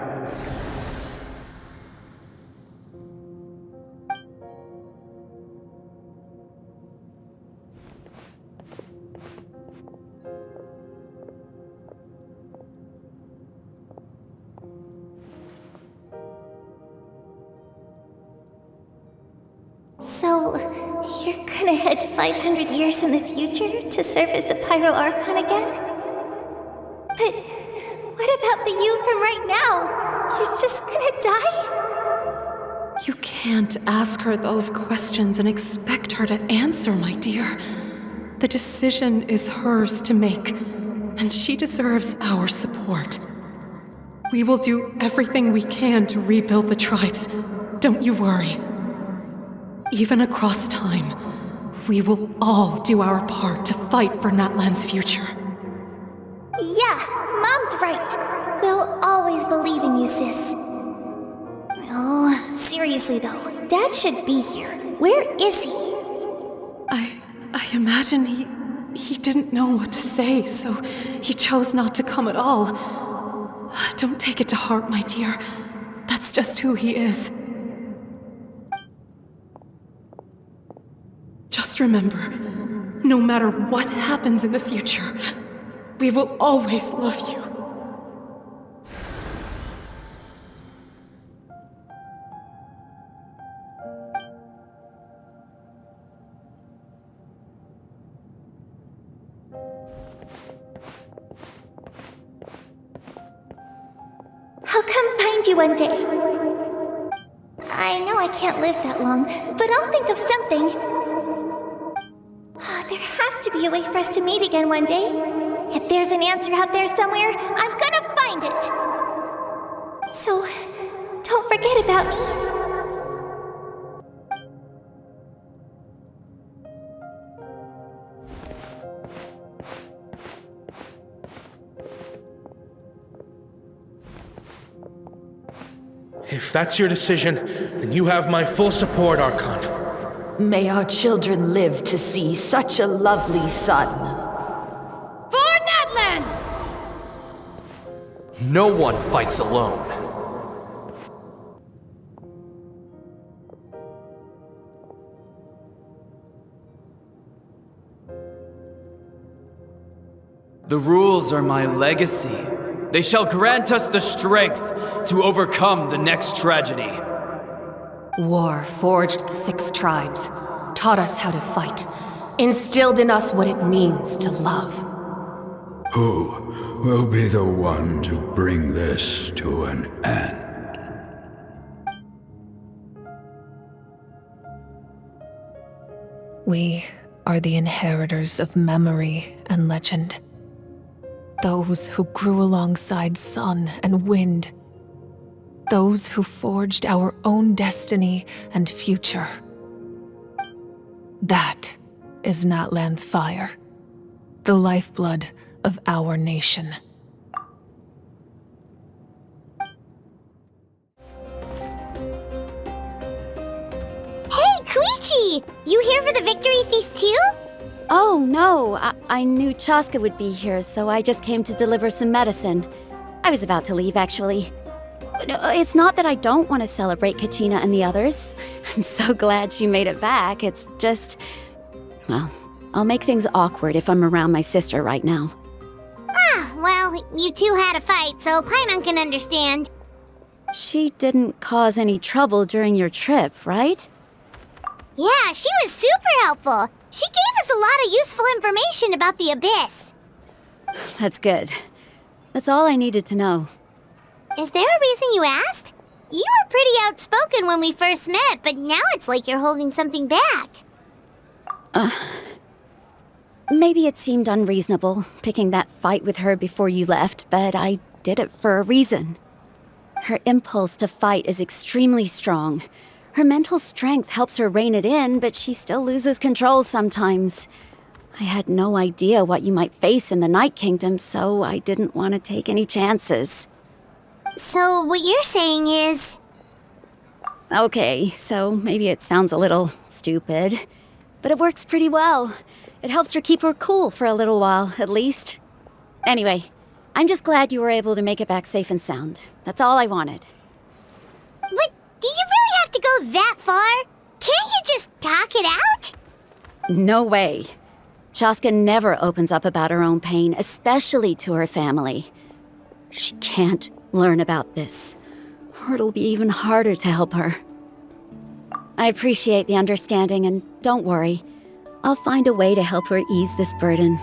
Speaker 1: So, you're gonna head 500 years in the future to serve as the Pyro Archon again? But what about the you from right now? You're just gonna die?
Speaker 3: You can't ask her those questions and expect her to answer, my dear. The decision is hers to make, and she deserves our support. We will do everything we can to rebuild the tribes. Don't you worry. Even across time, we will all do our part to fight for Natlan's future.
Speaker 1: Yeah, Mom's right. We'll always believe in you, sis. Oh, seriously though, Dad should be here. Where is he?
Speaker 3: I imagine he didn't know what to say, so he chose not to come at all. Don't take it to heart, my dear. That's just who he is. Just remember, no matter what happens in the future, we will always love you.
Speaker 1: I'll come find you one day. I know I can't live that long, but I'll think of something. There has to be a way for us to meet again one day. If there's an answer out there somewhere, I'm gonna find it. So, don't forget about me.
Speaker 5: If that's your decision, then you have my full support, Archon.
Speaker 22: May our children live to see such a lovely son.
Speaker 23: For Natlan!
Speaker 18: No one fights alone.
Speaker 24: The rules are my legacy. They shall grant us the strength to overcome the next tragedy.
Speaker 3: War forged the 6 tribes, taught us how to fight, instilled in us what it means to love.
Speaker 21: Who will be the one to bring this to an end?
Speaker 25: We are the inheritors of memory and legend. Those who grew alongside sun and wind. Those who forged our own destiny and future. That is Natlan's fire, the lifeblood of our nation.
Speaker 1: Hey, Koichi! You here for the victory feast too?
Speaker 17: Oh, no. I knew Chaska would be here, so I just came to deliver some medicine. I was about to leave, actually. It's not that I don't want to celebrate Kachina and the others. I'm so glad she made it back. It's just... well, I'll make things awkward if I'm around my sister right now.
Speaker 1: Ah, well, you two had a fight, so Paimon can understand.
Speaker 17: She didn't cause any trouble during your trip, right?
Speaker 1: Yeah, she was super helpful. She gave us a lot of useful information about the Abyss.
Speaker 17: That's good. That's all I needed to know.
Speaker 1: Is there a reason you asked? You were pretty outspoken when we first met, but now it's like you're holding something back.
Speaker 17: Maybe it seemed unreasonable, picking that fight with her before you left, but I did it for a reason. Her impulse to fight is extremely strong. Her mental strength helps her rein it in, but she still loses control sometimes. I had no idea what you might face in the Night Kingdom, so I didn't want to take any chances.
Speaker 1: So what you're saying is...
Speaker 17: Okay, so maybe it sounds a little stupid, but it works pretty well. It helps her keep her cool for a little while, at least. Anyway, I'm just glad you were able to make it back safe and sound. That's all I wanted.
Speaker 1: But do you really have to go that far? Can't you just talk it out?
Speaker 17: No way. Chaska never opens up about her own pain, especially to her family. She can't learn about this, or it'll be even harder to help her. I appreciate the understanding, and don't worry. I'll find a way to help her ease this burden.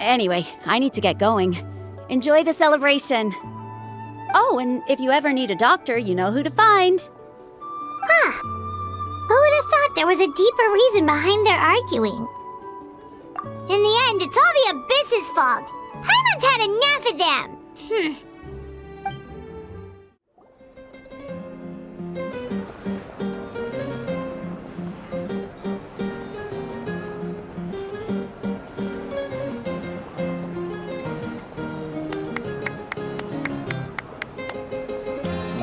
Speaker 17: Anyway, I need to get going. Enjoy the celebration. Oh, and if you ever need a doctor, you know who to find.
Speaker 1: Huh. Who would have thought there was a deeper reason behind their arguing? In the end, it's all the Abyss's fault. Paimon's had enough of them.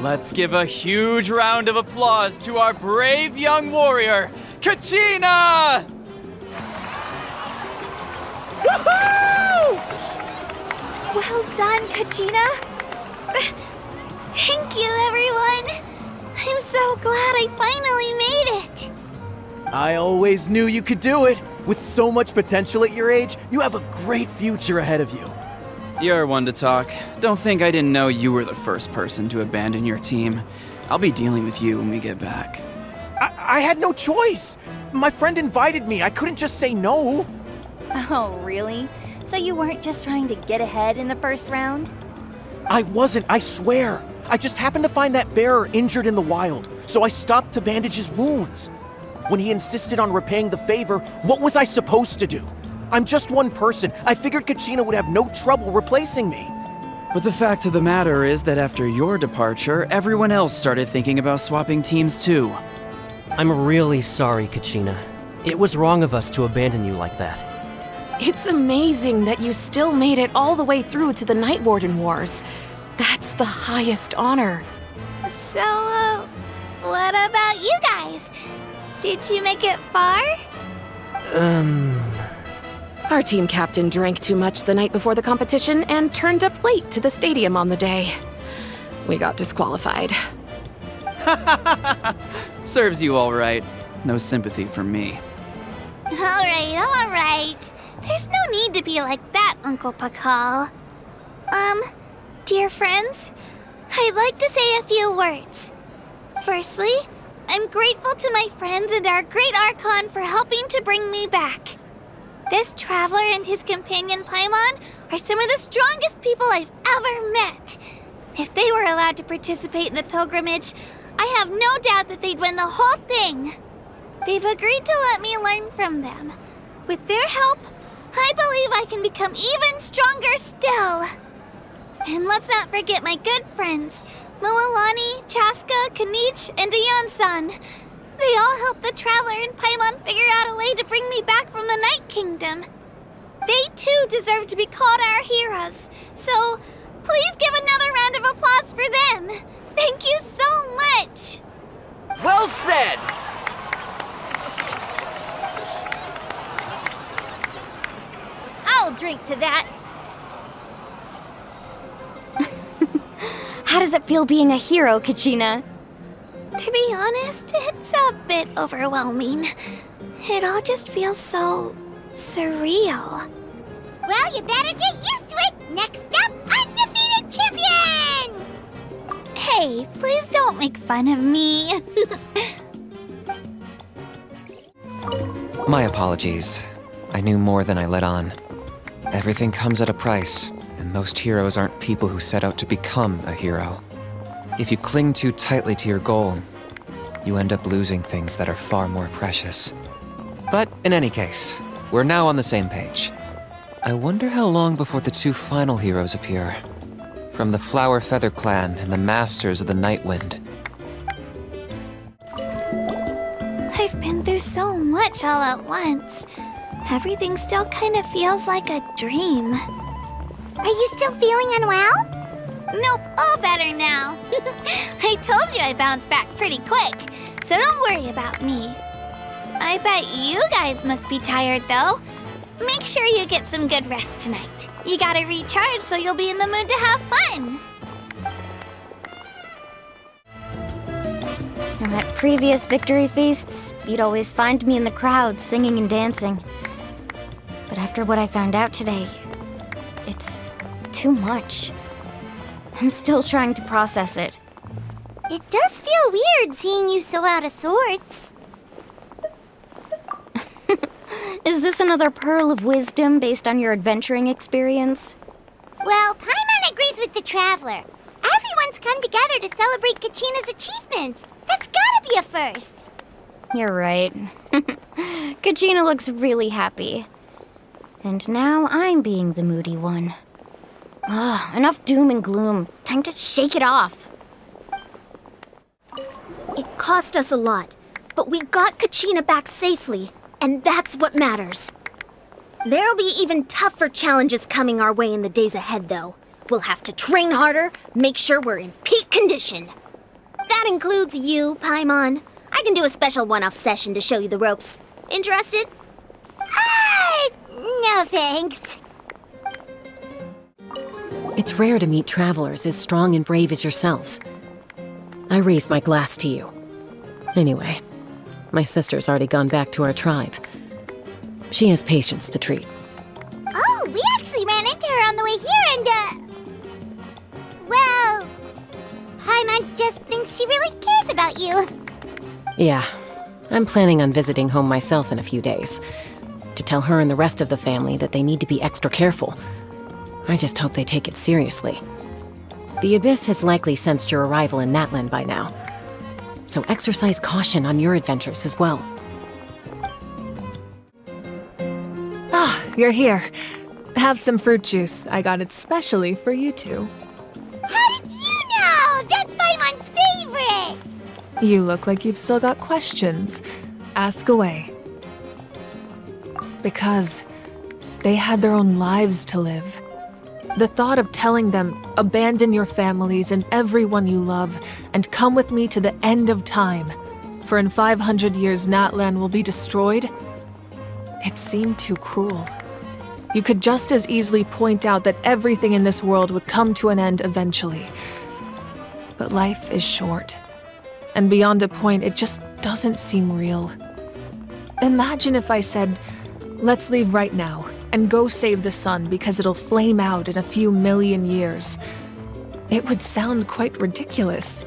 Speaker 24: Let's give a huge round of applause to our brave young warrior, Kachina!
Speaker 19: Woohoo! Well done, Kachina. Thank you, everyone. I'm so glad I finally made it.
Speaker 8: I always knew you could do it. With so much potential at your age, you have a great future ahead of you.
Speaker 24: You're one to talk. Don't think I didn't know you were the first person to abandon your team. I'll be dealing with you when we get back.
Speaker 8: I had no choice. My friend invited me. I couldn't just say no.
Speaker 11: Oh, really? So you weren't just trying to get ahead in the first round?
Speaker 8: I wasn't, I swear. I just happened to find that bearer injured in the wild, so I stopped to bandage his wounds. When he insisted on repaying the favor, what was I supposed to do? I'm just one person. I figured Kachina would have no trouble replacing me.
Speaker 24: But the fact of the matter is that after your departure, everyone else started thinking about swapping teams too.
Speaker 15: I'm really sorry, Kachina. It was wrong of us to abandon you like that.
Speaker 25: It's amazing that you still made it all the way through to the Night Warden Wars. That's the highest honor.
Speaker 19: So, what about you guys? Did you make it far?
Speaker 14: Our team captain drank too much the night before the competition and turned up late to the stadium on the day. We got disqualified.
Speaker 24: Serves you all right. No sympathy from me.
Speaker 19: Alright. There's no need to be like that, Uncle Pakal. Dear friends, I'd like to say a few words. Firstly, I'm grateful to my friends and our great Archon for helping to bring me back. This traveler and his companion Paimon are some of the strongest people I've ever met. If they were allowed to participate in the pilgrimage, I have no doubt that they'd win the whole thing. They've agreed to let me learn from them. With their help, I believe I can become even stronger still. And let's not forget my good friends, Moalani, Chaska, Kanich, and Ayan-san. They all helped the Traveler and Paimon figure out a way to bring me back from the Night Kingdom. They too deserve to be called our heroes, so please give another round of applause for them. Thank you so much!
Speaker 18: Well said!
Speaker 11: I'll drink to that. How does it feel being a hero, Kachina?
Speaker 19: To be honest, it's a bit overwhelming. It all just feels so surreal.
Speaker 1: Well, you better get used to it! Next up, undefeated champion!
Speaker 19: Hey, please don't make fun of me.
Speaker 2: My apologies. I knew more than I let on. Everything comes at a price, and most heroes aren't people who set out to become a hero. If you cling too tightly to your goal, you end up losing things that are far more precious. But in any case, we're now on the same page. I wonder how long before the two final heroes appear. From the Flower Feather Clan and the Masters of the Night Wind.
Speaker 19: I've been through so much all at once. Everything still kind of feels like a dream.
Speaker 1: Are you still feeling unwell?
Speaker 19: Nope, all better now. I told you I bounced back pretty quick, so don't worry about me. I bet you guys must be tired though. Make sure you get some good rest tonight. You gotta recharge so you'll be in the mood to have fun.
Speaker 11: At previous victory feasts, you'd always find me in the crowd singing and dancing. But after what I found out today, it's too much. I'm still trying to process it.
Speaker 1: It does feel weird seeing you so out of sorts.
Speaker 11: Is this another pearl of wisdom based on your adventuring experience?
Speaker 1: Well, Paimon agrees with the Traveler. Everyone's come together to celebrate Kachina's achievements. That's gotta be a first.
Speaker 11: You're right. Kachina looks really happy. And now I'm being the moody one. Ugh, enough doom and gloom. Time to shake it off.
Speaker 10: It cost us a lot, but we got Kachina back safely, and that's what matters. There'll be even tougher challenges coming our way in the days ahead, though. We'll have to train harder, make sure we're in peak condition. That includes you, Paimon. I can do a special one-off session to show you the ropes. Interested?
Speaker 1: No thanks.
Speaker 9: It's rare to meet travelers as strong and brave as yourselves. I raise my glass to you. Anyway, my sister's already gone back to our tribe. She has patients to treat.
Speaker 1: Oh, we actually ran into her on the way here and, well, Paimon just thinks she really cares about you.
Speaker 9: Yeah, I'm planning on visiting home myself in a few days. To tell her and the rest of the family that they need to be extra careful. I just hope they take it seriously. The Abyss has likely sensed your arrival in Natlan by now. So exercise caution on your adventures as well.
Speaker 6: Ah, you're here. Have some fruit juice. I got it specially for you two.
Speaker 1: How did you know? That's Paimon's favorite!
Speaker 6: You look like you've still got questions. Ask away. Because they had their own lives to live. The thought of telling them, abandon your families and everyone you love, and come with me to the end of time, for in 500 years Natlan will be destroyed, it seemed too cruel. You could just as easily point out that everything in this world would come to an end eventually. But life is short, and beyond a point, it just doesn't seem real. Imagine if I said, let's leave right now, and go save the sun because it'll flame out in a few million years. It would sound quite ridiculous.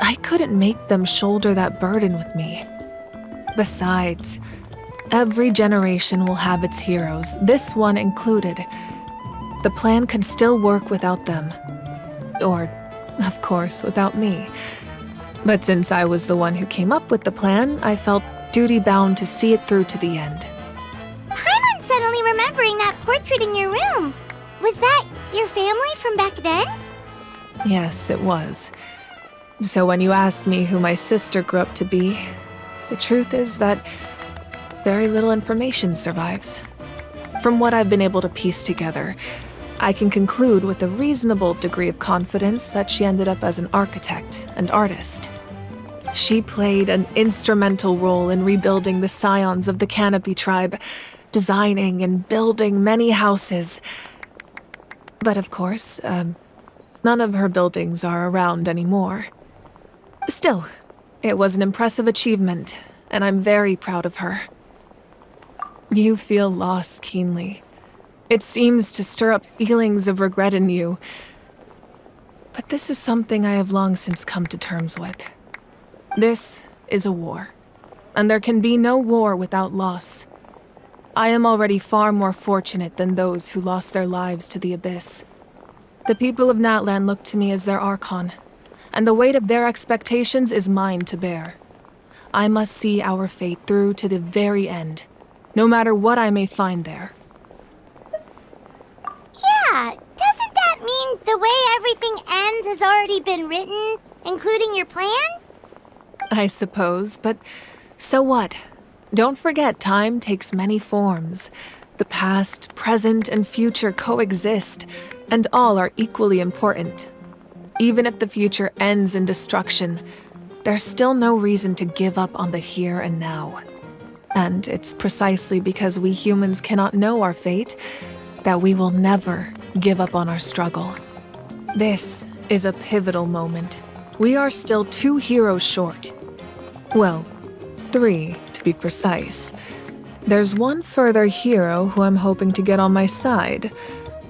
Speaker 6: I couldn't make them shoulder that burden with me. Besides, every generation will have its heroes, this one included. The plan could still work without them. Or, of course, without me. But since I was the one who came up with the plan, I felt duty-bound to see it through to the end.
Speaker 1: I'm suddenly remembering that portrait in your room. Was that your family from back then?
Speaker 6: Yes, it was. So when you asked me who my sister grew up to be, the truth is that very little information survives. From what I've been able to piece together, I can conclude with a reasonable degree of confidence that she ended up as an architect and artist. She played an instrumental role in rebuilding the scions of the Canopy tribe, designing and building many houses. But of course, none of her buildings are around anymore. Still, it was an impressive achievement, and I'm very proud of her. You feel loss keenly. It seems to stir up feelings of regret in you. But this is something I have long since come to terms with. This is a war, and there can be no war without loss. I am already far more fortunate than those who lost their lives to the Abyss. The people of Natlan look to me as their Archon, and the weight of their expectations is mine to bear. I must see our fate through to the very end, no matter what I may find there.
Speaker 1: Yeah, doesn't that mean the way everything ends has already been written, including your plan?
Speaker 6: I suppose, but so what? Don't forget, time takes many forms. The past, present, and future coexist, and all are equally important. Even if the future ends in destruction, there's still no reason to give up on the here and now. And it's precisely because we humans cannot know our fate that we will never give up on our struggle. This is a pivotal moment. We are still 2 heroes short. Well, 3 to be precise. There's one further hero who I'm hoping to get on my side,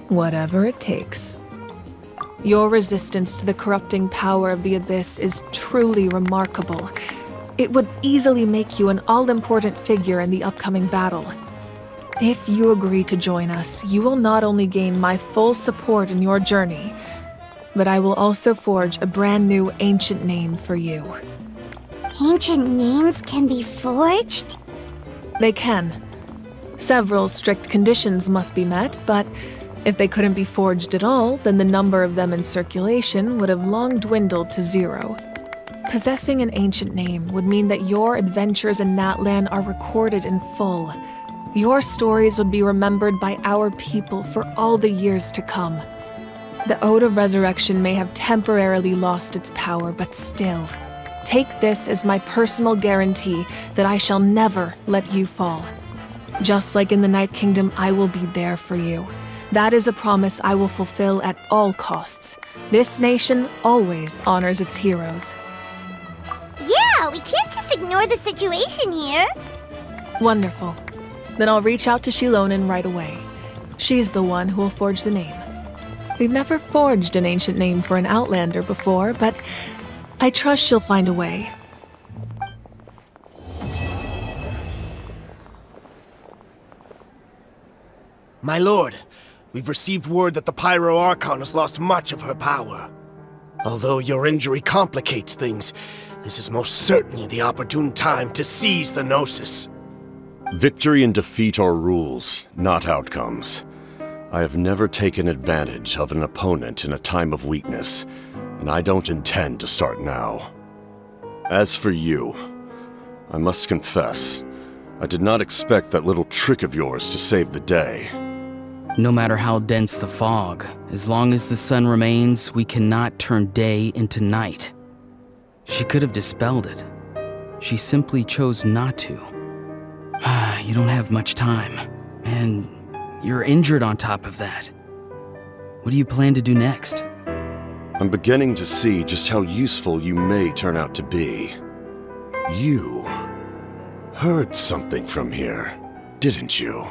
Speaker 6: whatever it takes. Your resistance to the corrupting power of the Abyss is truly remarkable. It would easily make you an all-important figure in the upcoming battle. If you agree to join us, you will not only gain my full support in your journey, but I will also forge a brand new ancient name for you.
Speaker 1: Ancient names can be forged?
Speaker 6: They can. Several strict conditions must be met, but if they couldn't be forged at all, then the number of them in circulation would have long dwindled to 0. Possessing an ancient name would mean that your adventures in Natlan are recorded in full. Your stories would be remembered by our people for all the years to come. The Ode of Resurrection may have temporarily lost its power, but still, take this as my personal guarantee that I shall never let you fall. Just like in the Night Kingdom, I will be there for you. That is a promise I will fulfill at all costs. This nation always honors its heroes.
Speaker 1: Yeah, we can't just ignore the situation here.
Speaker 6: Wonderful. Then I'll reach out to Shilonen right away. She's the one who will forge the name. We've never forged an ancient name for an Outlander before, but I trust she'll find a way.
Speaker 8: My lord, we've received word that the Pyro Archon has lost much of her power. Although your injury complicates things, this is most certainly the opportune time to seize the Gnosis.
Speaker 7: Victory and defeat are rules, not outcomes. I have never taken advantage of an opponent in a time of weakness, and I don't intend to start now. As for you, I must confess, I did not expect that little trick of yours to save the day.
Speaker 4: No matter how dense the fog, as long as the sun remains, we cannot turn day into night. She could have dispelled it. She simply chose not to. You don't have much time, and you're injured on top of that. What do you plan to do next?
Speaker 7: I'm beginning to see just how useful you may turn out to be. You heard something from here, didn't you?